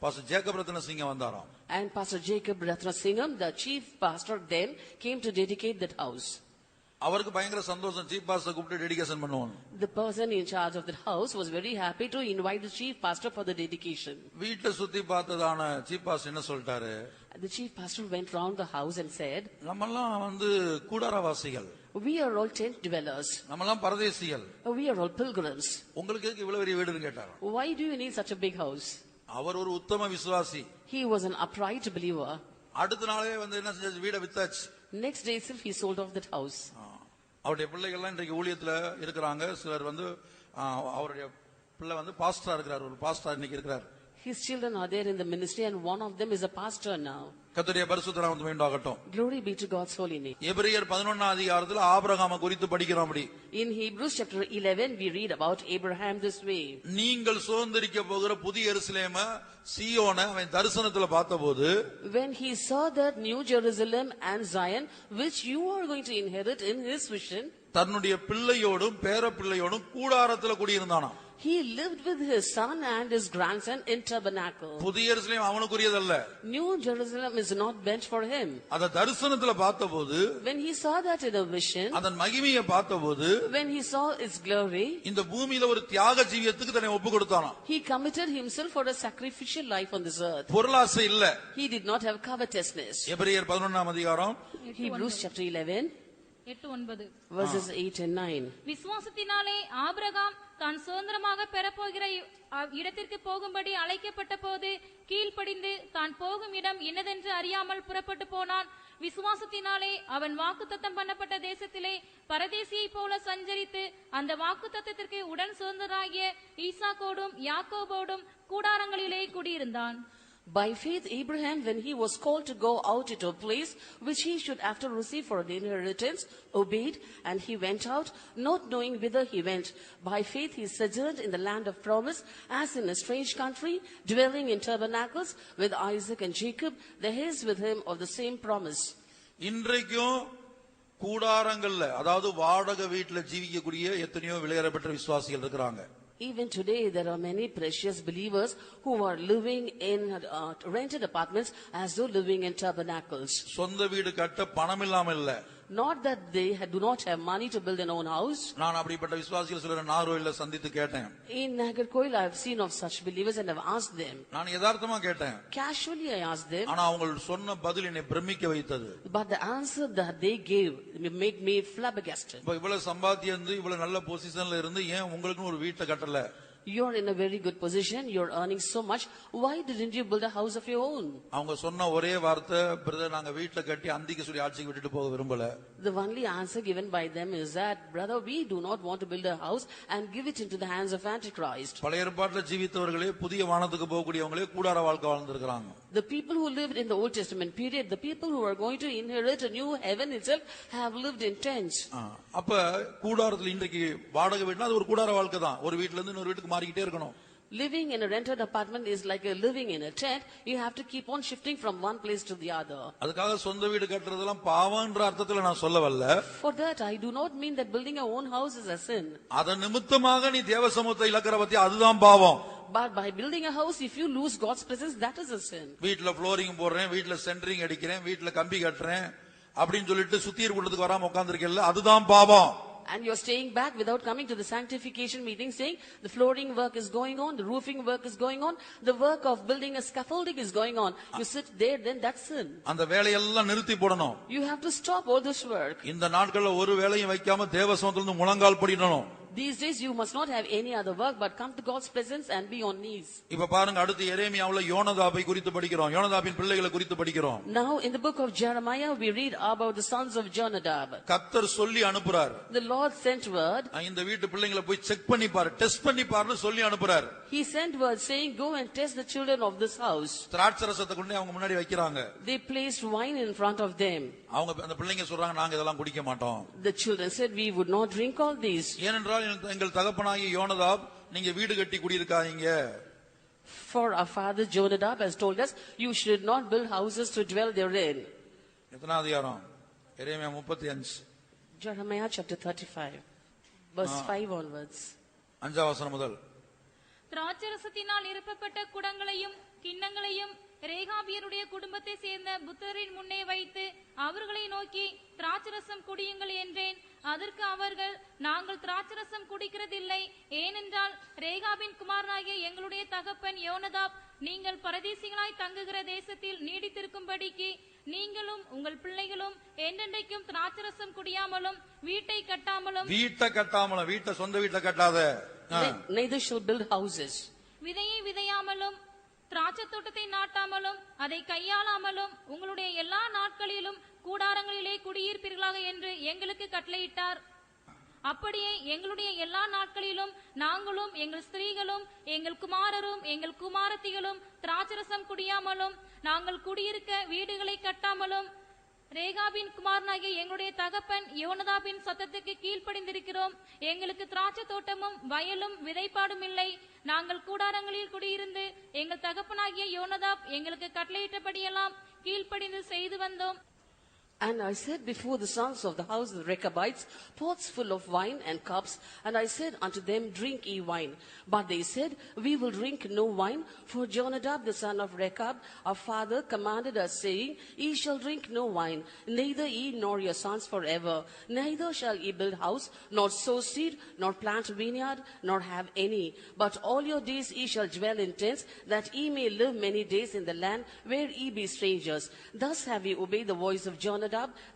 [SPEAKER 1] பாஸ்டர் ஜேக்கப் ரத்ன சிங்க வந்தாராம்.
[SPEAKER 2] And Pastor Jacob Ratna Singham, the chief pastor then, came to dedicate that house.
[SPEAKER 1] அவருக்கு பயங்கர சந்தோஷம், சீஃப் பாஸ்டர் கூப்பிட்டு டெடிகேஷன் பண்ணுவோம்.
[SPEAKER 2] The person in charge of the house was very happy to invite the chief pastor for the dedication.
[SPEAKER 1] வீட்டை சுத்தி பார்த்ததான chief pastor என்ன சொல்லிட்டாரு?
[SPEAKER 2] The chief pastor went round the house and said,
[SPEAKER 1] நம்மெல்லாம் கூடாரவாசிகள்,
[SPEAKER 2] we are all tent dwellers,
[SPEAKER 1] நம்மெல்லாம் பரதேசிகள்,
[SPEAKER 2] we are all pilgrims.
[SPEAKER 1] உங்களுக்கு இவ்வளவு பெரிய வீடுன்னு கேட்டார்.
[SPEAKER 2] Why do you need such a big house?
[SPEAKER 1] அவர் ஒரு உத்தம விசுவாசி.
[SPEAKER 2] He was an upright believer.
[SPEAKER 1] அடுத்த நாளே என்ன செஞ்சாச்சு, வீடை வித்தாச்சு.
[SPEAKER 2] Next day itself he sold off that house.
[SPEAKER 1] அவருடைய பிள்ளைகள்லாம் இன்றைக்கு ஊழியத்துல இருக்கிறாங்க. சிலர் அவருடைய பிள்ளை பாஸ்டரா இருக்கிறார், ஒரு பாஸ்டர் இன்னைக்கு இருக்கிறார்.
[SPEAKER 2] His children are there in the ministry and one of them is a pastor now.
[SPEAKER 1] கர்த்தருடைய பரிசுத்த நாமம் உண்டாகட்டும்.
[SPEAKER 2] Glory be to God's holy name.
[SPEAKER 1] எபிரேயர் 11ஆம் அதிகாரத்துல ஆபிரகாமை குறித்து படிக்கிறோம். அப்படி
[SPEAKER 2] In Hebrews chapter 11 we read about Abraham this way.
[SPEAKER 1] நீங்கள் சுதந்தரிக்க போகிற புதிய எருசலேம சீயோனை அவன் தரிசனத்துல பார்த்தபோது,
[SPEAKER 2] When he saw that New Jerusalem and Zion which you are going to inherit in his vision,
[SPEAKER 1] தன்னுடைய பிள்ளையோடும் பேர பிள்ளையோடும் கூடாரத்துல குடியிருந்தானாம்.
[SPEAKER 2] he lived with his son and his grandson in tabernacle.
[SPEAKER 1] புதிய எருசலேம் அவனுக்குரியதல்ல.
[SPEAKER 2] New Jerusalem is not meant for him.
[SPEAKER 1] அத தரிசனத்துல பார்த்தபோது,
[SPEAKER 2] When he saw that in a vision,
[SPEAKER 1] அதன் மகிமையை பார்த்தபோது,
[SPEAKER 2] when he saw its glory,
[SPEAKER 1] இந்த பூமியில ஒரு தியாக ஜீவியத்துக்கு தன்னை ஒப்பு கொடுத்தானாம்.
[SPEAKER 2] he committed himself for a sacrificial life on this earth.
[SPEAKER 1] பொருளாசை இல்ல.
[SPEAKER 2] He did not have covetousness.
[SPEAKER 1] எபிரேயர் 11ஆம் அதிகாரம்
[SPEAKER 2] Hebrews chapter 11
[SPEAKER 3] 8-9
[SPEAKER 2] verses 8 and 9.
[SPEAKER 3] விசுவாசத்தினாலே ஆபிரகாம் தான் சுதந்திரமாக பெறப்போகிற இடத்திற்கு போகும்படி அழைக்கப்பட்ட போது கீழ்ப்படிந்து தான் போகும் இடம் இன்னதென்று அறியாமல் புறப்பட்டு போனான். விசுவாசத்தினாலே அவன் வாக்குத்தத்தம் பண்ணப்பட்ட தேசத்திலே பரதேசியை போல சஞ்சரித்து அந்த வாக்குத்தத்தத்திற்கு உடன் சுதந்திராகிய ஈசாக்கோடும் யாக்கோபோடும் கூடாரங்களிலே குடியிருந்தான்.
[SPEAKER 2] By faith Abraham, when he was called to go out into a place which he should after receive for an inheritance, obeyed, and he went out, not knowing whither he went. By faith he sojourned in the land of promise, as in a strange country, dwelling in tabernacles with Isaac and Jacob, the heirs with him of the same promise.
[SPEAKER 1] இன்றைக்கும் கூடாரங்கள்ல, அதாவது வாடகை வீட்டுல ஜீவிக்கக்கூடிய எத்தனையோ விலையேறப்பட்ட விசுவாசிகள் இருக்கிறாங்க.
[SPEAKER 2] Even today there are many precious believers who are living in rented apartments as though living in tabernacles.
[SPEAKER 1] சொந்த வீடு கட்ட பணம் இல்லாம இல்ல.
[SPEAKER 2] Not that they do not have money to build an own house.
[SPEAKER 1] நான் அப்படிப்பட்ட விசுவாசிகள் சிலரை நாகர்கோயில்ல சந்தித்து கேட்டேன்.
[SPEAKER 2] In Nagarkoil I have seen of such believers and have asked them.
[SPEAKER 1] நான் யதார்த்தமா கேட்டேன்.
[SPEAKER 2] Casually I asked them.
[SPEAKER 1] ஆனா அவங்க சொன்ன பதில் என்னை பிரமிக்க வைத்தது.
[SPEAKER 2] But the answer that they gave made me flabbergasted.
[SPEAKER 1] இவ்வளவு சம்பாத்தியம் இருந்து இவ்வளவு நல்ல பொசிஷன்ல இருந்து ஏன் உங்களுக்கு ஒரு வீட்டை கட்டல?
[SPEAKER 2] You're in a very good position. You're earning so much. Why didn't you build a house of your own?
[SPEAKER 1] அவங்க சொன்ன ஒரே வார்த்தை, பிரதர் நாங்க வீட்டை கட்டி அந்திக்கு சொல்லி ஆட்சிக்கு விட்டுட்டு போக விரும்பல.
[SPEAKER 2] The only answer given by them is that, brother, we do not want to build a house and give it into the hands of Antichrist.
[SPEAKER 1] பழைய ஏற்பாட்டில் ஜீவித்தவர்களே புதிய வானத்துக்கு போகக்கூடியவங்களே கூடார வாழ்க்கை வாழ்ந்திருக்கிறாங்க.
[SPEAKER 2] The people who lived in the Old Testament period, the people who are going to inherit a new heaven itself, have lived in tents.
[SPEAKER 1] அப்ப கூடாரத்துல இன்றைக்கு வாடகை வீடுனா அது ஒரு கூடார வாழ்க்கை தான். ஒரு வீட்டுல இருந்து இன்னொரு வீட்டுக்கு மாறிக்கிட்டே இருக்கணும்.
[SPEAKER 2] Living in a rented apartment is like a living in a tent. You have to keep on shifting from one place to the other.
[SPEAKER 1] அதுக்காக சொந்த வீடு கட்டுறதெல்லாம் பாவம்ன்ற அர்த்தத்துல நான் சொல்ல வரல.
[SPEAKER 2] For that I do not mean that building a own house is a sin.
[SPEAKER 1] அத நிமித்தமாக நீ தேவ சமூகத்தை இழக்கிற பத்தி அதுதான் பாவம்.
[SPEAKER 2] But by building a house, if you lose God's presence, that is a sin.
[SPEAKER 1] வீட்ல ஃப்ளோரிங் போடுறேன், வீட்ல சென்டரிங் அடிக்கிறேன், வீட்ல கம்பி கட்டுறேன் அப்படின்னு சொல்லிட்டு சுத்தியர் கூட்டத்துக்கு வராம உட்கார்ந்திருக்கேல்ல, அதுதான் பாவம்.
[SPEAKER 2] And you're staying back without coming to the sanctification meeting, saying the flooring work is going on, the roofing work is going on, the work of building a scaffolding is going on. You sit there, then that's sin.
[SPEAKER 1] அந்த வேலையெல்லாம் நிறுத்தி போடணும்.
[SPEAKER 2] You have to stop all this work.
[SPEAKER 1] இந்த நாட்கள்ல ஒரு வேலையும் வைக்காம தேவ சமூகத்துல இருந்து முழங்கால் படிடணும்.
[SPEAKER 2] These days you must not have any other work but come to God's presence and be on knees.
[SPEAKER 1] இப்ப பாருங்க, அடுத்து எரேமியாவுல யோனதாபை குறித்து படிக்கிறோம், யோனதாபின் பிள்ளைகளை குறித்து படிக்கிறோம்.
[SPEAKER 2] Now in the book of Jeremiah we read about the sons of Jonadab.
[SPEAKER 1] கர்த்தர் சொல்லி அனுப்புறார்.
[SPEAKER 2] The Lord sent word.
[SPEAKER 1] இந்த வீட்டு பிள்ளைகளை போய் செக் பண்ணி பாரு, டெஸ்ட் பண்ணி பாருன்னு சொல்லி அனுப்புறார்.
[SPEAKER 2] He sent word saying, go and test the children of this house.
[SPEAKER 1] திராட்சரசத்தை கொண்டு அவங்க முன்னாடி வைக்கிறாங்க.
[SPEAKER 2] They placed wine in front of them.
[SPEAKER 1] அவங்க அந்த பிள்ளைங்க சொல்றாங்க, நாங்க இதெல்லாம் குடிக்க மாட்டோம்.
[SPEAKER 2] The children said, we would not drink all these.
[SPEAKER 1] ஏனென்றால் எங்கள் தகப்பனாகிய யோனதாப், நீங்க வீடு கட்டி குடியிருக்காதீங்க.
[SPEAKER 2] For our father Jonadab has told us, you should not build houses to dwell therein.
[SPEAKER 1] எத்தனாவது அதிகாரம்? எரேமியா 35.
[SPEAKER 2] Jeremiah chapter 35, verse 5 onwards.
[SPEAKER 1] 5 வசனம் முதல்.
[SPEAKER 3] திராட்சரசத்தினால் நிரப்பப்பட்ட குடங்களையும் கிண்ணங்களையும் ரேகாபியருடைய குடும்பத்தை சேர்ந்த புத்தரின் முன்னே வைத்து அவர்களை நோக்கி திராட்சரசம் குடியுங்கள் என்றேன். அதற்கு அவர்கள், நாங்கள் திராட்சரசம் குடிக்கிறதில்லை, ஏனென்றால் ரேகாபின் குமாரனாகிய எங்களுடைய தகப்பன் யோனதாப் நீங்கள் பரதேசிகளாய் தங்குகிற தேசத்தில் நீடித்திருக்கும்படிக்கு நீங்களும் உங்கள் பிள்ளைகளும் என்றென்றைக்கும் திராட்சரசம் குடியாமலும் வீட்டை கட்டாமலும்
[SPEAKER 1] வீட்டை சொந்த வீட்டை கட்டாத,
[SPEAKER 2] neither shall build houses.
[SPEAKER 3] விதையை விதையாமலும் திராட்சை தோட்டத்தை நாட்டாமலும் அதை கையாளாமலும் உங்களுடைய எல்லா நாட்களிலும் கூடாரங்களிலே குடியிருப்பீர்களாக என்று எங்களுக்கு கட்டளையிட்டார். அப்படியே எங்களுடைய எல்லா நாட்களிலும் நாங்களும் எங்கள் ஸ்திரீகளும் எங்கள் குமாரரும் எங்கள் குமாரத்திகளும் திராட்சரசம் குடியாமலும் நாங்கள் குடியிருக்க வீடுகளை கட்டாமலும் ரேகாபின் குமாரனாகிய எங்களுடைய தகப்பன் யோனதாபின் சத்தத்துக்கு கீழ்ப்படிந்திருக்கிறோம். எங்களுக்கு திராட்சை தோட்டமும் வயலும் விதைப்பாடும் இல்லை. நாங்கள் கூடாரங்களில் குடியிருந்து எங்கள் தகப்பனாகிய யோனதாப் எங்களுக்கு கட்டளையிட்டபடியெல்லாம் கீழ்ப்படிந்து செய்து வந்தோம்.
[SPEAKER 2] And I said before the sons of the house of the Rechabites, pots full of wine and cups, and I said unto them, drink ye wine. But they said, we will drink no wine, for Jonadab the son of Rechab, our father, commanded us, saying, ye shall drink no wine, neither ye nor your sons forever. Neither shall ye build house, nor sow seed, nor plant vineyard, nor have any. But all your days ye shall dwell in tents, that ye may live many days in the land where ye be strangers. Thus have ye obeyed the voice of Jonadab,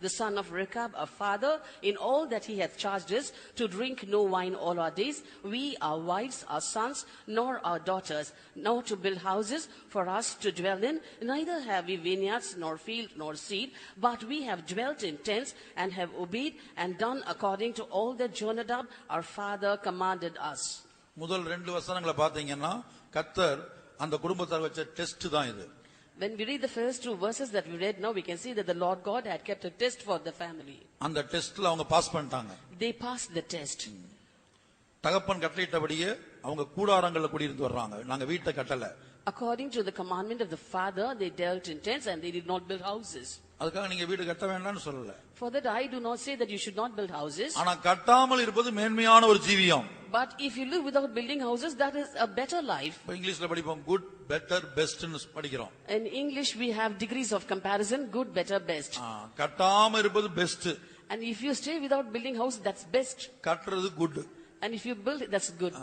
[SPEAKER 2] the son of Rechab, our father, in all that he hath charged us, to drink no wine all our days, we, our wives, our sons, nor our daughters, nor to build houses for us to dwell in, neither have we vineyards, nor field, nor seed, but we have dwelt in tents, and have obeyed and done according to all that Jonadab, our father, commanded us.
[SPEAKER 1] முதல் 2 வசனங்களை பார்த்தீங்கன்னா கர்த்தர் அந்த குடும்பத்தார் வச்ச test தான் இது.
[SPEAKER 2] When we read the first 2 verses that we read now, we can see that the Lord God had kept a test for the family.
[SPEAKER 1] அந்த டெஸ்ட்ல அவங்க பாஸ் பண்ணிட்டாங்க.
[SPEAKER 2] They passed the test.
[SPEAKER 1] தகப்பன் கட்டளையிட்டபடியே அவங்க கூடாரங்கள்ல குடியிருந்து வர்றாங்க. நாங்க வீட்டை கட்டல.
[SPEAKER 2] According to the commandment of the father, they dwelt in tents and they did not build houses.
[SPEAKER 1] அதுக்காக நீங்க வீடு கட்ட வேண்டாம்னு சொல்லல.
[SPEAKER 2] For that I do not say that you should not build houses.
[SPEAKER 1] ஆனா கட்டாமல் இருப்பது மேன்மையான ஒரு ஜீவியம்.
[SPEAKER 2] But if you live without building houses, that is a better life.
[SPEAKER 1] இங்கிலீஷ்ல படிப்போம் good, better, best ன்னு படிக்கிறோம்.
[SPEAKER 2] In English we have degrees of comparison, good, better, best.
[SPEAKER 1] கட்டாம இருப்பது best.
[SPEAKER 2] And if you stay without building house, that's best.
[SPEAKER 1] கட்டுறது good.
[SPEAKER 2] And if you build, that's good.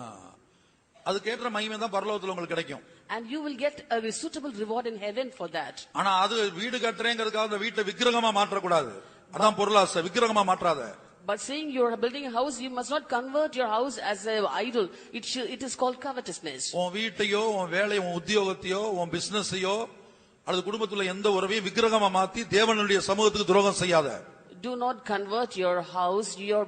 [SPEAKER 1] அதுக்கேற்ற மகிமை தான் பரலோகத்துல உங்களுக்கு கிடைக்கும்.
[SPEAKER 2] And you will get a suitable reward in heaven for that.
[SPEAKER 1] ஆனா அது வீடு கட்டுறேங்கிறதுக்காக அந்த வீட்டை விக்கிரகமா மாற்ற கூடாது. அதான் பொருளாசை. விக்கிரகமா மாற்றாத.
[SPEAKER 2] But saying you are building a house, you must not convert your house as an idol. It is called covetousness.
[SPEAKER 1] உன் வீட்டையோ உன் வேலையோ உன் உத்தியோகத்தையோ உன் பிசினஸையோ அல்லது குடும்பத்துல எந்த உறவையும் விக்கிரகமா மாத்தி தேவனுடைய சமூகத்துக்கு துரோகம் செய்யாத.
[SPEAKER 2] Do not convert your house, your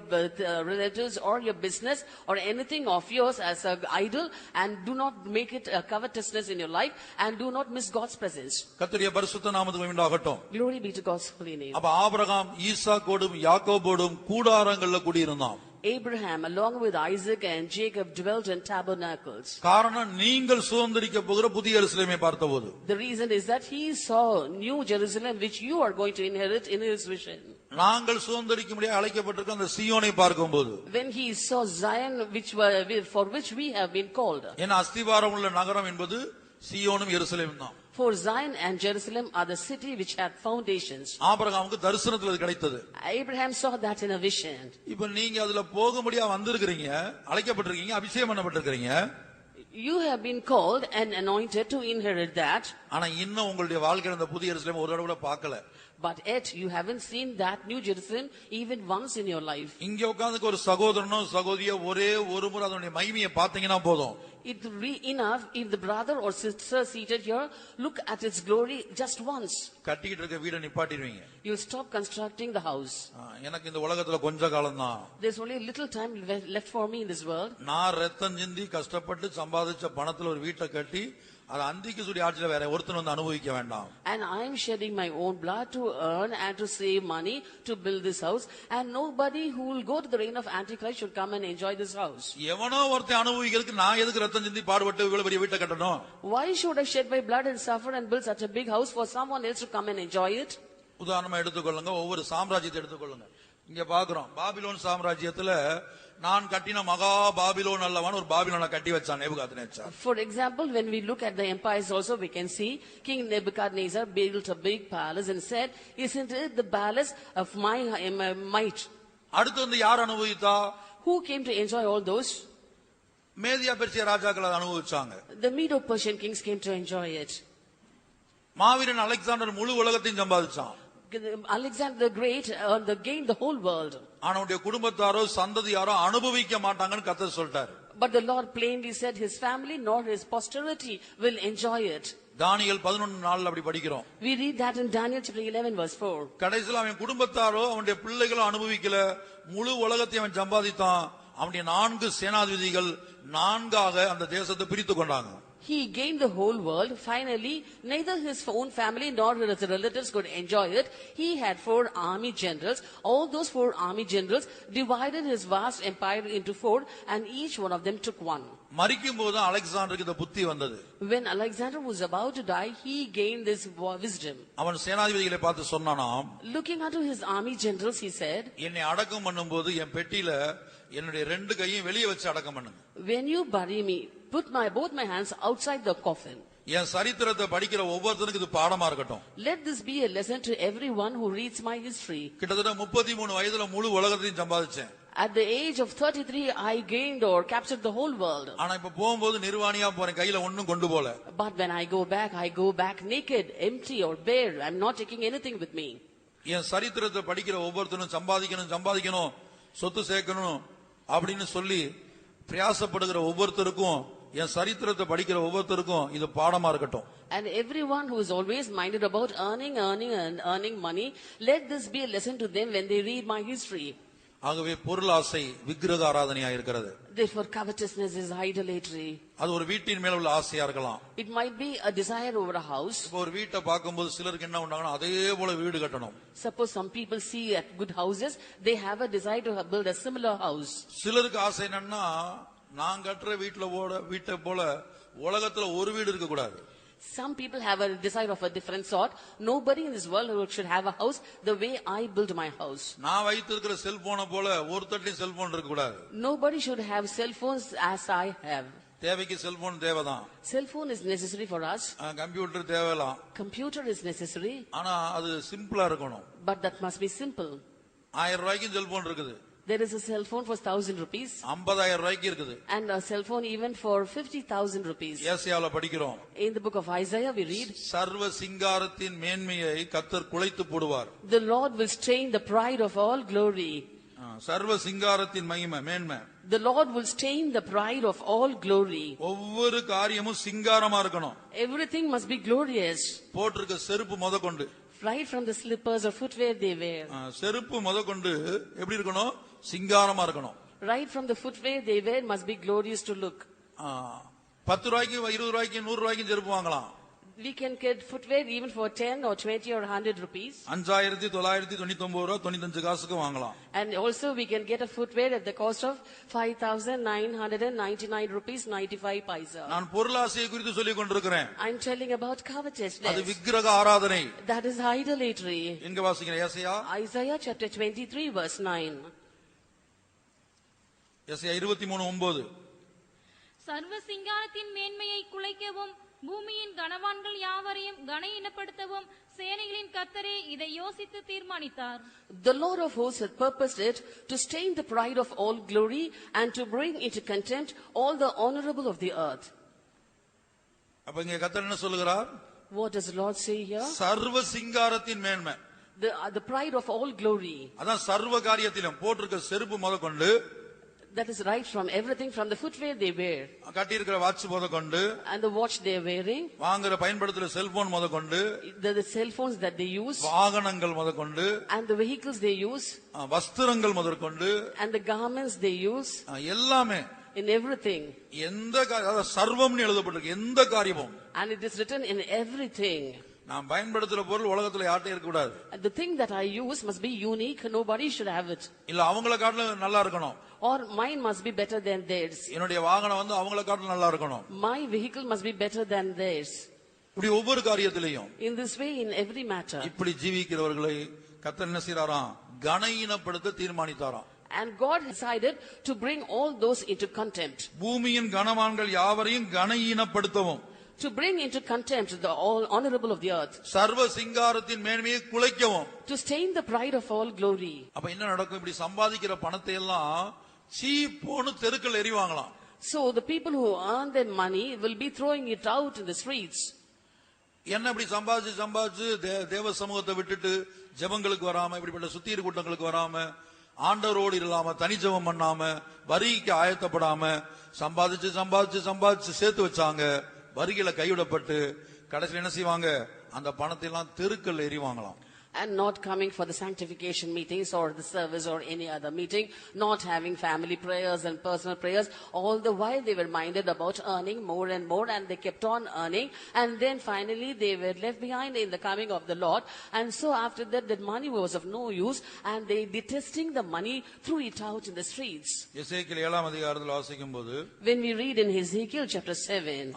[SPEAKER 2] relatives or your business or anything of yours as an idol, and do not make it a covetousness in your life, and do not miss God's presence.
[SPEAKER 1] கர்த்தருடைய பரிசுத்த நாமத்துக்கு உண்டாகட்டும்.
[SPEAKER 2] Glory be to God's holy name.
[SPEAKER 1] அப்ப Abraham ஈசாக்கோடும் யாக்கோபோடும் கூடாரங்கள்ல குடியிருந்தான்.
[SPEAKER 2] Abraham along with Isaac and Jacob dwelt in tabernacles.
[SPEAKER 1] காரணம் நீங்கள் சுதந்திரிக்க போகிற புதிய எருசலேமை பார்த்தபோது.
[SPEAKER 2] The reason is that he saw New Jerusalem which you are going to inherit in his vision.
[SPEAKER 1] நாங்கள் சுதந்திரிக்கும்படி அழைக்கப்பட்டிருக்க அந்த சீயோனை பார்க்கும்போது,
[SPEAKER 2] When he saw Zion for which we have been called.
[SPEAKER 1] ஏன்னா அஸ்திவாரம் உள்ள நகரம் என்பது சீயோனும் எருசலேமும் தான்.
[SPEAKER 2] For Zion and Jerusalem are the city which had foundations.
[SPEAKER 1] ஆபிரகாமுக்கு தரிசனத்துல அது கிடைத்தது.
[SPEAKER 2] Abraham saw that in a vision.
[SPEAKER 1] இப்ப நீங்க அதுல போகும்படியா வந்திருக்கிறீங்க, அழைக்கப்பட்டிருக்கீங்க, அபிஷேகம் பண்ணப்பட்டிருக்கிறீங்க.
[SPEAKER 2] You have been called and anointed to inherit that.
[SPEAKER 1] ஆனா இன்னும் உங்களுடைய வாழ்க்கையில அந்த புதிய எருசலேம் ஒரு தடவை கூட பார்க்கல.
[SPEAKER 2] But yet you haven't seen that New Jerusalem even once in your life.
[SPEAKER 1] இங்க உட்கார்ந்து ஒரு சகோதரனோ சகோதரியோ ஒரே ஒரு முறை அதனுடைய மகிமையை பார்த்தீங்கன்னா போதும்.
[SPEAKER 2] It be enough if the brother or sister seated here look at its glory just once.
[SPEAKER 1] கட்டிக்கிட்டு இருக்க வீட நிப்பாட்டிடுவீங்க.
[SPEAKER 2] You'll stop constructing the house.
[SPEAKER 1] எனக்கு இந்த உலகத்துல கொஞ்ச காலம் தான்.
[SPEAKER 2] There's only a little time left for me in this world.
[SPEAKER 1] நான் ரத்தம் சிந்தி கஷ்டப்பட்டு சம்பாதிச்ச பணத்துல ஒரு வீட்டை கட்டி அது அந்திக்கு சுடி ஆட்சியில வேற ஒருத்தன் வந்து அனுபவிக்க வேண்டாம்.
[SPEAKER 2] And I am shedding my own blood to earn and to save money to build this house, and nobody who will go to the reign of Antichrist should come and enjoy this house.
[SPEAKER 1] எவனோ ஒருத்தன் அனுபவிக்கிறதுக்கு நான் எதுக்கு ரத்தம் சிந்தி பாடுபட்டு இவ்வளவு பெரிய வீட்டை கட்டணும்?
[SPEAKER 2] Why should I shed my blood and suffer and build such a big house for someone else to come and enjoy it?
[SPEAKER 1] உதாரணமா எடுத்துக்கொள்ளுங்க, ஒவ்வொரு சாம்ராஜ்யத்தை எடுத்துக்கொள்ளுங்க. இங்க பாக்குறோம் பாபிலோன் சாம்ராஜ்யத்துல நான் கட்டின மகா பாபிலோன் அல்லவான்னு ஒரு பாபிலோனை கட்டி வச்சான் Nebuchadnezzar.
[SPEAKER 2] For example, when we look at the empires also, we can see King Nebuchadnezzar built a big palace and said, "Isn't it the palace of my might?"
[SPEAKER 1] அடுத்து வந்து யார் அனுபவித்தா?
[SPEAKER 2] Who came to enjoy all those?
[SPEAKER 1] Media Persia ராஜாக்கள் அதை அனுபவிச்சாங்க.
[SPEAKER 2] The Medo-Persian kings came to enjoy it.
[SPEAKER 1] Maaveeran Alexander முழு உலகத்தையும் சம்பாதிச்சான்.
[SPEAKER 2] Alexander the Great gained the whole world.
[SPEAKER 1] அவனுடைய குடும்பத்தாரோ சந்ததியாரோ அனுபவிக்க மாட்டாங்கன்னு கர்த்தர் சொல்லிட்டார்.
[SPEAKER 2] But the Lord plainly said his family nor his posterity will enjoy it.
[SPEAKER 1] தானியேல் 11:4 அப்படி படிக்கிறோம்.
[SPEAKER 2] We read that in Daniel chapter 11 verse 4.
[SPEAKER 1] கடைசில அவன் குடும்பத்தாரோ அவனுடைய பிள்ளைகளும் அனுபவிக்கல, முழு உலகத்தையும் அவன் சம்பாதித்தான். அவனுடைய 4 சேனாதிபதிகள் 4ஆக அந்த தேசத்தை பிரித்து கொண்டாங்க.
[SPEAKER 2] He gained the whole world. Finally, neither his own family nor his relatives could enjoy it. He had 4 army generals. All those 4 army generals divided his vast empire into 4, and each one of them took one.
[SPEAKER 1] மரிக்கும் போது அலெக்சாண்டருக்கு இந்த புத்தி வந்தது.
[SPEAKER 2] When Alexander was about to die, he gained this wisdom.
[SPEAKER 1] அவன் சேனாதிபதிகளை பார்த்து சொன்னானாம்,
[SPEAKER 2] Looking unto his army generals, he said,
[SPEAKER 1] என்னை அடக்கம் பண்ணும்போது என் பெட்டியில என்னுடைய 2 கையும் வெளியே வச்சு அடக்கம் பண்ணுங்க.
[SPEAKER 2] When you bury me, put both my hands outside the coffin.
[SPEAKER 1] என் சரித்திரத்தை படிக்கிற ஒவ்வொருத்தனுக்கு இது பாடமா இருக்கட்டும்.
[SPEAKER 2] Let this be a lesson to everyone who reads my history.
[SPEAKER 1] கிட்டத்தட்ட 33 வயதுல முழு உலகத்தையும் சம்பாதிச்சேன்.
[SPEAKER 2] At the age of 33, I gained or captured the whole world.
[SPEAKER 1] ஆனா இப்ப போகும்போது நிர்வாணியா போறேன், கையில ஒண்ணும் கொண்டு போல.
[SPEAKER 2] But when I go back naked, empty or bare. I'm not taking anything with me.
[SPEAKER 1] என் சரித்திரத்தை படிக்கிற ஒவ்வொருத்தனும் சம்பாதிக்கணும், சொத்து சேர்க்கணும் அப்படின்னு சொல்லி பிரயாசப்படுகிற ஒவ்வொருத்தருக்கும், என் சரித்திரத்தை படிக்கிற ஒவ்வொருத்தருக்கும் இது பாடமா இருக்கட்டும்.
[SPEAKER 2] And everyone who is always minded about earning money, let this be a lesson to them when they read my history.
[SPEAKER 1] ஆகவே பொருளாசை விக்கிரக ஆராதனையா இருக்கிறது.
[SPEAKER 2] Therefore covetousness is idolatry.
[SPEAKER 1] அது ஒரு வீட்டின் மேல உள்ள ஆசையா இருக்கலாம்.
[SPEAKER 2] It might be a desire over a house.
[SPEAKER 1] இப்போ ஒரு வீட்டை பார்க்கும்போது சிலருக்கு என்ன உண்டாங்கன்னா அதே போல வீடு கட்டணும்.
[SPEAKER 2] Suppose some people see at good houses, they have a desire to build a similar house.
[SPEAKER 1] சிலருக்கு ஆசை என்னன்னா, நான் கட்டுற வீட்டை போல உலகத்துல ஒரு வீடு இருக்க கூடாது.
[SPEAKER 2] Some people have a desire of a different sort. Nobody in this world should have a house the way I build my house.
[SPEAKER 1] நான் வைத்திருக்கிற செல்போனை போல ஒருத்தட்டையும் செல்போன் இருக்க கூடாது.
[SPEAKER 2] Nobody should have cell phones as I have.
[SPEAKER 1] தேவைக்கு cell phone தேவைதான்.
[SPEAKER 2] Cell phone is necessary for us.
[SPEAKER 1] Computer தேவைலாம்.
[SPEAKER 2] Computer is necessary.
[SPEAKER 1] ஆனா அது சிம்பிளா இருக்கணும்.
[SPEAKER 2] But that must be simple.
[SPEAKER 1] 1000 ரூபாய்க்கு செல்போன் இருக்குது.
[SPEAKER 2] There is a cell phone for 1,000 rupees.
[SPEAKER 1] 50,000 ரூபாய்க்கு இருக்குது.
[SPEAKER 2] And a cell phone even for 50,000 rupees.
[SPEAKER 1] ஏசாயால படிக்கிறோம்.
[SPEAKER 2] In the book of Isaiah we read,
[SPEAKER 1] சர்வ சிங்காரத்தின் மேன்மையை கர்த்தர் குலைத்து போடுவார்.
[SPEAKER 2] The Lord will strain the pride of all glory.
[SPEAKER 1] சர்வ சிங்காரத்தின் மகிமை மேன்மை.
[SPEAKER 2] The Lord will stain the pride of all glory.
[SPEAKER 1] ஒவ்வொரு காரியமும் சிங்காரமா இருக்கணும்.
[SPEAKER 2] Everything must be glorious.
[SPEAKER 1] போட்டிருக்க செருப்பு முதற்கொண்டு,
[SPEAKER 2] Right from the slippers or footwear they wear.
[SPEAKER 1] செருப்பு முதற்கொண்டு எப்படி இருக்கணும்? சிங்காரமா இருக்கணும்.
[SPEAKER 2] Right from the footwear they wear must be glorious to look.
[SPEAKER 1] 10 ரூபாய்க்கு 20 ரூபாய்க்கு 100 ரூபாய்க்கு செருப்பு வாங்கலாம்.
[SPEAKER 2] We can get footwear even for 10 or 20 or 100 rupees.
[SPEAKER 1] 5999 ரூபாய் 95 காசுக்கு வாங்கலாம்.
[SPEAKER 2] And also we can get a footwear at the cost of 5,999 rupees 95 paisa.
[SPEAKER 1] நான் பொருளாசையை குறித்து சொல்லிக் கொண்டிருக்கிறேன்.
[SPEAKER 2] I'm telling about covetousness.
[SPEAKER 1] அது விக்கிரக ஆராதனை.
[SPEAKER 2] That is idolatry.
[SPEAKER 1] எங்க வாசிக்கிறேன்?
[SPEAKER 2] Isaiah chapter 23 verse 9.
[SPEAKER 1] எசையா 23:9.
[SPEAKER 3] சர்வ சிங்காரத்தின் மேன்மையை குலைக்கவும் பூமியின் கனவான்கள் யாவரையும் கனஈனப்படுத்தவும் சேனைகளின் கர்த்தரே இதை யோசித்து தீர்மானித்தார்.
[SPEAKER 2] The Lord of hosts had purposed it to stain the pride of all glory and to bring into contempt all the honorable of the earth.
[SPEAKER 1] அப்ப இங்க கர்த்தர் என்ன சொல்லுகிறார்?
[SPEAKER 2] What does the Lord say here?
[SPEAKER 1] சர்வ சிங்காரத்தின் மேன்மை.
[SPEAKER 2] The pride of all glory.
[SPEAKER 1] அதான் சர்வ காரியத்திலும் போட்டிருக்க செருப்பு முதற்கொண்டு,
[SPEAKER 2] that is right from everything from the footwear they wear,
[SPEAKER 1] கட்டி இருக்கிற வாட்ச் முதற்கொண்டு,
[SPEAKER 2] and the watch they are wearing,
[SPEAKER 1] வாங்குற பயன்படுத்துற செல்போன் முதற்கொண்டு,
[SPEAKER 2] the cell phones that they use,
[SPEAKER 1] வாகனங்கள் முதற்கொண்டு,
[SPEAKER 2] and the vehicles they use,
[SPEAKER 1] வஸ்திரங்கள் முதற்கொண்டு,
[SPEAKER 2] and the garments they use,
[SPEAKER 1] எல்லாமே
[SPEAKER 2] in everything.
[SPEAKER 1] எந்த சர்வம்னு எழுதப்பட்டிருக்கு. எந்த காரியமும்,
[SPEAKER 2] and it is written in everything.
[SPEAKER 1] நான் பயன்படுத்துற பொருள் உலகத்துல யார்ட்டையும் இருக்க கூடாது.
[SPEAKER 2] The thing that I use must be unique. Nobody should have it.
[SPEAKER 1] இல்ல அவங்கள காட்டிலும் நல்லா இருக்கணும்.
[SPEAKER 2] Or mine must be better than theirs.
[SPEAKER 1] என்னுடைய வாகனம் வந்து அவங்கள காட்டிலும் நல்லா இருக்கணும்.
[SPEAKER 2] My vehicle must be better than theirs.
[SPEAKER 1] இப்படி ஒவ்வொரு காரியத்திலையும்,
[SPEAKER 2] in this way, in every matter.
[SPEAKER 1] இப்படி ஜீவிக்கிறவர்களை கர்த்தர் என்ன செய்றாராம்? கனஈனப்படுத்த தீர்மானித்தாராம்.
[SPEAKER 2] And God decided to bring all those into contempt.
[SPEAKER 1] பூமியின் கனவான்கள் யாவரையும் கனஈனப்படுத்தவும்,
[SPEAKER 2] to bring into contempt the all honorable of the earth,
[SPEAKER 1] சர்வ சிங்காரத்தின் மேன்மையை குலைக்கவும்,
[SPEAKER 2] to stain the pride of all glory.
[SPEAKER 1] அப்ப என்ன நடக்கும்? இப்படி சம்பாதிக்கிற பணத்தை எல்லாம் சீப்போன்னு தெருக்கள் எறிவாங்களாம்.
[SPEAKER 2] So the people who earn their money will be throwing it out in the streets.
[SPEAKER 1] என்ன இப்படி சம்பாதிச்சு தேவ சமூகத்தை விட்டுட்டு ஜெபங்களுக்கு வராம, இப்படிப்பட்ட சுத்தீர் கூட்டங்களுக்கு வராம, ஆண்டவரோடு இல்லாம, தனி ஜெபம் பண்ணாம, வரிக்கு ஆயத்தப்படாம சம்பாதிச்சு சேர்த்து வச்சாங்க. வரிகளை கைவிடப்பட்டு கடைசியில் என்ன செய்வாங்க? அந்த பணத்தை எல்லாம் தெருக்கள் எறிவாங்களாம்.
[SPEAKER 2] And not coming for the sanctification meetings or the service or any other meeting, not having family prayers and personal prayers, all the while they were minded about earning more and more, and they kept on earning, and then finally they were left behind in the coming of the Lord. And so after that, that money was of no use, and they, detesting the money, threw it out in the streets.
[SPEAKER 1] எசேக்கியேல் 7ஆம் அதிகாரத்தில் வாசிக்கும்போது,
[SPEAKER 2] when we read in Ezekiel chapter 7,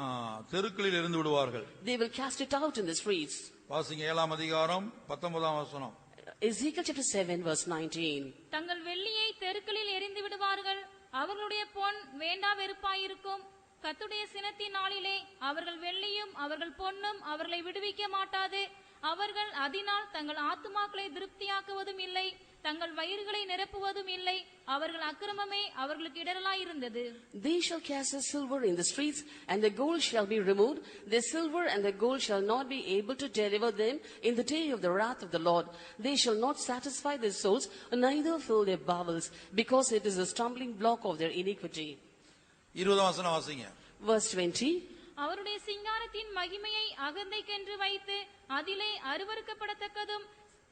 [SPEAKER 1] தெருக்களில் எறிந்து விடுவார்கள்.
[SPEAKER 2] they will cast it out in the streets.
[SPEAKER 1] வாசிங்க 7ஆம் அதிகாரம் 19ஆம் வசனம்.
[SPEAKER 2] Ezekiel chapter 7 verse 19.
[SPEAKER 3] தங்கள் வெள்ளியை தெருக்களில் எறிந்து விடுவார்கள். அவர்களுடைய பொன் வேண்டா வெறுப்பாயிருக்கும். கர்த்தருடைய சினத்தின் நாளிலே அவர்கள் வெள்ளியும் அவர்கள் பொன்னும் அவர்களை விடுவிக்க மாட்டாது. அவர்கள் அதனால் தங்கள் ஆத்துமாக்களை திருப்தியாக்குவதும் இல்லை, தங்கள் வயிறுகளை நிரப்புவதும் இல்லை. அவர்கள் அக்கிரமமே அவர்களுக்கு இடரலாய் இருந்தது.
[SPEAKER 2] They shall cast the silver in the streets, and the gold shall be removed. The silver and the gold shall not be able to deliver them in the day of the wrath of the Lord. They shall not satisfy their souls, neither fill their bowels, because it is a stumbling block of their iniquity.
[SPEAKER 1] 20ஆம் வசனம் வாசிங்க.
[SPEAKER 2] Verse 20.
[SPEAKER 3] அவருடைய சிங்காரத்தின் மகிமையை அகந்தைக்கென்று வைத்து அதிலே அருவருக்கப்படத்தக்கதும்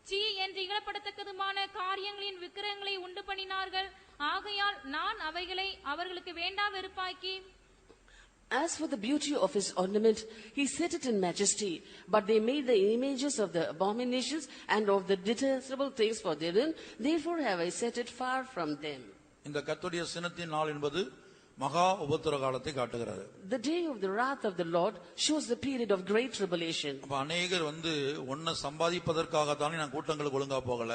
[SPEAKER 3] சீ என்று இகழப்படத்தக்கதுமான காரியங்களின் விக்கிரகங்களை உண்டு பண்ணினார்கள். ஆகையால் நான் அவைகளை அவர்களுக்கு வேண்டா வெறுப்பாக்கி,
[SPEAKER 2] As for the beauty of his ornament, he set it in majesty, but they made the images of the abominations and of the detestable things for therein. Therefore have I set it far from them.
[SPEAKER 1] இந்த கர்த்தருடைய சினத்தின் நாள் என்பது மகா உபத்திர காலத்தை காட்டுகிறது.
[SPEAKER 2] The day of the wrath of the Lord shows the period of great tribulation.
[SPEAKER 1] அப்ப அநேகர் ஒன்ன சம்பாதிப்பதற்காக தானே நான் கூட்டங்களுக்கு ஒழுங்கா போகல.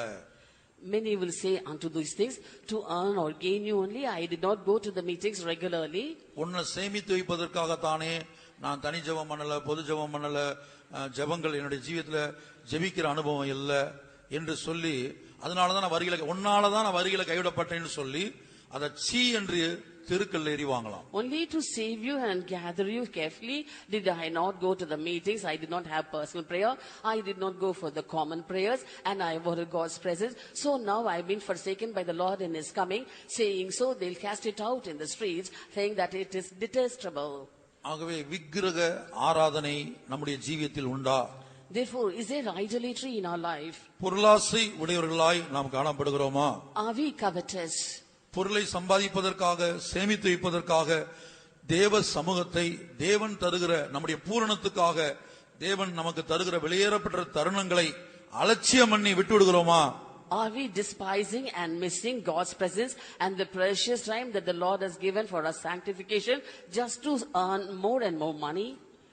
[SPEAKER 2] Many will say unto these things, to earn or gain you only, I did not go to the meetings regularly.
[SPEAKER 1] ஒன்ன சேமித்து வைப்பதற்காக தானே நான் தனி ஜெபம் பண்ணல, பொது ஜெபம் பண்ணல, ஜெபங்கள் என்னுடைய ஜீவியத்துல ஜெபிக்கிற அனுபவம் இல்ல என்று சொல்லி, அதனாலதான் நான் வரிகளை கைவிடப்பட்டேன்னு சொல்லி அதை சீ என்று தெருக்கல்ல எறிவாங்களாம்.
[SPEAKER 2] Only to save you and gather you carefully did I not go to the meetings. I did not have personal prayer. I did not go for the common prayers, and I avoided God's presence. So now I've been forsaken by the Lord in His coming. Saying so, they'll cast it out in the streets, saying that it is detestable.
[SPEAKER 1] ஆகவே விக்கிரக ஆராதனை நம்முடைய ஜீவியத்தில் உண்டா?
[SPEAKER 2] Therefore, is there idolatry in our life?
[SPEAKER 1] பொருளாசை உடையவர்களாய் நாம் காணப்படுகிறோமா?
[SPEAKER 2] Are we covetous?
[SPEAKER 1] பொருளை சம்பாதிப்பதற்காக, சேமித்து வைப்பதற்காக, தேவ சமூகத்தை, தேவன் தருகிற நம்முடைய பூரணத்துக்காக, தேவன் நமக்கு தருகிற வெளியேறப்பட்ட தருணங்களை அலட்சியம் பண்ணி விட்டு விடுகிறோமா?
[SPEAKER 2] Are we despising and missing God's presence and the precious time that the Lord has given for our sanctification just to earn more and more money?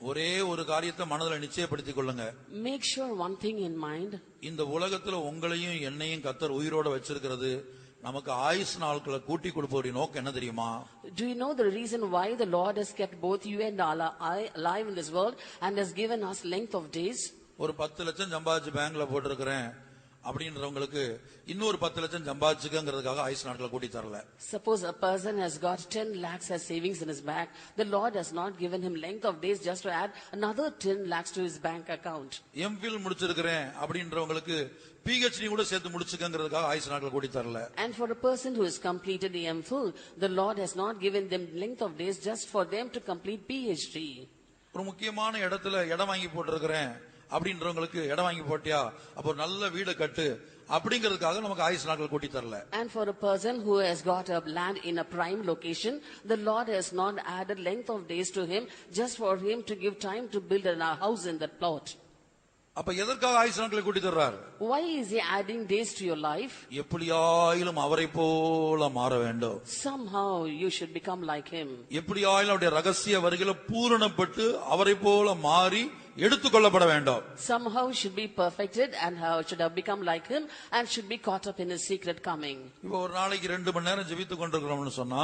[SPEAKER 1] ஒரே ஒரு காரியத்தை மனதில் நிச்சயப்படுத்திக் கொள்ளுங்க.
[SPEAKER 2] Make sure one thing in mind.
[SPEAKER 1] இந்த உலகத்துல உங்களையும் என்னையும் கர்த்தர் உயிரோட வச்சிருக்கிறது நமக்கு ஆயுசு நாட்களை கூட்டி கொடுப்பவருடைய நோக்கம் என்ன தெரியுமா?
[SPEAKER 2] Do you know the reason why the Lord has kept both you and I alive in this world and has given us length of days?
[SPEAKER 1] ஒரு 10 லட்சம் சம்பாதிச்சு பேங்க்ல போட்டிருக்கிறேன் அப்படின்றவங்களுக்கு இன்னொரு 10 லட்சம் சம்பாதிச்சுக்கங்கிறதுக்காக ஆயுசு நாட்களை கூட்டி தரல.
[SPEAKER 2] Suppose a person has got 10 lakhs as savings in his bank. The Lord has not given him length of days just to add another 10 lakhs to his bank account.
[SPEAKER 1] MPhil முடிச்சிருக்கிறேன் அப்படின்றவங்களுக்கு PhD கூட சேர்த்து முடிச்சுக்கங்கிறதுக்காக ஆயுசு நாட்களை கூட்டி தரல.
[SPEAKER 2] And for a person who has completed the MPhil, the Lord has not given them length of days just for them to complete PhD.
[SPEAKER 1] ஒரு முக்கியமான இடத்துல இடம் வாங்கி போட்டிருக்கிறேன் அப்படின்றவங்களுக்கு இடம் வாங்கி போட்டியா அப்போ நல்ல வீடு கட்டு அப்படிங்கிறதுக்காக நமக்கு ஆயுசு நாட்கள் கூட்டி தரல.
[SPEAKER 2] And for a person who has got a land in a prime location, the Lord has not added length of days to him just for him to give time to build a house in that plot.
[SPEAKER 1] அப்ப எதற்காக ஆயுசு நாட்களை கூட்டி தர்றார்?
[SPEAKER 2] Why is he adding days to your life?
[SPEAKER 1] எப்படியாயிலும் அவரை போல மாற வேண்டும்.
[SPEAKER 2] Somehow you should become like him.
[SPEAKER 1] எப்படியாயிலும் அவருடைய ரகசிய வருகையில பூரணப்பட்டு அவரை போல மாறி எடுத்துக்கொள்ளப்பட வேண்டும்.
[SPEAKER 2] Somehow should be perfected and should have become like him and should be caught up in his secret coming.
[SPEAKER 1] இப்போ ஒரு நாளைக்கு 2 மணி நேரம் ஜெபித்துக் கொண்டிருக்கிறோம்னு சொன்னா,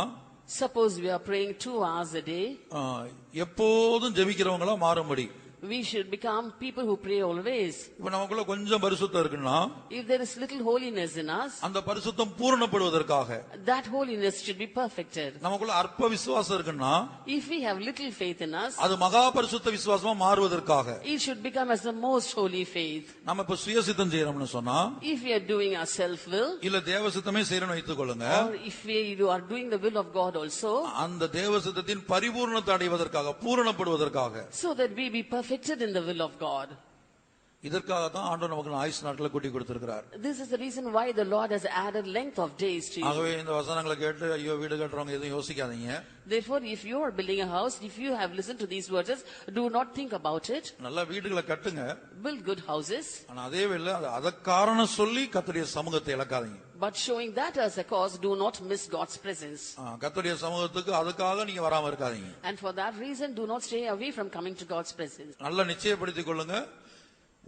[SPEAKER 2] Suppose we are praying 2 hours a day.
[SPEAKER 1] எப்போதும் ஜெபிக்கிறவங்களா மாறும்படி
[SPEAKER 2] we should become people who pray always.
[SPEAKER 1] இப்ப நமக்குள்ள கொஞ்சம் பரிசுத்தம் இருக்குன்னா,
[SPEAKER 2] if there is little holiness in us,
[SPEAKER 1] அந்த பரிசுத்தம் பூரணப்படுவதற்காக,
[SPEAKER 2] that holiness should be perfected.
[SPEAKER 1] நமக்குள்ள அற்ப விசுவாசம் இருக்குன்னா,
[SPEAKER 2] if we have little faith in us,
[SPEAKER 1] அது மகா பரிசுத்த விசுவாசமா மாறுவதற்காக,
[SPEAKER 2] it should become as the most holy faith.
[SPEAKER 1] நம்ம இப்ப சுயசித்தம் செய்யறோம்னு சொன்னா,
[SPEAKER 2] if we are doing our self will,
[SPEAKER 1] இல்ல தேவசித்தமே செய்யறோம்னு வைத்துக்கொள்ளுங்க,
[SPEAKER 2] or if we are doing the will of God also,
[SPEAKER 1] அந்த தேவசித்தத்தின் பரிபூரணத்தை அடைவதற்காக, பூரணப்படுவதற்காக,
[SPEAKER 2] so that we be perfected in the will of God.
[SPEAKER 1] இதற்காக தான் ஆண்டவர் நமக்கு ஆயுசு நாட்களை கூட்டி கொடுத்திருக்கிறார்.
[SPEAKER 2] This is the reason why the Lord has added length of days to you.
[SPEAKER 1] ஆகவே இந்த வசனங்களை கேட்டு ஐயோ வீடு கட்டுறவங்க எதுவும் யோசிக்காதீங்க.
[SPEAKER 2] Therefore, if you are building a house, if you have listened to these verses, do not think about it.
[SPEAKER 1] நல்ல வீடுகளை கட்டுங்க,
[SPEAKER 2] build good houses,
[SPEAKER 1] ஆனா அதே வேளை அத காரணம் சொல்லி கர்த்தருடைய சமூகத்தை இழக்காதீங்க.
[SPEAKER 2] but showing that as a cause, do not miss God's presence.
[SPEAKER 1] கர்த்தருடைய சமூகத்துக்கு அதுக்காக நீங்க வராம இருக்காதீங்க.
[SPEAKER 2] And for that reason, do not stay away from coming to God's presence.
[SPEAKER 1] நல்ல நிச்சயப்படுத்திக் கொள்ளுங்க.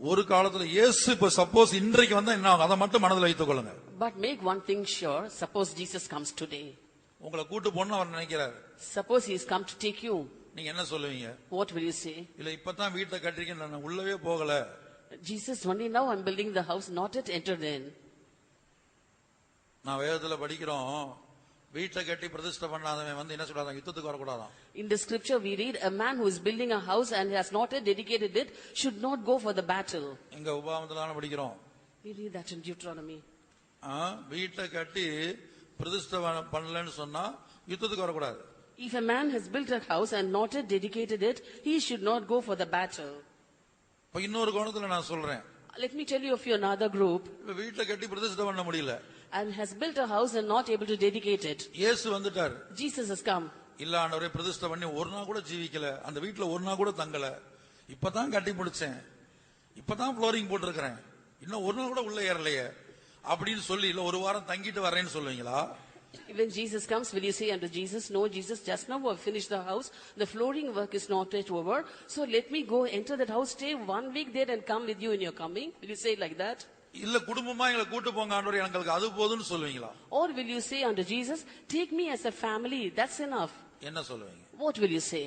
[SPEAKER 1] ஒரு காலத்துல இயேசு இப்ப சப்போஸ் இன்றைக்கு வந்தா என்ன ஆகும், அதை மட்டும் மனதில் வைத்துக் கொள்ளுங்க.
[SPEAKER 2] But make one thing sure, suppose Jesus comes today.
[SPEAKER 1] உங்களை கூட்டு போன்னு அவர் நினைக்கிறார்.
[SPEAKER 2] Suppose he is come to take you.
[SPEAKER 1] நீங்க என்ன சொல்லுவீங்க?
[SPEAKER 2] What will you say?
[SPEAKER 1] இல்ல இப்பதான் வீட்டை கட்டிருக்கேன், நான் உள்ளவே போகல.
[SPEAKER 2] Jesus, only now I'm building the house, not yet entered in.
[SPEAKER 1] நான் வேதத்துல படிக்கிறோம், வீட்டை கட்டி பிரதிஷ்டை பண்ணாதவன் வந்து என்ன சொல்றாங்க, யுத்தத்துக்கு வரக்கூடாதான்.
[SPEAKER 2] In the scripture we read, a man who is building a house and has not yet dedicated it should not go for the battle.
[SPEAKER 1] எங்க உபாகமத்துல படிக்கிறோம்.
[SPEAKER 2] We read that in Deuteronomy.
[SPEAKER 1] வீட்டை கட்டி பிரதிஷ்டை பண்ணலன்னு சொன்னா யுத்தத்துக்கு வரக்கூடாது.
[SPEAKER 2] If a man has built a house and not yet dedicated it, he should not go for the battle.
[SPEAKER 1] இப்ப இன்னொரு கோணத்துல நான் சொல்றேன்.
[SPEAKER 2] Let me tell you of another group.
[SPEAKER 1] வீட்டை கட்டி பிரதிஷ்டை பண்ண முடியல,
[SPEAKER 2] and has built a house and not able to dedicate it.
[SPEAKER 1] இயேசு வந்துட்டார்.
[SPEAKER 2] Jesus has come.
[SPEAKER 1] இல்ல ஆண்டவரே பிரதிஷ்டை பண்ணி ஒரு நாள் கூட ஜீவிக்கல, அந்த வீட்டுல ஒரு நாள் கூட தங்கல, இப்பதான் கட்டி முடிச்சேன், இப்பதான் ஃப்ளோரிங் போட்டிருக்கிறேன், இன்னும் ஒரு நாள் கூட உள்ள ஏறலையே அப்படின்னு சொல்லி இல்ல ஒரு வாரம் தங்கிட்டு வரேன்னு சொல்லுவீங்களா?
[SPEAKER 2] When Jesus comes, will you say unto Jesus, no, Jesus, just now I've finished the house, the flooring work is not yet over, so let me go enter that house, stay 1 week there and come with you in your coming? Will you say like that?
[SPEAKER 1] இல்ல குடும்பமா எங்களை கூட்டு போங்க ஆண்டவரே எனக்கு அது போதும்னு சொல்லுவீங்களா?
[SPEAKER 2] Or will you say unto Jesus, take me as a family, that's enough?
[SPEAKER 1] என்ன சொல்லுவீங்க?
[SPEAKER 2] What will you say?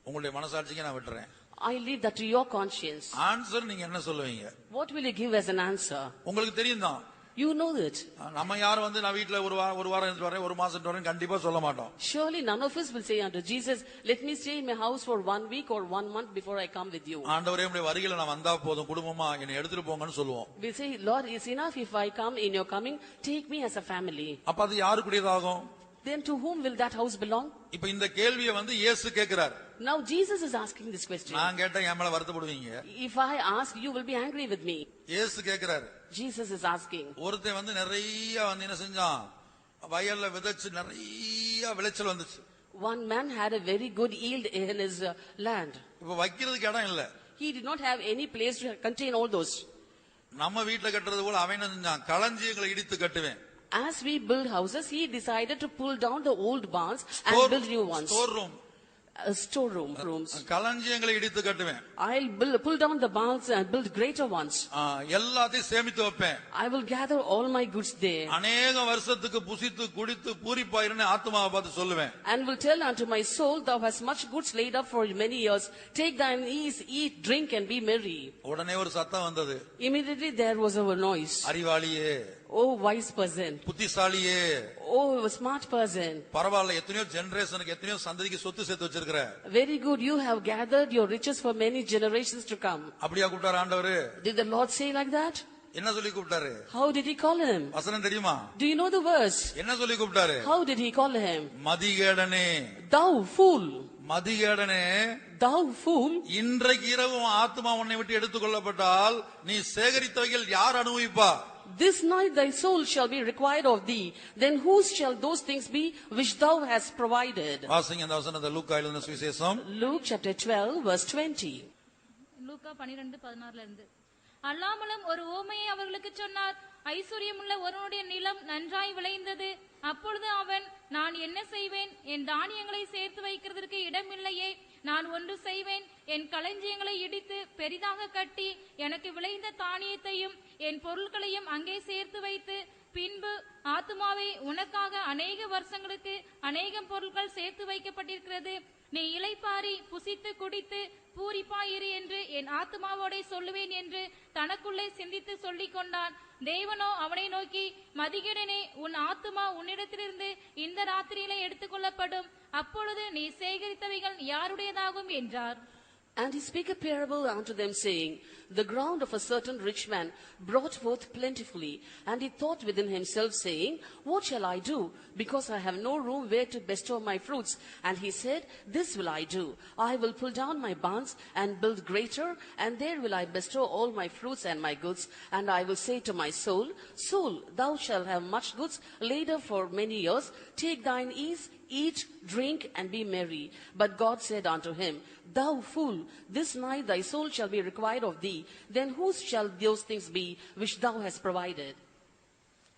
[SPEAKER 1] உங்களுடைய மனசாட்சிக்கு நான் விட்டுறேன்.
[SPEAKER 2] I leave that to your conscience.
[SPEAKER 1] Answer நீங்க என்ன சொல்லுவீங்க?
[SPEAKER 2] What will you give as an answer?
[SPEAKER 1] உங்களுக்கு தெரியும் தான்
[SPEAKER 2] You know it.
[SPEAKER 1] நம்ம யாரும் வந்து நான் வீட்டுல ஒரு வாரம் இருந்து வரேன், ஒரு மாசம் வரேன் கண்டிப்பா சொல்ல மாட்டோம்.
[SPEAKER 2] Surely none of us will say unto Jesus, let me stay in my house for 1 week or 1 month before I come with you.
[SPEAKER 1] ஆண்டவரே உம்முடைய வருகையில நான் வந்தா போதும், குடும்பமா என்னை எடுத்துட்டு போங்கன்னு சொல்லுவோம்.
[SPEAKER 2] We say, Lord, it's enough if I come in your coming, take me as a family.
[SPEAKER 1] அப்ப அது யாருக்குரியதாகும்?
[SPEAKER 2] Then to whom will that house belong?
[SPEAKER 1] இப்ப இந்த கேள்வியை வந்து இயேசு கேக்குறார்.
[SPEAKER 2] Now Jesus is asking this question.
[SPEAKER 1] நான் கேட்டா என் மேல வருத்தப்படுவீங்க.
[SPEAKER 2] If I ask, you will be angry with me.
[SPEAKER 1] இயேசு கேக்குறாரு.
[SPEAKER 2] Jesus is asking.
[SPEAKER 1] ஒருத்தன் வந்து நிறைய வந்து என்ன செஞ்சான், வயல்ல விதைச்சு நிறைய விளைச்சல் வந்துச்சு.
[SPEAKER 2] One man had a very good yield in his land.
[SPEAKER 1] இப்ப வைக்கிறதுக்கு இடம் இல்ல.
[SPEAKER 2] He did not have any place to contain all those.
[SPEAKER 1] நம்ம வீட்டுல கட்டுறது போல அவன் என்ன செஞ்சான், களஞ்சியங்களை இடித்து கட்டுவேன்.
[SPEAKER 2] As we build houses, he decided to pull down the old barns and build new ones. Storeroom rooms.
[SPEAKER 1] களஞ்சியங்களை இடித்து கட்டுவேன்.
[SPEAKER 2] I'll pull down the barns and build greater ones.
[SPEAKER 1] எல்லாத்தையும் சேமித்து வைப்பேன்.
[SPEAKER 2] I will gather all my goods there.
[SPEAKER 1] அநேக வருஷத்துக்கு புசித்து குடித்து பூரிப்பாயிருன்னு ஆத்துமாவை பார்த்து சொல்லுவேன்.
[SPEAKER 2] And will tell unto my soul, thou hast much goods laid up for many years. Take thine ease, eat, drink, and be merry.
[SPEAKER 1] உடனே ஒரு சத்தம் வந்தது.
[SPEAKER 2] Immediately there was a noise.
[SPEAKER 1] அறிவாளியே,
[SPEAKER 2] Oh wise person,
[SPEAKER 1] புத்திசாலியே,
[SPEAKER 2] oh smart person,
[SPEAKER 1] பரவாயில்ல, எத்தனையோ ஜெனரேஷனுக்கு எத்தனையோ சந்ததிக்கு சொத்து சேர்த்து வச்சிருக்கிற.
[SPEAKER 2] very good, you have gathered your riches for many generations to come.
[SPEAKER 1] அப்படியா கூப்பிட்டாரு ஆண்டவரு?
[SPEAKER 2] Did the Lord say like that?
[SPEAKER 1] என்ன சொல்லி கூப்பிட்டாரு?
[SPEAKER 2] How did he call him?
[SPEAKER 1] வசனம் தெரியுமா?
[SPEAKER 2] Do you know the verse?
[SPEAKER 1] என்ன சொல்லி கூப்பிட்டாரு?
[SPEAKER 2] How did he call him?
[SPEAKER 1] மதிகேடனே,
[SPEAKER 2] Thou fool,
[SPEAKER 1] மதிகேடனே,
[SPEAKER 2] thou fool.
[SPEAKER 1] இன்றைக்கு இரவு ஆத்மா உன்னை விட்டு எடுத்துக்கொள்ளப்பட்டால் நீ சேகரித்தவைகள் யார் அனுபவிப்பா?
[SPEAKER 2] This night thy soul shall be required of thee. Then whose shall those things be which thou hast provided?
[SPEAKER 1] வாசிங்க அந்த வசனத்தை. லூக்கா எழுதின சுவிசேஷம்
[SPEAKER 2] Luke chapter 12 verse 20.
[SPEAKER 3] லூக்கா 12:16 இருந்து. அல்லாமலும் ஒரு ஓமையை அவர்களுக்கு சொன்னார். ஐஸ்வர்யமுள்ள ஒருவனுடைய நிலம் நன்றாய் விளைந்தது. அப்பொழுது அவன், நான் என்ன செய்வேன், என் தானியங்களை சேர்த்து வைக்கிறதற்கு இடம் இல்லையே, நான் ஒன்று செய்வேன், என் களஞ்சியங்களை இடித்து பெரிதாக கட்டி எனக்கு விளைந்த தானியத்தையும் என் பொருட்களையும் அங்கே சேர்த்து வைத்து பின்பு ஆத்துமாவே, உனக்காக அநேக வருஷங்களுக்கு அநேகம் பொருட்கள் சேர்த்து வைக்கப்பட்டிருக்கிறது, நீ இளைப்பாரி புசித்து குடித்து பூரிப்பாயிரு என்று என் ஆத்துமாவோடே சொல்லுவேன் என்று தனக்குள்ளே சிந்தித்து சொல்லிக் கொண்டான். தேவனோ அவனை நோக்கி, மதிகேடனே, உன் ஆத்துமா உன்னிடத்திலிருந்து இந்த ராத்திரியிலே எடுத்துக்கொள்ளப்படும், அப்பொழுது நீ சேகரித்தவைகள் யாருடையதாகும் என்றார்.
[SPEAKER 2] And he spake a parable unto them, saying, the ground of a certain rich man brought forth plentifully. And he thought within himself, saying, what shall I do, because I have no room where to bestow my fruits? And he said, this will I do. I will pull down my barns and build greater, and there will I bestow all my fruits and my goods. And I will say to my soul, soul, thou shalt have much goods laid up for many years. Take thine ease, eat, drink, and be merry. But God said unto him, thou fool, this night thy soul shall be required of thee. Then whose shall those things be which thou hast provided?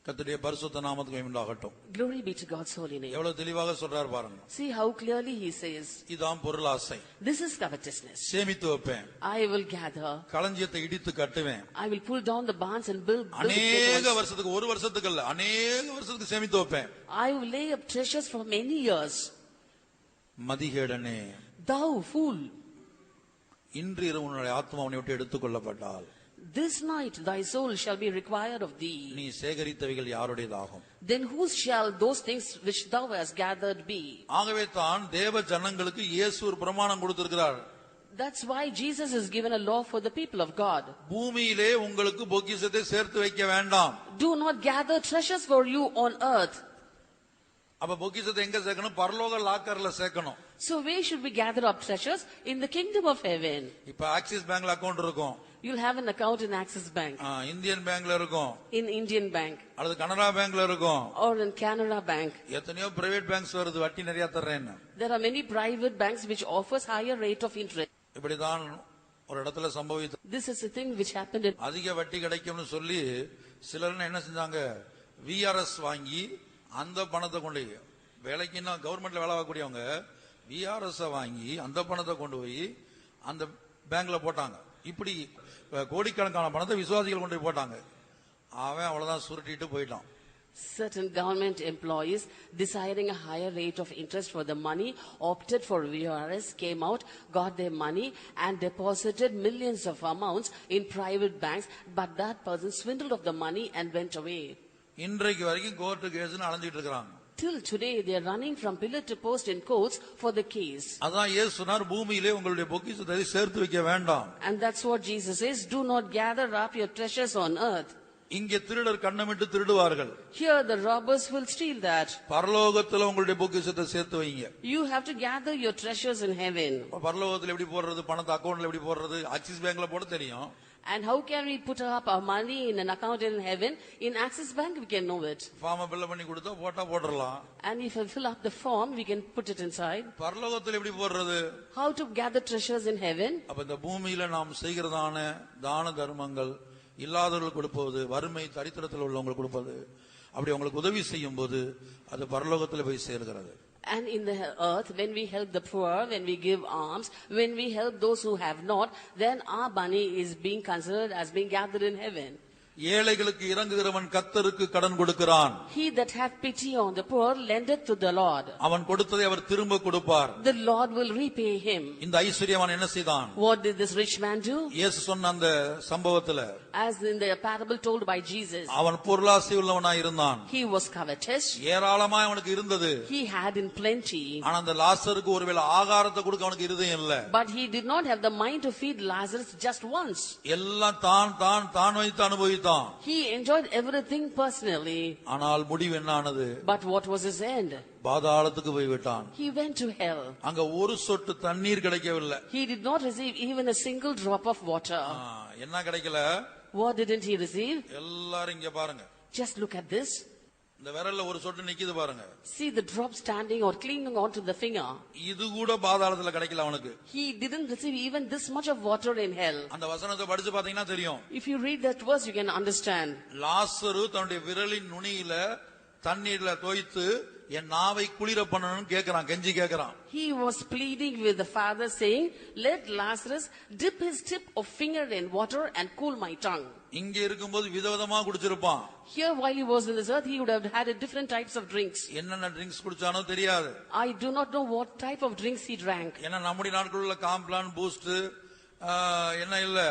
[SPEAKER 1] கர்த்தருடைய பரிசுத்த நாமத்துக்கு உண்டாகட்டும்.
[SPEAKER 2] Glory be to God's holy name.
[SPEAKER 1] எவ்வளவு தெளிவாக சொல்றார் பாருங்க.
[SPEAKER 2] See how clearly he says,
[SPEAKER 1] இதான் பொருளாசை.
[SPEAKER 2] this is covetousness.
[SPEAKER 1] சேமித்து வைப்பேன்.
[SPEAKER 2] I will gather.
[SPEAKER 1] களஞ்சியத்தை இடித்து கட்டுவேன்.
[SPEAKER 2] I will pull down the barns and build
[SPEAKER 1] அநேக வருஷத்துக்கு, ஒரு வருஷத்துக்கு இல்ல, அநேக வருஷத்துக்கு சேமித்து வைப்பேன்.
[SPEAKER 2] I will lay up treasures for many years.
[SPEAKER 1] மதிகேடனே,
[SPEAKER 2] thou fool,
[SPEAKER 1] இன்று இரவு உன்னுடைய ஆத்மா உன்னை விட்டு எடுத்துக்கொள்ளப்பட்டால்
[SPEAKER 2] this night thy soul shall be required of thee.
[SPEAKER 1] நீ சேகரித்தவைகள் யாருடையதாகும்?
[SPEAKER 2] Then whose shall those things which thou hast gathered be?
[SPEAKER 1] ஆகவே தான் தேவ ஜனங்களுக்கு இயேசு ஒரு பிரமாணம் கொடுத்திருக்கிறார்.
[SPEAKER 2] That's why Jesus has given a law for the people of God.
[SPEAKER 1] பூமியிலே உங்களுக்கு பொக்கிஷத்தை சேர்த்து வைக்க வேண்டாம்.
[SPEAKER 2] Do not gather treasures for you on earth.
[SPEAKER 1] அப்ப பொக்கிஷத்தை எங்க சேர்க்கணும்? பரலோக லாக்கர்ல சேர்க்கணும்.
[SPEAKER 2] So where should we gather up treasures? In the kingdom of heaven.
[SPEAKER 1] இப்ப ஆக்சிஸ் பேங்க்ல அக்கவுண்ட் இருக்கும்.
[SPEAKER 2] You'll have an account in Axis Bank.
[SPEAKER 1] Indian பேங்க்ல இருக்கும்.
[SPEAKER 2] In Indian Bank.
[SPEAKER 1] அல்லது கனரா பேங்க்ல இருக்கும்.
[SPEAKER 2] Or in Canara Bank.
[SPEAKER 1] எத்தனையோ பிரைவேட் பேங்க்ஸ் வருது, வட்டி நிறைய தர்றேன்னு.
[SPEAKER 2] There are many private banks which offers higher rate of interest.
[SPEAKER 1] இப்படிதான் ஒரு இடத்துல சம்பவித்தது.
[SPEAKER 2] This is a thing which happened in
[SPEAKER 1] அதிக வட்டி கிடைக்கும்னு சொல்லி சிலர் என்ன செஞ்சாங்க, விஆர்எஸ் வாங்கி அந்த பணத்தை கொண்டு, வேலைக்கு கவர்மெண்ட்ல வேலை வாங்கக்கூடியவங்க விஆர்எஸ் வாங்கி அந்த பணத்தை கொண்டு போய் அந்த பேங்க்ல போட்டாங்க. இப்படி கோடிக்கணக்கான பணத்தை விசுவாசிகள் கொண்டு போய் போட்டாங்க. அவன் அவ்வளவுதான் சுருட்டிட்டு போயிட்டான்.
[SPEAKER 2] Certain government employees, desiring a higher rate of interest for the money, opted for VRS, came out, got their money and deposited millions of amounts in private banks, but that person swindled of the money and went away.
[SPEAKER 1] இன்றைக்கு வரைக்கும் court கேஸ்னு அலைஞ்சிட்டு இருக்காங்க.
[SPEAKER 2] Till today they are running from pillar to post in courts for the case.
[SPEAKER 1] அதான் இயேசு சொன்னார், பூமியிலே உங்களுடைய பொக்கிஷத்தை சேர்த்து வைக்க வேண்டாம்.
[SPEAKER 2] And that's what Jesus says, do not gather up your treasures on earth.
[SPEAKER 1] இங்கே திருடர் கண்ணமிட்டு திருடுவார்கள்.
[SPEAKER 2] Here the robbers will steal that.
[SPEAKER 1] பரலோகத்துல உங்களுடைய பொக்கிஷத்தை சேர்த்து வைங்க.
[SPEAKER 2] You have to gather your treasures in heaven.
[SPEAKER 1] பரலோகத்துல எப்படி போடுறது, பணத்தை அக்கவுண்ட்ல எப்படி போடுறது, ஆக்சிஸ் பேங்க்ல போட தெரியும்.
[SPEAKER 2] And how can we put up our money in an account in heaven? In Axis Bank we can know it.
[SPEAKER 1] Form fill பண்ணி கொடுத்தா போட்டா போடலாம்.
[SPEAKER 2] And if I fill up the form we can put it inside.
[SPEAKER 1] பரலோகத்துல எப்படி போடுறது?
[SPEAKER 2] How to gather treasures in heaven?
[SPEAKER 1] அப்ப இந்த பூமியில நாம் செய்கிறதான தான தர்மங்கள், இல்லாதவர்களுக்கு கொடுப்பது, வறுமை தரித்திரத்தில் உள்ளவங்களுக்கு கொடுப்பது, அப்படி அவங்களுக்கு உதவி செய்யும் போது அது பரலோகத்தில் போய் சேர்கிறது.
[SPEAKER 2] And in the earth, when we help the poor, when we give alms, when we help those who have not, then our money is being considered as being gathered in heaven.
[SPEAKER 1] ஏழைகளுக்கு இறங்குகிறவன் கர்த்தருக்கு கடன் கொடுக்கிறான்.
[SPEAKER 2] He that hath pity on the poor lendeth to the Lord.
[SPEAKER 1] அவன் கொடுத்ததை அவர் திரும்ப கொடுப்பார்.
[SPEAKER 2] The Lord will repay him.
[SPEAKER 1] இந்த ஐஸ்வரியவான் என்ன செய்தான்?
[SPEAKER 2] What did this rich man do?
[SPEAKER 1] இயேசு சொன்ன அந்த சம்பவத்துல,
[SPEAKER 2] as in the parable told by Jesus,
[SPEAKER 1] அவன் பொருளாசை உள்ளவனாய் இருந்தான்.
[SPEAKER 2] he was covetous.
[SPEAKER 1] ஏராளமாய் அவனுக்கு இருந்தது.
[SPEAKER 2] He had in plenty.
[SPEAKER 1] ஆனா அந்த லாசருக்கு ஒருவேளை ஆகாரத்தை கொடுக்க அவனுக்கு இருதயம் இல்ல.
[SPEAKER 2] But he did not have the mind to feed Lazarus just once.
[SPEAKER 1] எல்லாம் தான் வைத்து அனுபவித்தான்.
[SPEAKER 2] He enjoyed everything personally.
[SPEAKER 1] ஆனால் முடிவு என்ன ஆனது?
[SPEAKER 2] But what was his end?
[SPEAKER 1] பாதாளத்துக்கு போய் விட்டான்.
[SPEAKER 2] He went to hell.
[SPEAKER 1] அங்க ஒரு சொட்டு தண்ணீர் கிடைக்கவில்லை.
[SPEAKER 2] He did not receive even a single drop of water.
[SPEAKER 1] என்ன கிடைக்கல?
[SPEAKER 2] What didn't he receive?
[SPEAKER 1] எல்லாரும் இங்க பாருங்க.
[SPEAKER 2] Just look at this.
[SPEAKER 1] இந்த விரல்ல ஒரு சொட்டு நிக்குது பாருங்க.
[SPEAKER 2] See the drop standing or clinging onto the finger.
[SPEAKER 1] இது கூட பாதாளத்துல கிடைக்கல அவனுக்கு.
[SPEAKER 2] He didn't receive even this much of water in hell.
[SPEAKER 1] அந்த வசனத்தை படிச்சு பாத்தீங்கன்னா தெரியும்.
[SPEAKER 2] If you read that verse you can understand.
[SPEAKER 1] லாசரு தன்னுடைய விரலின் நுனியில தண்ணீர்ல தோய்த்து என் நாவை குளிர பண்ணணும்னு கேக்குறான், கெஞ்சி கேக்குறான்.
[SPEAKER 2] He was pleading with the father saying, let Lazarus dip his tip of finger in water and cool my tongue.
[SPEAKER 1] இங்க இருக்கும்போது விதவிதமா குடிச்சிருப்பான்.
[SPEAKER 2] Here while he was in this earth he would have had different types of drinks.
[SPEAKER 1] என்னென்ன drinks குடிச்சானோ தெரியாது.
[SPEAKER 2] I do not know what type of drinks he drank.
[SPEAKER 1] ஏன்னா நம்முடைய நாட்களுள்ள Complan, boost, என்ன இல்ல,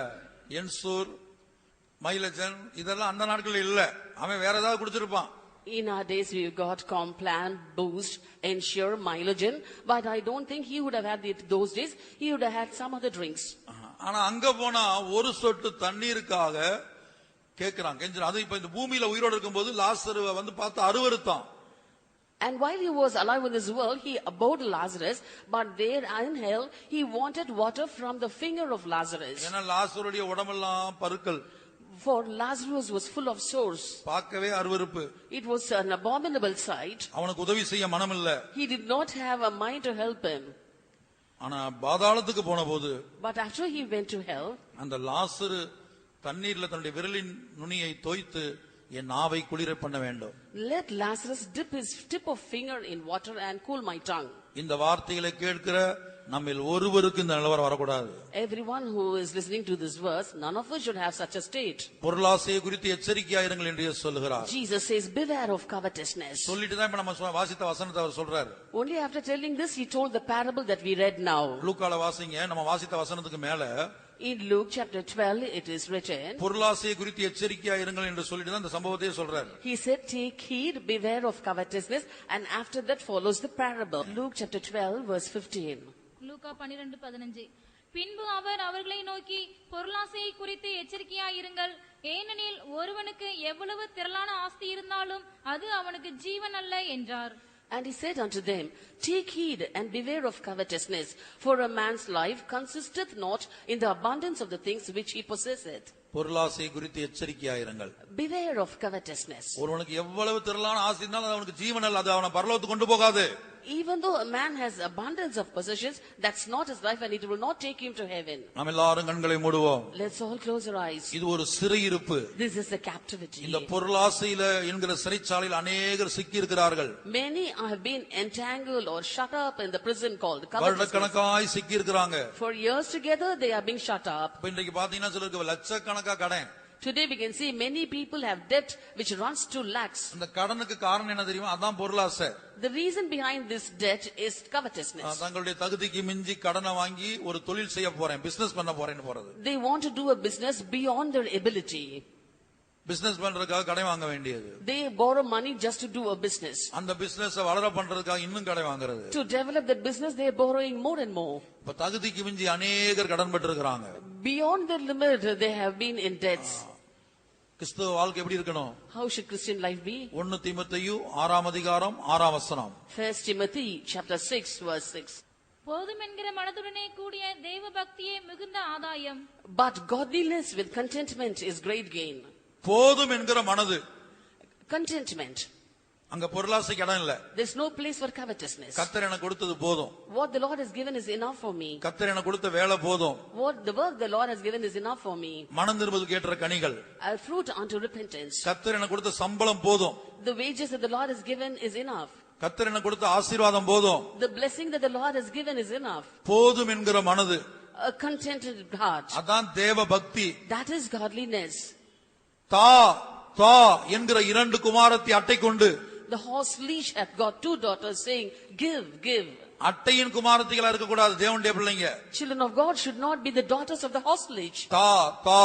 [SPEAKER 1] ensure, மைலஜன் இதெல்லாம் அந்த நாட்கள்ல இல்ல. அவன் வேற ஏதாவது குடிச்சிருப்பான்.
[SPEAKER 2] In our days we've got Complan, Boost, Ensure, Milogen, but I don't think he would have had it those days. He would have had some other drinks.
[SPEAKER 1] ஆனா அங்க போனா ஒரு சொட்டு தண்ணீருக்காக கேக்குறான், கெஞ்சுறான். அது இப்ப இந்த பூமியில உயிரோடு இருக்கும்போது லாசருவை வந்து பார்த்து அருவருத்தான்.
[SPEAKER 2] And while he was alive in this world, he abhorred Lazarus, but there in hell, he wanted water from the finger of Lazarus.
[SPEAKER 1] ஏன்னா லாசருடைய உடம்பெல்லாம் பருக்கள்.
[SPEAKER 2] For Lazarus was full of sores.
[SPEAKER 1] பார்க்கவே அருவருப்பு.
[SPEAKER 2] It was an abominable sight.
[SPEAKER 1] அவனுக்கு உதவி செய்ய மனம் இல்ல.
[SPEAKER 2] He did not have a mind to help him.
[SPEAKER 1] ஆனா பாதாளத்துக்கு போன போது,
[SPEAKER 2] But after he went to hell,
[SPEAKER 1] அந்த லாசரு தண்ணீர்ல தன்னுடைய விரலின் நுனியை தோய்த்து என் நாவை குளிர பண்ண வேண்டும்.
[SPEAKER 2] let Lazarus dip his tip of finger in water and cool my tongue.
[SPEAKER 1] இந்த வார்த்தைகளை கேட்கிற நம்மில் ஒருவருக்கு இந்த நிலவரம் வரக்கூடாது.
[SPEAKER 2] Everyone who is listening to this verse, none of us should have such a state.
[SPEAKER 1] பொருளாசையை குறித்து எச்சரிக்கையாயிருங்கள் என்று சொல்லுகிறார்.
[SPEAKER 2] Jesus says, beware of covetousness.
[SPEAKER 1] சொல்லிட்டு தான் இப்ப நம்ம வாசித்த வசனத்தை அவர் சொல்றாரு.
[SPEAKER 2] Only after telling this, he told the parable that we read now.
[SPEAKER 1] லூக்கால வாசிங்க, நம்ம வாசித்த வசனத்துக்கு மேல
[SPEAKER 2] In Luke chapter 12, it is written,
[SPEAKER 1] பொருளாசையை குறித்து எச்சரிக்கையாயிருங்கள் என்று சொல்லிட்டு தான் இந்த சம்பவத்தையே சொல்றாரு.
[SPEAKER 2] he said, take heed, beware of covetousness, and after that follows the parable. Luke chapter 12, verse 15.
[SPEAKER 3] லூக்கா 12:15. பின்பு அவர் அவர்களை நோக்கி, பொருளாசையை குறித்து எச்சரிக்கையாயிருங்கள், ஏனெனில் ஒருவனுக்கு எவ்வளவு திரளான ஆஸ்தி இருந்தாலும் அது அவனுக்கு ஜீவன் அல்ல என்றார்.
[SPEAKER 2] And he said unto them, take heed and beware of covetousness, for a man's life consisteth not in the abundance of the things which he possesseth.
[SPEAKER 1] பொருளாசை குறித்து எச்சரிக்கையாயிருங்கள்.
[SPEAKER 2] Beware of covetousness.
[SPEAKER 1] ஒருவனுக்கு எவ்வளவு திரளான ஆசை இருந்தாலும் அவனுக்கு ஜீவன் அல்ல, அது அவனை பரலோகத்துக்கு கொண்டு போகாது.
[SPEAKER 2] Even though a man has abundance of possessions, that's not his life and it will not take him to heaven.
[SPEAKER 1] நாம் எல்லாரும் கண்களை மூடுவோம்.
[SPEAKER 2] Let's all close our eyes.
[SPEAKER 1] இது ஒரு சிறையிருப்பு.
[SPEAKER 2] This is a captivity.
[SPEAKER 1] இந்த பொருளாசையில என்கிற சிறைச்சாலையில் அநேகர் சிக்கி இருக்கிறார்கள்.
[SPEAKER 2] Many have been entangled or shut up in the prison called covetousness.
[SPEAKER 1] வருடக்கணக்காய் சிக்கி இருக்கிறாங்க.
[SPEAKER 2] For years together they are being shut up.
[SPEAKER 1] இன்றைக்கு பாத்தீங்கன்னா சிலருக்கு லட்சக்கணக்கா கடன்.
[SPEAKER 2] Today we can see many people have debt which runs to lakhs.
[SPEAKER 1] அந்த கடனுக்கு காரணம் என்ன தெரியுமா? அதான் பொருளாசை.
[SPEAKER 2] The reason behind this debt is covetousness.
[SPEAKER 1] தங்களுடைய தகுதிக்கு மிஞ்சி கடனை வாங்கி ஒரு தொழில் செய்ய போறேன், பிசினஸ் பண்ண போறேன்னு போறது.
[SPEAKER 2] They want to do a business beyond their ability.
[SPEAKER 1] Business பண்றதுக்காக கடன் வாங்க வேண்டியது.
[SPEAKER 2] They borrow money just to do a business.
[SPEAKER 1] அந்த பிசினஸ் வளர பண்றதுக்காக இன்னும் கடன் வாங்குறது.
[SPEAKER 2] To develop that business they are borrowing more and more.
[SPEAKER 1] இப்ப தகுதிக்கு மிஞ்சி அநேகர் கடன் பட்டிருக்காங்க.
[SPEAKER 2] Beyond their limit they have been in debts.
[SPEAKER 1] கிறிஸ்தவ வாழ்க்கை எப்படி இருக்கணும்?
[SPEAKER 2] How should Christian life be?
[SPEAKER 1] 1 தீமோத்தேயு 6 அதிகாரம் 6 வசனம்.
[SPEAKER 2] 1 Timothy chapter 6 verse 6.
[SPEAKER 3] போதும் என்கிற மனதுடனே கூடிய தெய்வ பக்தியே மிகுந்த ஆதாயம்.
[SPEAKER 2] But godliness with contentment is great gain.
[SPEAKER 1] போதும் என்கிற மனது.
[SPEAKER 2] Contentment.
[SPEAKER 1] அங்க பொருளாசைக்கு இடம் இல்ல.
[SPEAKER 2] There's no place for covetousness.
[SPEAKER 1] கர்த்தர் எனக்கு கொடுத்தது போதும்.
[SPEAKER 2] What the Lord has given is enough for me.
[SPEAKER 1] கர்த்தர் எனக்கு கொடுத்த வேலை போதும்.
[SPEAKER 2] What the work the Lord has given is enough for me.
[SPEAKER 1] மனம் திரும்புதலுக்கு ஏற்ற கனிகள்.
[SPEAKER 2] A fruit unto repentance.
[SPEAKER 1] கர்த்தர் எனக்கு கொடுத்த சம்பளம் போதும்.
[SPEAKER 2] The wages that the Lord has given is enough.
[SPEAKER 1] கர்த்தர் எனக்கு கொடுத்த ஆசீர்வாதம் போதும்.
[SPEAKER 2] The blessing that the Lord has given is enough.
[SPEAKER 1] போதும் என்கிற மனது.
[SPEAKER 2] A contented heart.
[SPEAKER 1] அதான் தேவ பக்தி.
[SPEAKER 2] That is godliness.
[SPEAKER 1] தா தா என்கிற 2 குமாரத்தி அட்டை கொண்டு
[SPEAKER 2] The horse leash hath got 2 daughters saying, give, give.
[SPEAKER 1] அட்டையின் குமாரத்திகளா இருக்க கூடாது தேவனுடைய பிள்ளைங்க.
[SPEAKER 2] Children of God should not be the daughters of the horse leash.
[SPEAKER 1] தா தா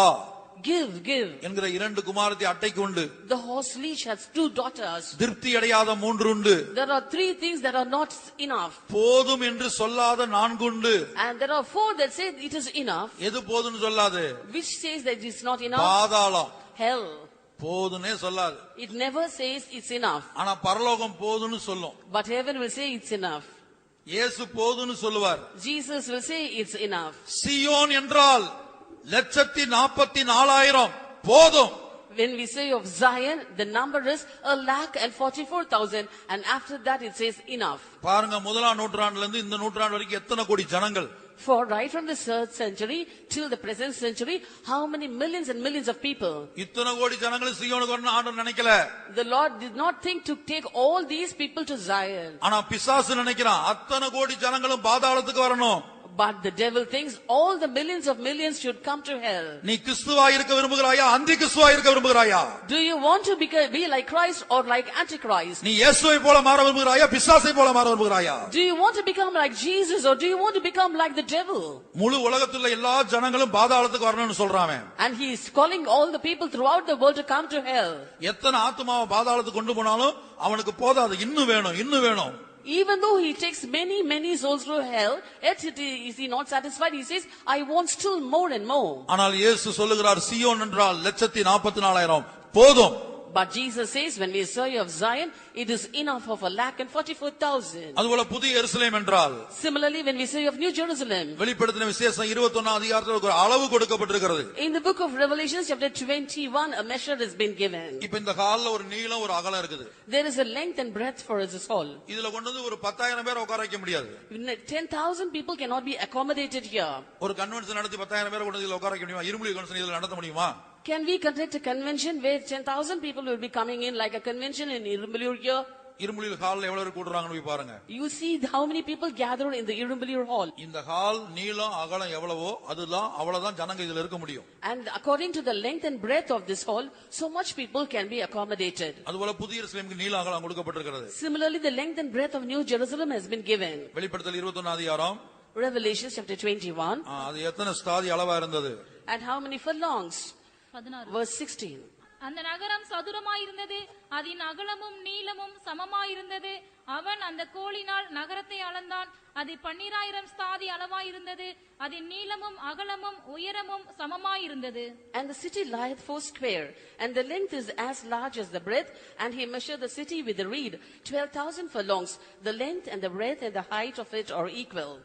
[SPEAKER 2] Give, give.
[SPEAKER 1] என்கிற 2 குமாரத்தி அட்டை கொண்டு
[SPEAKER 2] The horse leash has 2 daughters.
[SPEAKER 1] திருப்தி அடையாத 3 உண்டு.
[SPEAKER 2] There are 3 things that are not enough.
[SPEAKER 1] போதும் என்று சொல்லாத 4 உண்டு.
[SPEAKER 2] And there are 4 that say it is enough.
[SPEAKER 1] எது போதும்னு சொல்லாது?
[SPEAKER 2] Which says that it is not enough?
[SPEAKER 1] பாதாளம்.
[SPEAKER 2] Hell.
[SPEAKER 1] போதும்னே சொல்லாது.
[SPEAKER 2] It never says it's enough.
[SPEAKER 1] ஆனா பரலோகம் போதும்னு சொல்லும்.
[SPEAKER 2] But heaven will say it's enough.
[SPEAKER 1] இயேசு போதும்னு சொல்லுவார்.
[SPEAKER 2] Jesus will say it's enough.
[SPEAKER 1] சீயோன் என்றால் 144,000 போதும்.
[SPEAKER 2] When we say of Zion, the number is 1,44,000, and after that it says enough.
[SPEAKER 1] பாருங்க, முதலாம் நூற்றாண்டுல இருந்து இந்த நூற்றாண்டு வரைக்கும் எத்தனை கோடி ஜனங்கள்.
[SPEAKER 2] For right from the 3rd century till the present century, how many millions and millions of people?
[SPEAKER 1] இத்தனை கோடி ஜனங்கள் சீயோனுக்கு வரணும்னு ஆண்டவர் நினைக்கல.
[SPEAKER 2] The Lord did not think to take all these people to Zion.
[SPEAKER 1] ஆனா பிசாசு நினைக்கிறான் அத்தனை கோடி ஜனங்களும் பாதாளத்துக்கு வரணும்.
[SPEAKER 2] But the devil thinks all the millions of millions should come to hell.
[SPEAKER 1] நீ கிறிஸ்துவா இருக்க விரும்புகிறாயா, அந்தி கிறிஸ்துவா இருக்க விரும்புகிறாயா?
[SPEAKER 2] Do you want to be like Christ or like Antichrist?
[SPEAKER 1] நீ இயேசுவை போல மாற விரும்புகிறாயா, பிசாசை போல மாற விரும்புகிறாயா?
[SPEAKER 2] Do you want to become like Jesus or do you want to become like the devil?
[SPEAKER 1] முழு உலகத்துல எல்லா ஜனங்களும் பாதாளத்துக்கு வரணும்னு சொல்றான்.
[SPEAKER 2] And he is calling all the people throughout the world to come to hell.
[SPEAKER 1] எத்தனை ஆத்துமாவை பாதாளத்துக்கு கொண்டு போனாலும் அவனுக்கு போதாது, இன்னும் வேணும், இன்னும் வேணும்.
[SPEAKER 2] Even though he takes many souls to hell, yet is he not satisfied? He says, I want still more and more.
[SPEAKER 1] ஆனால் இயேசு சொல்லுகிறார் சீயோன் என்றால் 144,000 போதும்.
[SPEAKER 2] But Jesus says, when we say of Zion, it is enough of 1,44,000.
[SPEAKER 1] அதுபோல புதிய எருசலேம் என்றால்.
[SPEAKER 2] Similarly, when we say of New Jerusalem,
[SPEAKER 1] வெளிப்படுத்தின விசேஷம் 21 அதிகாரத்தில் ஒரு அளவு கொடுக்கப்பட்டிருக்கிறது.
[SPEAKER 2] in the book of Revelation chapter 21, a measure has been given.
[SPEAKER 1] இப்ப இந்த ஹால்ல ஒரு நீளம் ஒரு அகலம் இருக்குது.
[SPEAKER 2] There is a length and breadth for this hall.
[SPEAKER 1] இதுல கொண்டு வந்து ஒரு 10,000 பேரை உட்கார வைக்க முடியாது.
[SPEAKER 2] 10,000 people cannot be accommodated here.
[SPEAKER 1] ஒரு கன்வென்ஷன் நடத்தி 10,000 பேரை கொண்டு இதுல உட்கார வைக்க முடியுமா? இருமுடி கன்வென்ஷன் இதுல நடத்த முடியுமா?
[SPEAKER 2] Can we conduct a convention where 10,000 people will be coming in like a convention in Irumbalur here?
[SPEAKER 1] இருமுடியில் ஹால்ல எவ்வளவு பேர் கூடுறாங்கன்னு போய் பாருங்க.
[SPEAKER 2] You see how many people gathered in the Irumbalur hall.
[SPEAKER 1] இந்த ஹால் நீளம் அகலம் எவ்வளவோ அதுதான் அவ்வளவுதான் ஜனங்க இதுல இருக்க முடியும்.
[SPEAKER 2] And according to the length and breadth of this hall, so much people can be accommodated.
[SPEAKER 1] அதுபோல புதிய எருசலேமுக்கு நீளம் அகலம் கொடுக்கப்பட்டிருக்கிறது.
[SPEAKER 2] Similarly, the length and breadth of New Jerusalem has been given.
[SPEAKER 1] வெளிப்படுத்தல் 21 அதிகாரம்.
[SPEAKER 2] Revelation chapter 21.
[SPEAKER 1] அது எத்தனை ஸ்தாதி அளவா இருந்தது?
[SPEAKER 2] And how many furlongs?
[SPEAKER 3] 16.
[SPEAKER 2] Verse 16.
[SPEAKER 3] அந்த நகரம் சதுரமாயிருந்தது, அதன் அகலமும் நீளமும் சமமாயிருந்தது. அவன் அந்த கோலினால் நகரத்தை அளந்தான், அது 12,000 ஸ்தாதி அளவாயிருந்தது. அதன் நீளமும் அகலமும் உயரமும் சமமாயிருந்தது.
[SPEAKER 2] And the city lieth 4 square, and the length is as large as the breadth. And he measured the city with the reed, 12,000 furlongs. The length and the breadth and the height of it are equal.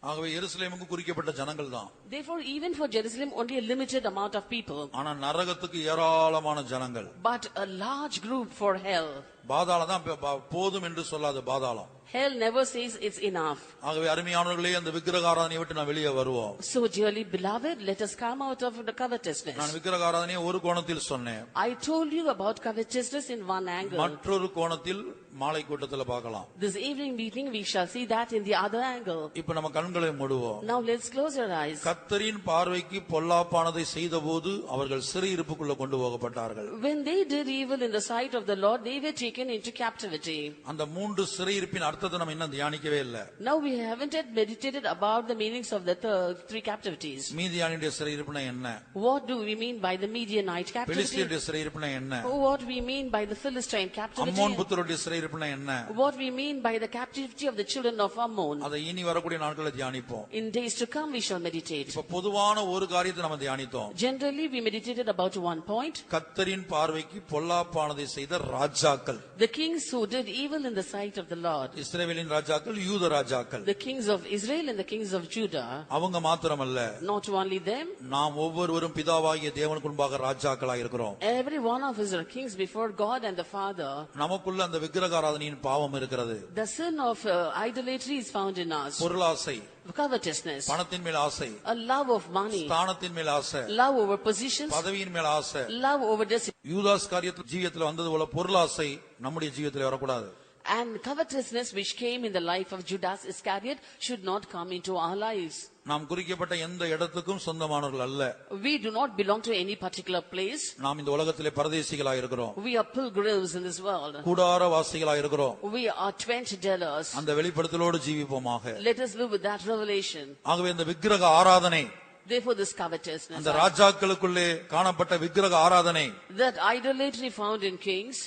[SPEAKER 1] ஆகவே எருசலேமுக்கு குறிக்கப்பட்ட ஜனங்கள் தான்.
[SPEAKER 2] Therefore, even for Jerusalem, only a limited amount of people.
[SPEAKER 1] ஆனா நரகத்துக்கு ஏராளமான ஜனங்கள்.
[SPEAKER 2] But a large group for hell.
[SPEAKER 1] பாதாளம் தான் போதும் என்று சொல்லாத பாதாளம்.
[SPEAKER 2] Hell never says it's enough.
[SPEAKER 1] ஆகவே அருமையானவர்களே, அந்த விக்கிரக ஆராதனையை விட்டு நான் வெளியே வருவோம்.
[SPEAKER 2] So dearly beloved, let us come out of the covetousness.
[SPEAKER 1] நான் விக்கிரக ஆராதனையை ஒரு கோணத்தில் சொன்னேன்.
[SPEAKER 2] I told you about covetousness in one angle.
[SPEAKER 1] மற்றொரு கோணத்தில் மாலை கூட்டத்தில் பார்க்கலாம்.
[SPEAKER 2] This evening meeting we shall see that in the other angle.
[SPEAKER 1] இப்ப நம்ம கண்களை மூடுவோம்.
[SPEAKER 2] Now let's close our eyes.
[SPEAKER 1] கர்த்தரின் பார்வைக்கு பொல்லாப்பானதை செய்தபோது அவர்கள் சிறையிருப்புக்குள்ள கொண்டு போகப்பட்டார்கள்.
[SPEAKER 2] When they did evil in the sight of the Lord, they were taken into captivity.
[SPEAKER 1] அந்த மூன்று சிறையிருப்பின் அர்த்தத்தை நம்ம இன்னும் தியானிக்கவே இல்லை.
[SPEAKER 2] Now we haven't yet meditated about the meanings of the three captivities.
[SPEAKER 1] மீதியானியுடைய சிறையிருப்புனா என்ன?
[SPEAKER 2] What do we mean by the Midianite captivity?
[SPEAKER 1] பெலிஸ்தியருடைய சிறையிருப்புனா என்ன?
[SPEAKER 2] What we mean by the Philistine captivity?
[SPEAKER 1] Ammon புத்திரருடைய சிறையிருப்புனா என்ன?
[SPEAKER 2] What we mean by the captivity of the children of Ammon?
[SPEAKER 1] அதை இனி வரக்கூடிய நாட்களில் தியானிப்போம்.
[SPEAKER 2] In days to come we shall meditate.
[SPEAKER 1] இப்ப பொதுவான ஒரு காரியத்தை நம்ம தியானித்தோம்.
[SPEAKER 2] Generally we meditated about one point.
[SPEAKER 1] கர்த்தரின் பார்வைக்கு பொல்லாப்பானதை செய்த ராஜாக்கள்.
[SPEAKER 2] The kings who did evil in the sight of the Lord.
[SPEAKER 1] இஸ்ரவேலின் ராஜாக்கள், யூத ராஜாக்கள்.
[SPEAKER 2] The kings of Israel and the kings of Judah.
[SPEAKER 1] அவங்க மாத்திரமல்ல,
[SPEAKER 2] Not only them.
[SPEAKER 1] நாம் ஒவ்வொருவரும் பிதாவாகிய தேவனுக்கு முன்பாக ராஜாக்களாக இருக்கிறோம்.
[SPEAKER 2] Every one of us are kings before God and the Father.
[SPEAKER 1] நமக்குள்ள அந்த விக்கிரக ஆராதனையின் பாவம் இருக்கிறது.
[SPEAKER 2] The sin of idolatry is found in us.
[SPEAKER 1] பொருளாசை,
[SPEAKER 2] Covetousness,
[SPEAKER 1] பணத்தின் மேல் ஆசை,
[SPEAKER 2] a love of money,
[SPEAKER 1] ஸ்தானத்தின் மேல் ஆசை,
[SPEAKER 2] love over positions,
[SPEAKER 1] பதவியின் மேல் ஆசை.
[SPEAKER 2] love over discipline.
[SPEAKER 1] யூதாஸ் காரியத்தில் ஜீவியத்தில் வந்தது போல பொருளாசை நம்முடைய ஜீவியத்தில் வரக்கூடாது.
[SPEAKER 2] And covetousness which came in the life of Judas Iscariot should not come into our lives.
[SPEAKER 1] நாம் குறிக்கப்பட்ட எந்த இடத்துக்கும் சொந்தமானவர்கள் அல்ல.
[SPEAKER 2] We do not belong to any particular place.
[SPEAKER 1] நாம் இந்த உலகத்திலே பரதேசிகளாக இருக்கிறோம்.
[SPEAKER 2] We are pilgrims in this world.
[SPEAKER 1] கூடார வாசிகளாக இருக்கிறோம்.
[SPEAKER 2] We are tent dwellers.
[SPEAKER 1] அந்த வெளிப்படுத்தலோடு ஜீவிப்போமாக.
[SPEAKER 2] Let us live with that revelation.
[SPEAKER 1] ஆகவே இந்த விக்கிரக ஆராதனை,
[SPEAKER 2] Therefore this covetousness,
[SPEAKER 1] அந்த ராஜாக்களுக்குள்ளே காணப்பட்ட விக்கிரக ஆராதனை,
[SPEAKER 2] that idolatry found in kings,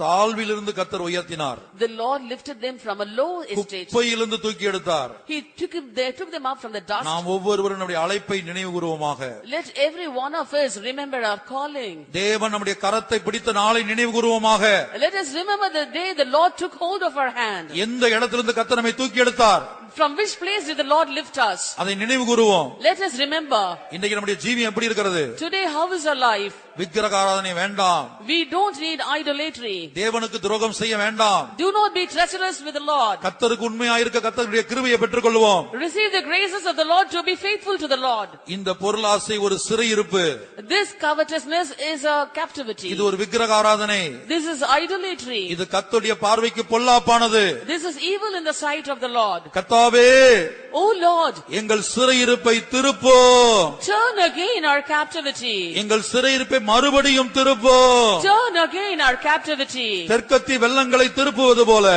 [SPEAKER 1] தாழ்விலிருந்து கர்த்தர் உயர்த்தினார்.
[SPEAKER 2] the Lord lifted them from a low estate.
[SPEAKER 1] குப்பையிலிருந்து தூக்கி எடுத்தார்.
[SPEAKER 2] He took them up from the dust.
[SPEAKER 1] நாம் ஒவ்வொருவரும் நம்முடைய அழைப்பை நினைவு கூறுவோமாக.
[SPEAKER 2] Let every one of us remember our calling.
[SPEAKER 1] தேவன் நம்முடைய கரத்தை பிடித்த நாளை நினைவு கூறுவோமாக.
[SPEAKER 2] Let us remember the day the Lord took hold of our hand.
[SPEAKER 1] எந்த இடத்திலிருந்து கர்த்தர் நம்மை தூக்கி எடுத்தார்?
[SPEAKER 2] From which place did the Lord lift us?
[SPEAKER 1] அதை நினைவு கூறுவோம்.
[SPEAKER 2] Let us remember.
[SPEAKER 1] இன்றைக்கு நம்முடைய ஜீவியம் எப்படி இருக்கிறது?
[SPEAKER 2] Today how is our life?
[SPEAKER 1] விக்கிரக ஆராதனை வேண்டாம்.
[SPEAKER 2] We don't need idolatry.
[SPEAKER 1] தேவனுக்கு துரோகம் செய்ய வேண்டாம்.
[SPEAKER 2] Do not be treacherous with the Lord.
[SPEAKER 1] கர்த்தருக்கு உண்மையாக இருக்க கர்த்தருடைய கிருபையை பெற்றுக்கொள்வோம்.
[SPEAKER 2] Receive the graces of the Lord to be faithful to the Lord.
[SPEAKER 1] இந்த பொருளாசை ஒரு சிறையிருப்பு.
[SPEAKER 2] This covetousness is a captivity.
[SPEAKER 1] இது ஒரு விக்கிரக ஆராதனை.
[SPEAKER 2] This is idolatry.
[SPEAKER 1] இது கர்த்தருடைய பார்வைக்கு பொல்லாப்பானது.
[SPEAKER 2] This is evil in the sight of the Lord.
[SPEAKER 1] கர்த்தாவே,
[SPEAKER 2] O Lord,
[SPEAKER 1] எங்கள் சிறையிருப்பை திருப்போம்.
[SPEAKER 2] turn again our captivity.
[SPEAKER 1] எங்கள் சிறையிருப்பை மறுபடியும் திருப்போம்.
[SPEAKER 2] Turn again our captivity.
[SPEAKER 1] தெற்கத்தி வெள்ளங்களை திருப்புவது போல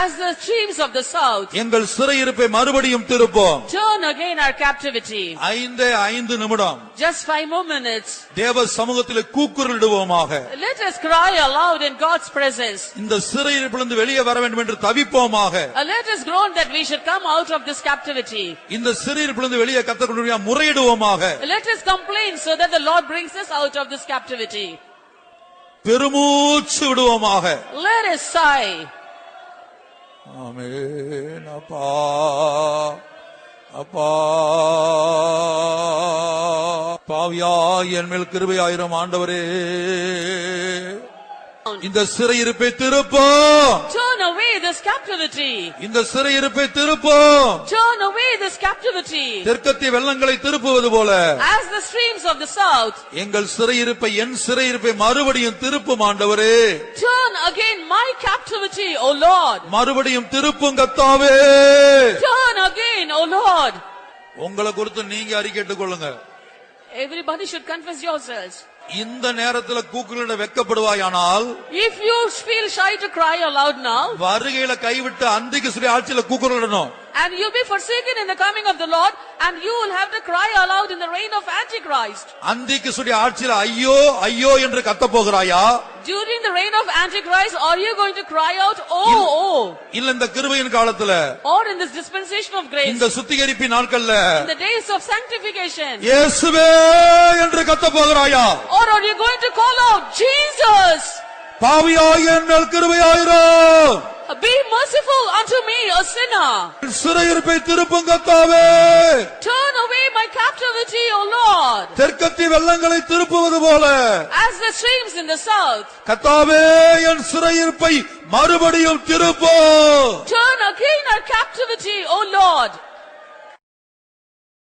[SPEAKER 2] As the streams of the south.
[SPEAKER 1] எங்கள் சிறையிருப்பை மறுபடியும் திருப்போம்.
[SPEAKER 2] Turn again our captivity.
[SPEAKER 1] 5 நிமிடம்
[SPEAKER 2] Just 5 more minutes.
[SPEAKER 1] தேவ சமூகத்திலே கூக்குரலிடுவோமாக.
[SPEAKER 2] Let us cry aloud in God's presence.
[SPEAKER 1] இந்த சிறையிருப்பிலிருந்து வெளியே வர வேண்டும் என்று தவிப்போமாக.
[SPEAKER 2] Let us groan that we should come out of this captivity.
[SPEAKER 1] இந்த சிறையிருப்பிலிருந்து வெளியே கர்த்தருடைய முறையிடுவோமாக.
[SPEAKER 2] Let us complain so that the Lord brings us out of this captivity.
[SPEAKER 1] பெருமூச்சு விடுவோமாக.
[SPEAKER 2] Let us sigh.
[SPEAKER 1] ஆமென். அப்பா, அப்பா, பாவியாய் என் மேல் கிருபையாயிரும் ஆண்டவரே, இந்த சிறையிருப்பை திருப்போம்.
[SPEAKER 2] Turn away this captivity.
[SPEAKER 1] இந்த சிறையிருப்பை திருப்போம்.
[SPEAKER 2] Turn away this captivity.
[SPEAKER 1] தெற்கத்திய வெள்ளங்களை திருப்புவது போல
[SPEAKER 2] As the streams of the south.
[SPEAKER 1] எங்கள் சிறையிருப்பை, என் சிறையிருப்பை மறுபடியும் திருப்பும் ஆண்டவரே.
[SPEAKER 2] Turn again my captivity, O Lord.
[SPEAKER 1] மறுபடியும் திருப்பும் கர்த்தாவே.
[SPEAKER 2] Turn again, O Lord.
[SPEAKER 1] உங்களை குறித்து நீங்க அறிக்கையிட்டுக் கொள்ளுங்க.
[SPEAKER 2] Everybody should confess yourselves.
[SPEAKER 1] இந்த நேரத்தில் கூக்குரலிட வெட்கப்படுவாயானால்,
[SPEAKER 2] If you feel shy to cry aloud now,
[SPEAKER 1] வருகையில கைவிட்டு அந்திக்கு சொல்லி ஆட்சியில கூக்குரலிடணும்.
[SPEAKER 2] and you'll be forsaken in the coming of the Lord, and you will have to cry aloud in the reign of Antichrist.
[SPEAKER 1] அந்திக்கு சொல்லி ஆட்சியில ஐயோ ஐயோ என்று கத்த போகிறாயா?
[SPEAKER 2] During the reign of Antichrist, are you going to cry out, oh, oh?
[SPEAKER 1] இல்ல இந்த கிருபையின் காலத்துல,
[SPEAKER 2] Or in this dispensation of grace,
[SPEAKER 1] இந்த சுத்திகரிப்பின் நாட்கள்ல
[SPEAKER 2] in the days of sanctification?
[SPEAKER 1] இயேசுவே என்று கத்த போகிறாயா?
[SPEAKER 2] Or are you going to call out, Jesus?
[SPEAKER 1] பாவியாய் என் மேல் கிருபையாயிரும்.
[SPEAKER 2] be merciful unto me, a sinner.
[SPEAKER 1] சிறையிருப்பை திருப்பும் கர்த்தாவே.
[SPEAKER 2] Turn away my captivity, O Lord.
[SPEAKER 1] தெற்கத்தி வெள்ளங்களை திருப்புவது போல
[SPEAKER 2] As the streams in the south.
[SPEAKER 1] கர்த்தாவே என் சிறையிருப்பை மறுபடியும் திருப்பு.
[SPEAKER 2] Turn again our captivity, O Lord.